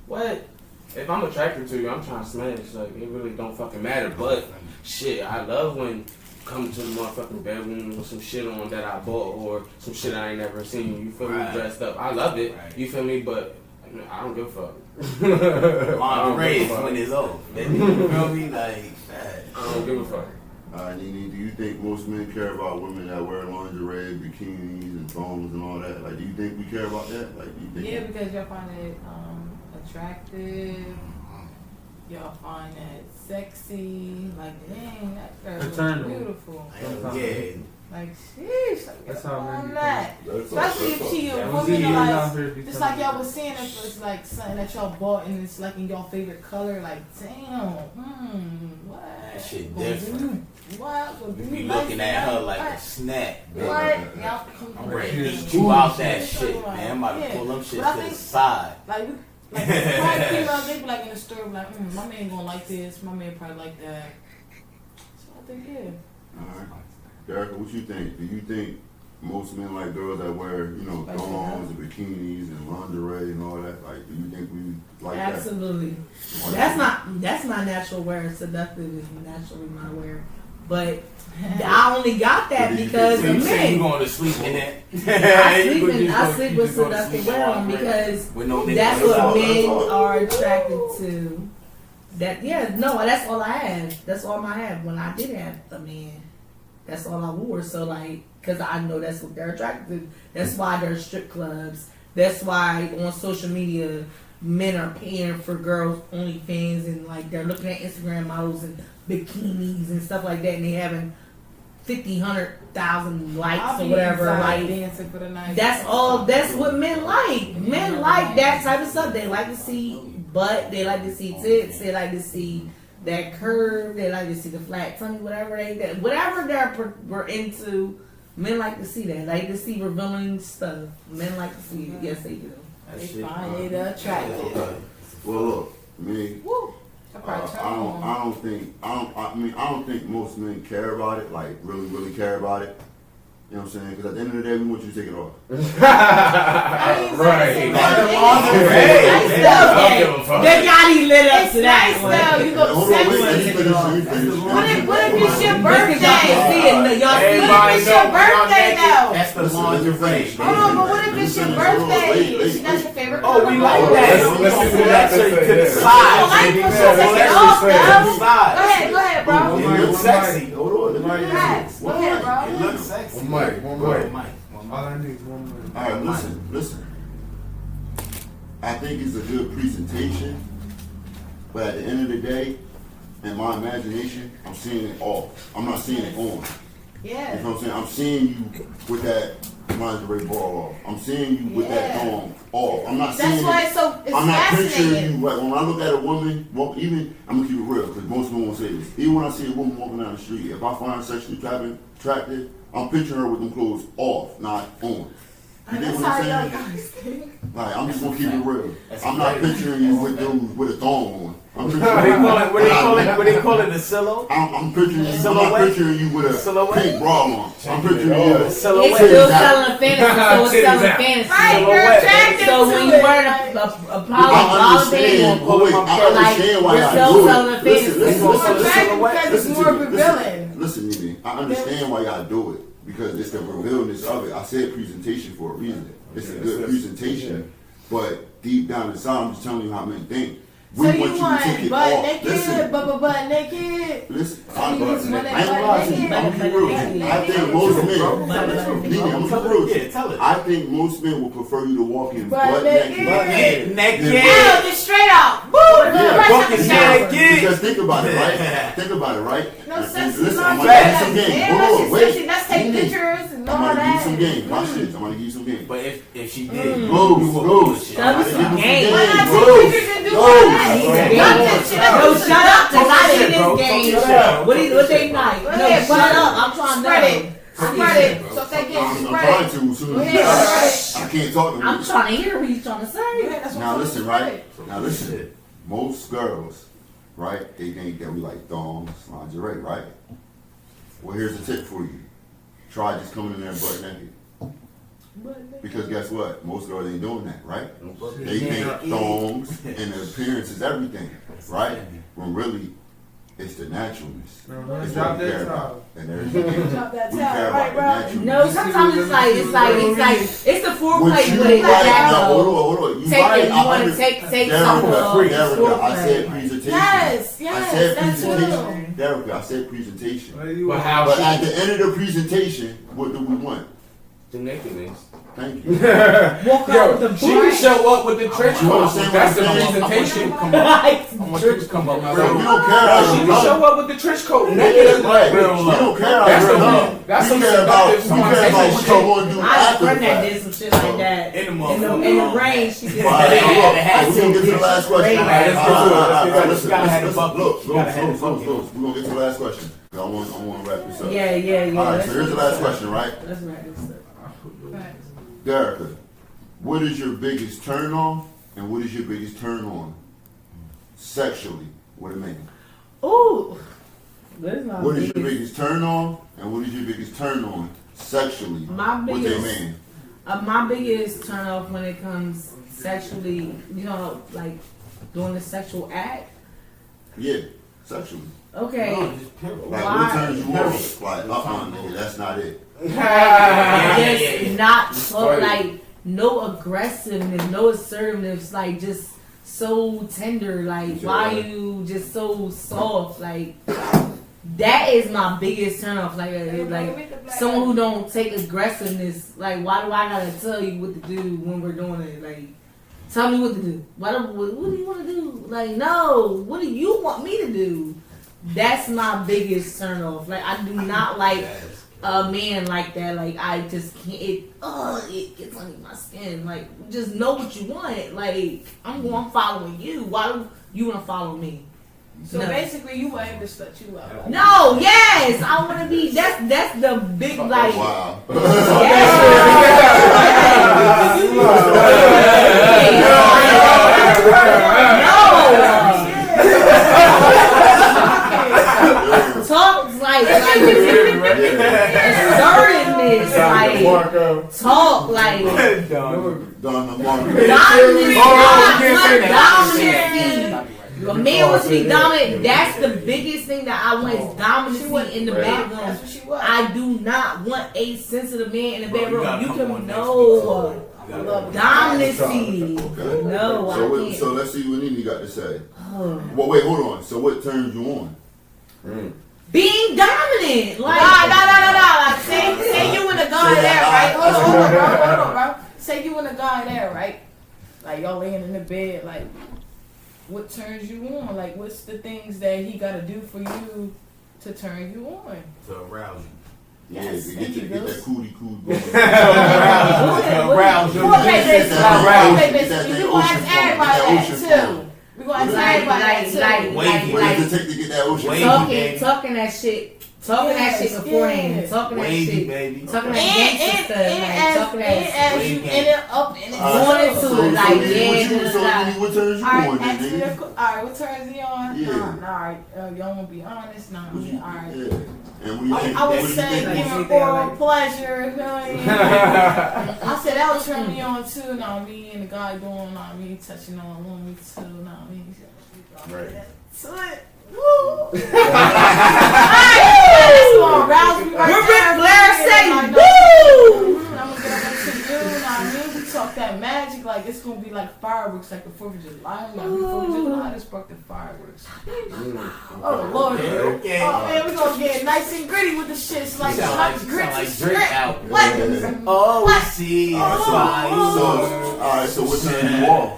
what? If I'm attracted to you, I'm trying to smash. Like it really don't fucking matter. But shit, I love when come to the motherfucking bedroom with some shit on that I bought or some shit I ain't never seen. You feel me? Right. Dressed up. I love it. Right. You feel me? But I don't give a fuck. Lingerie is when it's over. You feel me? Like that. I don't give a fuck. Alright, Nene, do you think most men care about women that wear lingerie, bikinis, and thongs and all that? Like, do you think we care about that? Like, do you think? Yeah, because y'all find it attractive. Y'all find it sexy. Like, dang, that girl is Eternal. beautiful. Yeah. Like, sheesh, like, That's get how on men that. That's Especially all, if she a Yeah, woman, see, like, out here just like y'all was saying, if it's like something that y'all bought and it's like in y'all favorite color, like, damn, what? shit different. What? You be looking at her like a snack. What? Y'all I'm ready to eat you out that shit, man. I'm about to pull them shit to the side. Like probably females, they be like in the store, be like, my man gonna like this, my man probably like that. So I think, yeah. Alright. Derek, what you think? Do you think most men like girls that wear, thongs and bikinis and lingerie and all that? Like, do you think we like Absolutely. that? That's my natural wear. Seductive is naturally my wear. But I only got that because of You say you men. going to sleep in that? I sleep with seductive wear on because that's what men are attracted to. That's all I have. That's all I have. When I did have a man, that's all I wore. So because I know that's what they're attracted to. That's why there's strip clubs. That's why on social media, men are paying for girls' OnlyFans and they're looking at Instagram models and bikinis and stuff like that, and they having 50, 100,000 likes or whatever. Dancing for the night. That's all. That's what men like. Men like that type of stuff. They like to see butt. They like to see tits. They like to see that curve. They like to see the flat tummy. Whatever we're into. Men like to see that. Like to see revealing stuff. Men like to see it. Yes, they do. They find it attractive. Well, look, me. Woo. I don't think most men care about it, like really, really care about it. You know what I'm saying? Because at the end of the day, we want you to take it off. Right. They got he lit up to that. Though. You go Hold on, wait, let me sex. finish. What if it's your birthday? Y'all see it. What if it's your birthday though? That's the lingerie. Hold on, but what if it's your birthday? That's your favorite color. Oh, we like that. Let's Let's do do that. that so you to the You side. don't like baby. pussy, Let's take it do off, that to the bro. side. Go ahead, bro. It looks sexy. Hold on. Relax. Go ahead, bro. It looks sexy. One mic. All All I need is 1 minute. All right, listen. I think it's a good presentation, but at the end of the day, in my imagination, I'm seeing it off. I'm not seeing it on. Yeah. You know what I'm saying? I'm seeing you with that lingerie ball off. I'm seeing you with that thong off. I'm not seeing That's why it. it's I'm not picturing fascinating. you. Like, when I look at a woman, even I'm gonna keep it real because most men won't say this. Even when I see a woman walking down the street, if I find her sexually attractive, I'm picturing her with them clothes off, not on. You get what I'm saying? Like, I'm just gonna keep it real. I'm not picturing you with a thong on. I'm What they call it? The silo? I'm picturing you. I'm Silhouette? not picturing you with a Silhouette? pink bra on. I'm picturing you. It's still selling a fantasy, so it's selling fantasy. Right, you're attracted So to when you it. wear a I understand. But wait, I understand why we're y'all still do selling it. fantasy. Listen, More listen, attractive because it's more revealing. Listen to me. I understand why y'all do it because it's the revealness of it. I said presentation for a reason. It's a good presentation, but deep down inside, I'm just telling you how men think. We So you want you to want take it butt off. naked, Listen, butt naked. listen. So you just want I ain't gonna lie to you. I'm gonna be real. I think most men, Nene, I'm gonna be real. Yeah, tell it. I think most men will prefer you to walk in Butt butt naked. naked. Naked. Hell, just straight up. Woo! Yeah, bucket naked. Because think about it, right? Think about it, right? No And sex. listen, I'm gonna give you some game. Yeah, Hold on, that's wait. sexy. Let's take Nene, pictures and all I'm gonna give you that. some game. Watch this. I'm gonna give you some game. But if she did, Goes. shit. Tell me some game. Why not Bro. take pictures and do all that? No, shut up, cause I need bro. this game. Talk your shit. What they like? No, ahead, shut up. I'm trying to Spread know. it. Spread it. So if they get I'm spread trying it. to. As soon Go as ahead, I can't talk to I'm you. trying to hear what he's trying to say. That's what Now I'm listen, spread right? it. Now listen. Most girls, right? They think that we like thongs, lingerie, right? Well, here's a tip for you. Try just coming in there butt naked. Because guess what? Most girls ain't doing that, right? They think thongs and the appearance is everything, right? When really, it's the naturalness. It's Drop what we that care about. top. And everything. Drop that We towel, care right, about the bro? naturalness. No, sometimes it's the What foreplay you with it. like, now, Like hold on. You Take right, it. You I want to understand. take something off. Derrica, I said presentation. Yes, I said that's presentation. true. Derrica, I said presentation. But how But she at the end of the presentation, what do we want? The nakedness. Thank you. Walk out with the She can bush. show up with the trench You coat. understand That's what the I'm saying? presentation. I want you to come up. Bro, we don't care how She you can look. show up with the trench coat. Yeah, Naked. right. Real We love. don't care how That's you the look. love. That's We some care about seductive what shit. you're going to do I after the friend that fact. did some shit like that. In the In motherfucker. the rain, she did. All right, They look, had we're going to get to the last question. Right. Let's get to it. Let's Listen, gotta have the listen, bucket. look, You gotta have the slow. bucket. We're going to get to the last question. I want to wrap this up. Yeah. All right, Let's so here's the wrap last this question, right? up. Let's wrap this up. Facts. Derica, what is your biggest turn on and what is your biggest turn on sexually with a man? Ooh. What is my What is your biggest? biggest turn on and what is your biggest turn on sexually My with a biggest, man? my biggest turn off when it comes sexually, like doing the sexual act. Yeah, sexually. Okay. No, just period. Like, Why? what turns you on? Like, nigga, that's not it. Just not so Right. like no aggressiveness, no assertiveness, like just so tender. Like why you just so soft? Like that is my biggest turn off. Like someone who don't take aggressiveness. Like why do I gotta tell you what to do when we're doing it? Like tell me what to do. What do you want to do? Like no, what do you want me to do? That's my biggest turn off. Like I do not like a man like that. Like I just can't. It gets under my skin. Like just know what you want. Like I'm following you. Why do you want to follow me? So No. basically, you want him to shut you up. No, yes, I want to be. That's the big like. Wow. No. Talk like assertiveness, like talk like Done the market. dominance, say dominancy. A man wants to be dominant. That's the biggest thing that I want is dominancy in the bedroom. That's what she was. I do not want a sensitive man in the Bro, you bedroom. gotta You come can on next know week. dominancy. Okay. No, So, I can't. so let's see what Nene got to say. Oh. Well, wait, hold on. So what turns you on? Being dominant, like Nah. Like, say you and the guy there, right? Hold on, bro. Say you and the guy there, right? Like y'all laying in the bed, like what turns you on? Like what's the things that he gotta do for you to turn you on? To arouse you. Yeah, Yes, to thank you, get that Bills. cootie going. Arouse you. We gonna ask everybody that too. We gonna ask everybody that too. Wavy. What does it take to get that ocean? Wavy. talking that shit beforehand, yes. talking that Wavy, shit, baby. talking that gangster stuff, like talking that as you in it up in it. Going into it, like, What turns you on, Alright, then, ask me nigga? alright, what turns you on? Yeah. Nah, alright, y'all wanna be honest? Nah, What you- alright. Yeah. And what do you think? I what would do you say think? give her oral pleasure. You know what I mean? I said that would turn me on too. Know what I mean? And the guy doing, know what I mean, touching on me too. Know what I mean? Right. So it. Woo! That's gonna arouse me right We're there. Ric Flair say, I'm woo! gonna get up to you. Know what I mean? We talk that magic like it's gonna be like fireworks, like the 4th of July. Like the 4th of July, just broke the fireworks. Oh Lord. Okay. Oh man, we gonna get nice and gritty with the shit. It's like grits and Drake strip. out. What? Oh, What? see, that's why. So, alright, so what turns you off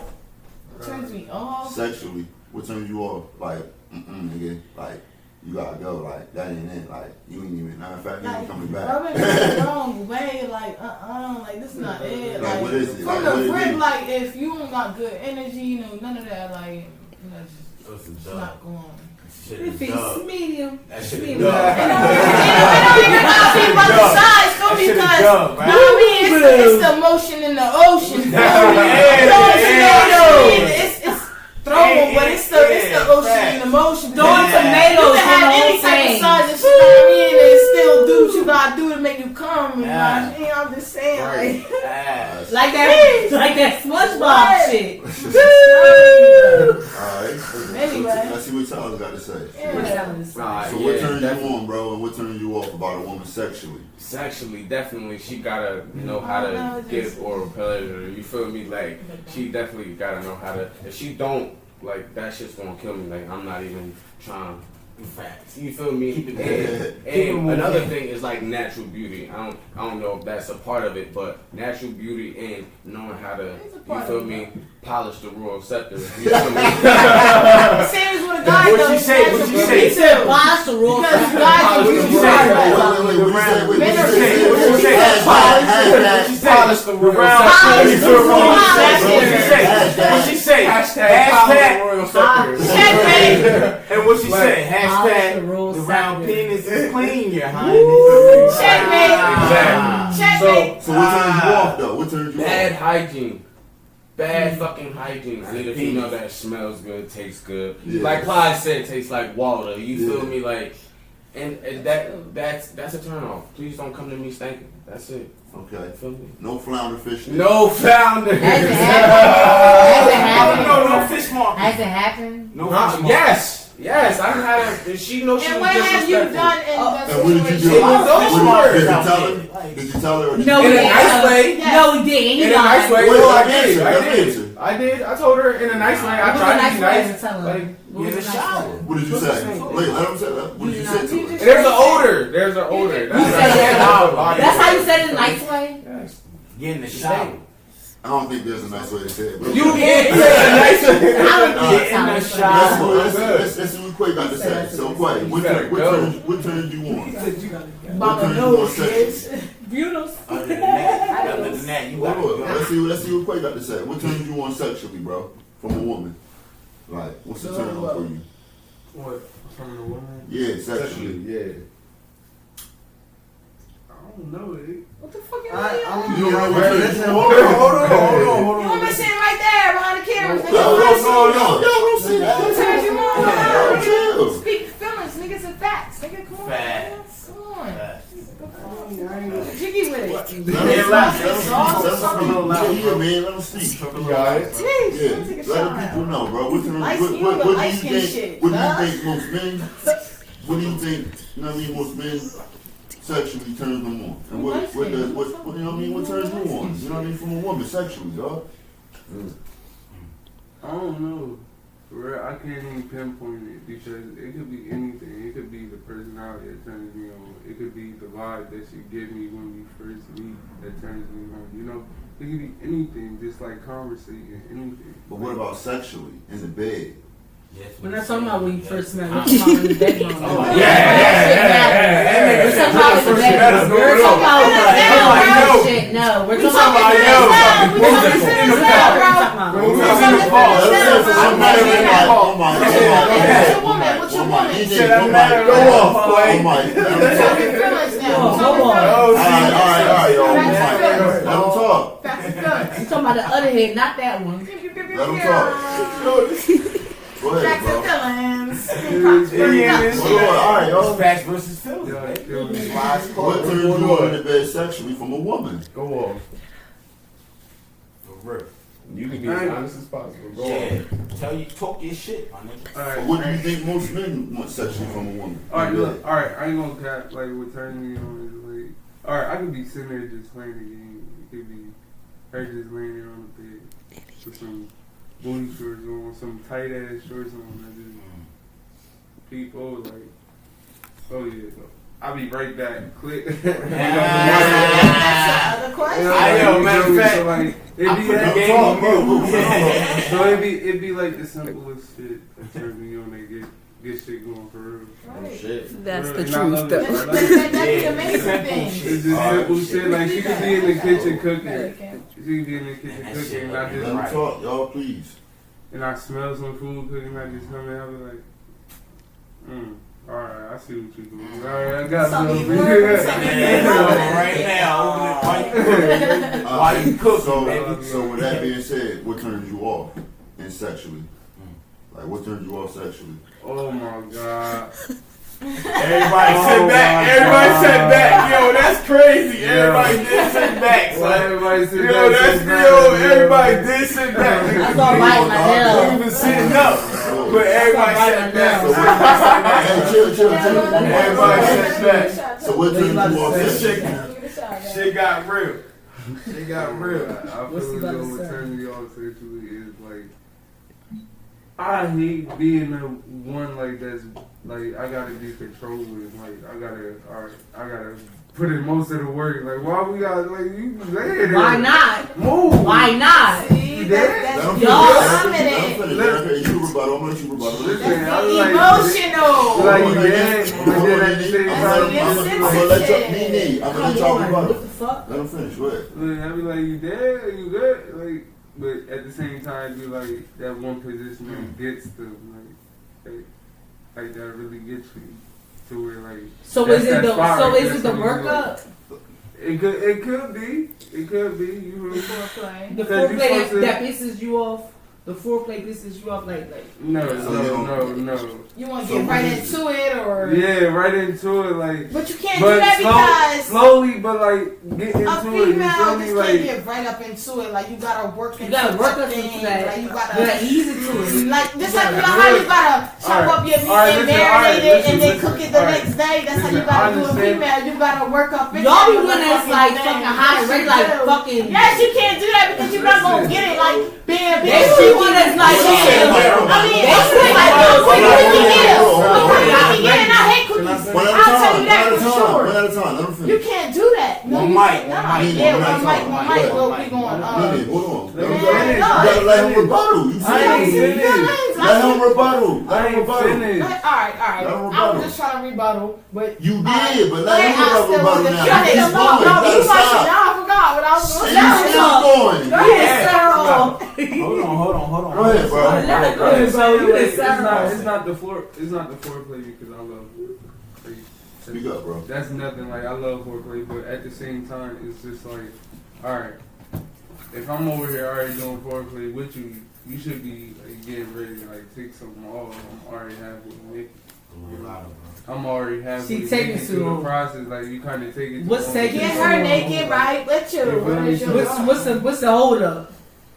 Turns me off. sexually? What turns you off? Like, nigga, like, you gotta go. Like, that ain't it. Like, you ain't even, matter of fact, you ain't Like, coming back. rubbing me the wrong way, like, like, this is not it. Like, what is it? From Like, the what it rip, be? like, if you don't got good energy, you know, none of that, like, you know, That's it's a dub. not going on. Shit If is it's dub. medium, That shit is medium. dub. It don't even gotta be about the size, though, That shit is because, dub, right? you know what I mean? It's the motion in the ocean. You know what I mean? It's throwing, but it's the ocean in the motion. Throwing You tomatoes can have from the any whole type of thing. size and shit, you know what I mean? And still do what you gotta do to make you come. You know what I Yeah. mean? I'm just saying, like. Ass. Like that SpongeBob What? shit. Alright. Anyway. Let's see what Tyler's got to say. Yeah. So what turns you on, bro, and what turns you off about a woman sexually? Sexually, definitely, she gotta know how to give oral pleasure. You feel me? Like, she definitely gotta know how to. If she don't, like, that shit's gonna kill me. Like, I'm not even trying. Facts. You feel me? Keep it And Keep it another moving. thing is like natural beauty. I don't know if that's a part of it, but natural beauty and knowing how to, It's a you part feel of me, it. polish the royal scepter. You feel me? Same as with a guy. What though, she say? that's What she what say? we do. Polish the rules. Because guys are What you beautiful. say? Wait, Men are what you say? What she say? Polish the royal Polish scepter. the royal scepter. What she say? Hashtag polish the Hashtag. royal scepter. Checkmate. And what she say? Polish the Hashtag. rules. The round penis is clean, your highness. Checkmate. Exactly. Checkmate. So what turns you off though? What turns you Bad off? hygiene. Bad fucking hygiene. I need a female that smells good, tastes good. Yeah. Like Clyde said, tastes like water. You feel me? Like, and that's a turn off. Please don't come to me stinking. That's it. Okay. You feel me? No flounder fish. No founder. Has it happened? No fish market. Has it happened? No fish market. Yes. I had a. She knows she And was what have you disrespectful. done in that And what did you do? situation? Did you tell her? Did you tell her? Or did No, you we In a didn't. nice way. No, we didn't. He In a nice way. lied. Wait, No, let I me did. answer, I let me did. answer. I did. I told her in a nice way. I What was tried the to nice be way nice. to tell Like, him? What was in the the nice shower. way? What did you say? Wait, let him say that. What did you say to her? There's an odor. There's an odor. You said That's That's how you said it in a nice way? Yes. Get in the shower. I don't think there's a nice way to say it. But You get a nice way. I don't think Get that's in how the it's shower. Let's see what Quay got to say. So Quay, what turns you on? What Mama turns you knows, on sexually? bitch. Beautiful. Other than that, you got Hold on, let's see what Quay got to say. What turns you on sexually, bro? From a woman? Like, what's the turn on for you? What? From the woman? Yeah, sexually. Yeah. I don't know it. What the fuck you I'm You don't know what Right, turns listen, you hold on? You want me sitting right there behind the camera? Nigga, No, don't say that. What turns you on? Yeah, chill. Speak feelings, niggas and facts. Nigga, come on. Facts. Man. Come on. Facts. Jiggy with it. Let him speak, yeah, man, let him speak. Got it. Jeez, Yeah, let me take a let shower the people now. know, bro. What Light skin, but do light you skin think? shit, What do you huh? think most men? What do you think? You know what I mean? Most men sexually turns them on, and what does you know what I mean? What turns you on? You know what I mean? From a woman sexually, dog. I don't know. For real, I can't even pinpoint it because it could be anything. It could be the personality that turns me on. It could be the vibe that she gives me when we first meet that turns me on. You know, it could be anything, just like conversating, anything. But what about sexually in the bed? We're not talking about when you first met. We're talking about in the bedroom. Yeah. We're talking about in the bedroom. We're talking about shit. No, we're talking about You're talking about the other head, not that one. Let him talk. Go ahead, bro. All right, y'all. Facts versus feelings. What turns you on in the bed sexually from a woman? Go on. For real. You can be as honest as possible. Go Yeah. on. Talk your shit, my nigga. Alright. What do you think most men want sexually from a woman? Alright, look, alright, I ain't gonna cap, like, what turns me on is, like, alright, I could be sitting there just playing the game. It could be her just laying there on the bed with some booty shorts on, some tight ass shorts on, and just peep over, like, oh yeah, I'll be right back, click. Other question? I know, matter of fact, so, like, it'd be I put that the game on mute. So it'd be like the simplest shit that turns me on. They get shit going for real. Right. Shit. That's the And I love truth, it. though. That's the amazing thing. It's just simple shit. Like she could be in the kitchen Right, cooking. okay. She could be in the kitchen That cooking, shit and I like Let just him Right. talk, y'all, please. and I smell some food cooking. I just come in, I be like, all right, I see what you're doing. All right, I got Something some. you learned, Right now, while you cooking, baby. So with that being said, what turns you off in sexually? Like what turns you off sexually? Oh my god. Everybody sit back. Everybody sit back. Yo, that's crazy. Yeah. Everybody did sit back. Well, Son. everybody sit Yo, back, that's sit back, real. yeah. Everybody did sit back. I saw biting my nail. Even sitting up, but everybody sat back. Hey, chill. Everybody sat back. So what turns you off This sexually? shit got real. Shit got real. I feel as though what turns me off sexually is like I hate being the one like that's like I gotta be controlled with. Like I gotta put in most of the work. Like why we got like you there? Why not? Move. Why not? See, that's Let 'em y'all finish. dominant. You rebuttal. I'm gonna let you rebuttal. Listen, I was Emotional. like you dead, but then at the same I'm time, gonna let you. Nene, I'm gonna let y'all What rebuttal. the fuck? Let him finish. Go ahead. I be like you dead, you good, like. But at the same time, be like that one position that gets them, like that really gets you to where like. So that's is it that the spot so right is there, it the so you workup? It could be. You really. Foreplay. The Because you foreplay supposed to- that pisses you off. The foreplay pisses you off like. No. You want to So get right what is into it, or Yeah, right into it, like. but you can't do But that because slowly, but like get a into female it. You feel just me? can't Like get right up into it. Like you gotta work into You gotta work up something. into that. Like you You gotta gotta ease into it. like just like gotta you know how you really- gotta chop Alright. up your meat Alright, and listen, marinate alright, it and then listen, cook it the alright. next day. That's how you Listen, gotta I do a understand. female. You gotta work up in Y'all be that one that's like thing. fucking high and ready, Yes, like you do. fucking. Yes, you can't do that because you're not gonna get it. Like being They bitch. be one that's like, I mean, They it's quick, like hold on, quick hold on, you can get it. hold on, hold on, Quick you hold on. can get it. And I hate cookies. One at a I'll time. tell you that One at a for time. sure. One at a time. Let him You finish. can't do that. No, One you mic, can't. one Nah, mic. yeah, One one mic, mic, one one mic. mic. We'll be going. Nene, hold on. Let him Man, finish. no. You gotta let him rebuttal. You I ain't see? finished. Let him rebuttal. I Let him ain't rebuttal. finished. All right. Let him I rebuttal. was just trying to rebuttal, but You Alright. did, but let him I still rebuttal want to- now. You He's didn't know. going. No, You you gotta watched it. stop. Now I forgot what I was going to And you say. still going. Go ahead, Sarah. Hold on. Go ahead, bro. Let it go ahead, bro. You It's done not, Sarah. it's not the foreplay because I love it. Speak up, bro. That's nothing. Like I love foreplay, but at the same time, it's just like, all right, if I'm over here already doing foreplay with you, you should be like, getting ready to like take something off. I'm already halfway with I'm already halfway. She taking through too the long. process. Like you kind of take it. What's too long. taking Get so her long? naked right with you. You feel What me? is your What's the hold up?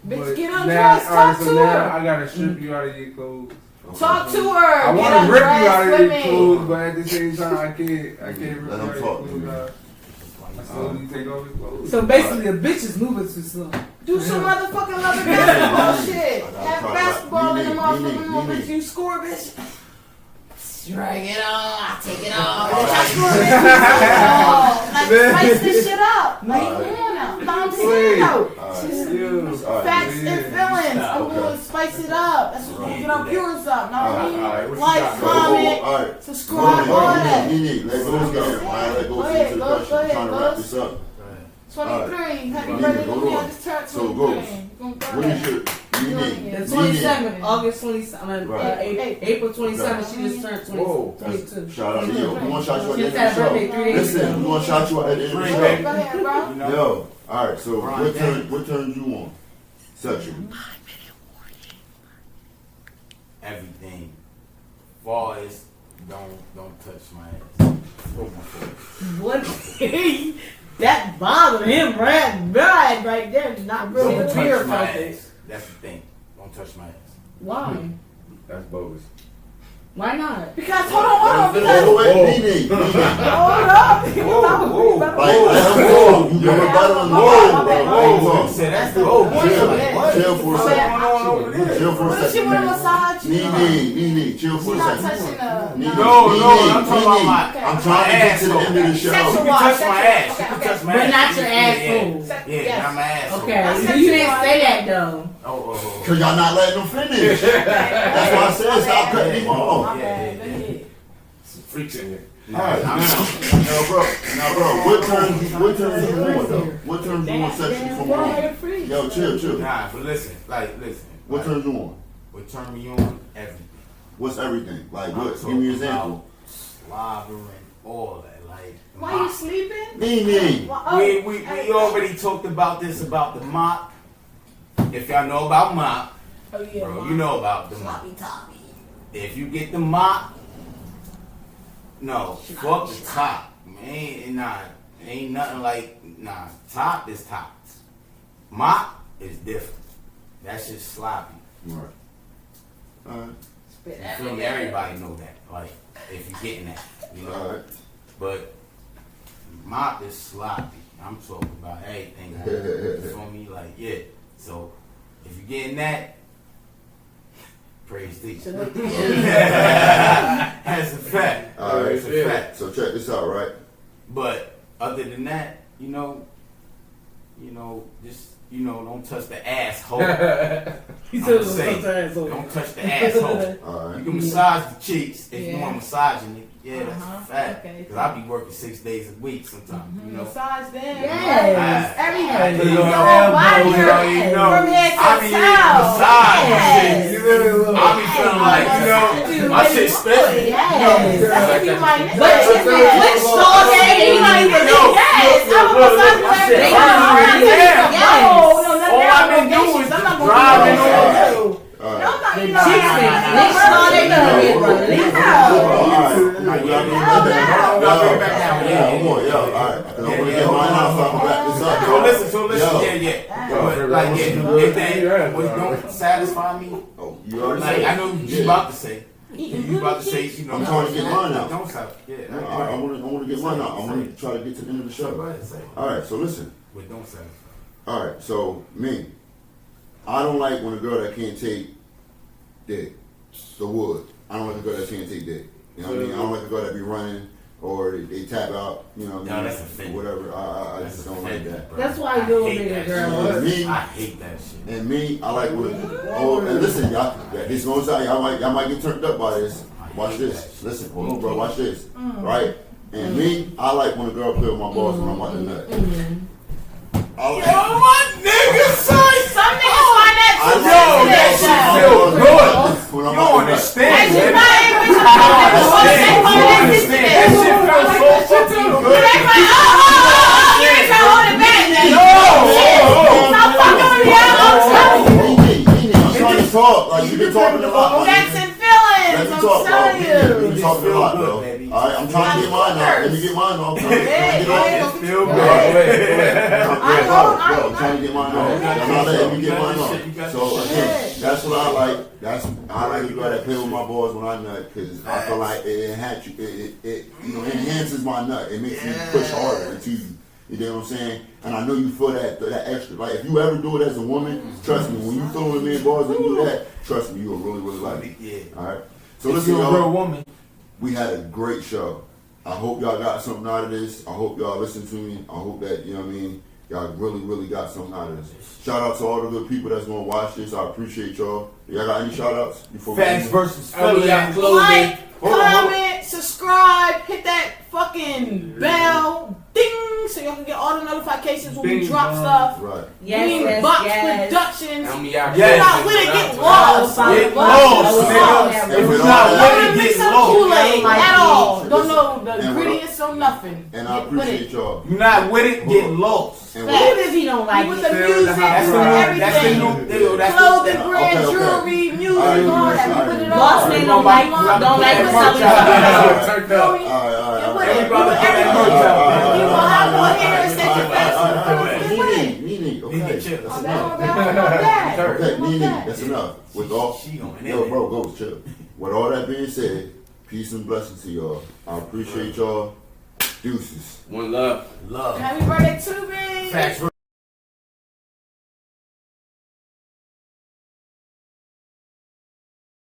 Bitch, But get now, undressed. all right, Talk so to now her. I gotta strip you out of your clothes. Talk to her. I Get want to rip you out undressed of with your me. clothes, but at the same time, I can't rip Let you him out of your talk, clothes. man. I slowly take off his clothes. So basically, a bitch is moving too slow. Do some motherfucking loving basketball shit. I gotta Have talk basketball in the about- Nene, motherfucking moment. Nene. You score, bitch. Drag it on. I take it on. Bitch, I score, bitch. Like, spice this shit up. Like, come on now. No, I'm saying though. Factz and feelings. I'm Okay. gonna spice it up. That's what's gonna get our viewers up. Know what I mean? Alright, what you Like, got? comment, Alright. subscribe, all that. Nene, let go again. Alright, let go Go to ahead, the go question. ahead, Trying to go. wrap this up. 23. Happy Nene, birthday to hold me. I on. just turned So, 23. Ghost, Gonna go What ahead. is your Nene? The Yeah. 27th, August 27th, Right. April 27th, she just turned 20, Whoa. 22. Shout out to you. We want to shout you at She the just end had of a the birthday show. 3 days Listen, ago. we want to shout you at the end of the Right, Go show. ahead, bro. You know? Yo, alright, so Right, what turns you on? Sexually. Everything. Far as don't touch my ass. Oh my God. What? That bothered him, right there. Not really Don't a beer touch my focus. ass. That's the thing. Don't touch my ass. Why? That's bogus. Why not? Because, hold on, Oh, because, wait, Nene. hold up. Whoa. Like, let him go. You never battling the whoa, bro. You said that's the Whoa, Chill for a What's second. going on over there? Chill for a What if she second. want to massage you? Nene, chill She's for a not second. touching the... Nene, No, Nene, I'm talking about Nene. my- I'm trying to get to the end of the show. You Sexual can watch, touch my sexual- ass. You okay, can okay. touch my But ass. not your Yeah, asshole. Yeah, Yes. not my asshole. Okay, That's you sexual didn't watch. say that though. Oh. Cause y'all not letting them finish. That's why I said stop cutting him off. My bad, go ahead. Some freaks in here. Alright, now bro, what turns you on though? What turns you on sexually from women? Yo, chill. Nah, but listen. What turns you on? What turn me on? Everything. What's everything? Like I'm what? Give talking me an example. about slobbering, all that. Like, Why you sleeping? Nene. we already talked about this about the mop. If y'all know about mop, Oh, yeah. bro, you know about the mop. Sloppy toppy. If you get the mop, no, fuck the top. Man, ain't nothing like, top is tops. Mop is different. That's just sloppy. Right. Alright. You feel me? Everybody know that. Like, if you getting that, you know. Alright. But mop is sloppy. I'm talking about everything. You feel me? Like, yeah. So if you're getting that, Praise thee. So look, That's a fact. All right, It's a fact. so check this out, right? But other than that, just don't touch the asshole. He I'ma said say, sometimes. don't touch the asshole. All right. You can massage the cheeks if you Yeah. want massaging it. Yeah, that's Uh-huh. a fact. Okay. Because I be working 6 days a week sometimes. Massage them. Yes, everything. Your Your whole body elbow, hurts. you From head to I be toe. massaging Yes. shit. You know, I be feeling like, my shit special. Yes. That's if you might But Yes. which store gave you like Yes. this? Yes. I'm a massage my shit therapist. hurt. Yes. Yes. No, no, All I've been doing is I'm not gonna driving do that. on. All right. I'm not, The you cheeks know, thing. Which store they gonna get, brother? All right. All right. I want to get mine out so I can wrap this up. So listen, Yo. yeah. But like, if that was don't satisfy me, Oh, you already like said I know it. you about to say. You about to say, I'm trying to get mine out. Don't stop. Yeah. I want to get mine out. I want to try to get to the end of the Go show. ahead, say. All right, so listen. But don't satisfy. All right, so me, I don't like when a girl that can't take dick, the wood. I don't like a girl that can't take dick. You know what I mean? I don't like a girl that be running or they tap out. You know what I No, mean? that's offending. Whatever. I just don't like that. Bro. That's why I you're a hate nigga, that girl. shit. Me? I hate that shit. And me, I like when. Oh, and listen, y'all. This gonna sound y'all might get turned up by this. Watch this. Listen, hold on, bro. Watch this. Right? And me, I like when a girl play with my balls when I'm about to nut. I like. Oh my nigga, son! Some niggas find that too Yo, that sensitive. shit though. feel good. When I'm You about to don't nut. understand, As you baby. buy it, bitch, You don't understand. they You find don't that understand. That sensitive. shit feels so fucking good. They like, oh, you ain't trying to hold it back, man. No. Stop fucking with me, I'm telling you. I'm trying to talk. Like you been talking a lot. my That's nigga. in feelings, Let me I'm talk, bro. telling You you. been talking a lot, bro. All right, I'm trying to get mine out. Let me get mine off. Yeah, It feel good. I'm trying to get mine off. I'm not letting you get mine off. So again, that's what I like. I like a girl that play with my balls when I nut because I feel like it enhances my nut. It makes me push harder into you. You know what I'm saying? And I know you feel that extra. Like if you ever do it as a woman, trust me, when you throwing me balls and do that, trust me, you'll really like it. Yeah. All right. So If listen, you're a real y'all. woman. We had a great show. I hope y'all got something out of this. I hope y'all listen to me. I hope that, you know what I mean, y'all really got something out of this. Shout out to all the good people that's going to watch this. I appreciate y'all. Y'all got any shout outs before Factz we versus Feelingz. Feelingz. Like, Hold on. comment, subscribe, hit that fucking bell, ding, so y'all can get all the notifications when we Bing drop bong. stuff. Right. Yes, Box yes. Productions. How many hours? Yes. You're not with it, get lost. Get Lost. lost, nigga. If you're not Don't with it, mix get up lost. Kool-Aid at all. Don't know the And ingredients or nothing. And I Get with appreciate it. y'all. You're not with it, get lost. And Facts. Even if he don't like With it. the music, That's with the new. That's the everything. new. That's Clothing, the. brand, Okay. jewelry, music, Alright, all that. alright. We put it all. Boss man don't like when something Turned Feel up. me? all right. Get with it. Everybody With put that everything. merch out. You gonna have more haters that you Nene, okay, Nene, chill. that's I'm enough. bad. Okay, Nene, that's enough. With all, She on it. yo, bro, go chill. With all that being said, peace and blessings to y'all. I appreciate y'all. Deuces. One love. Love. Happy birthday to me. Factz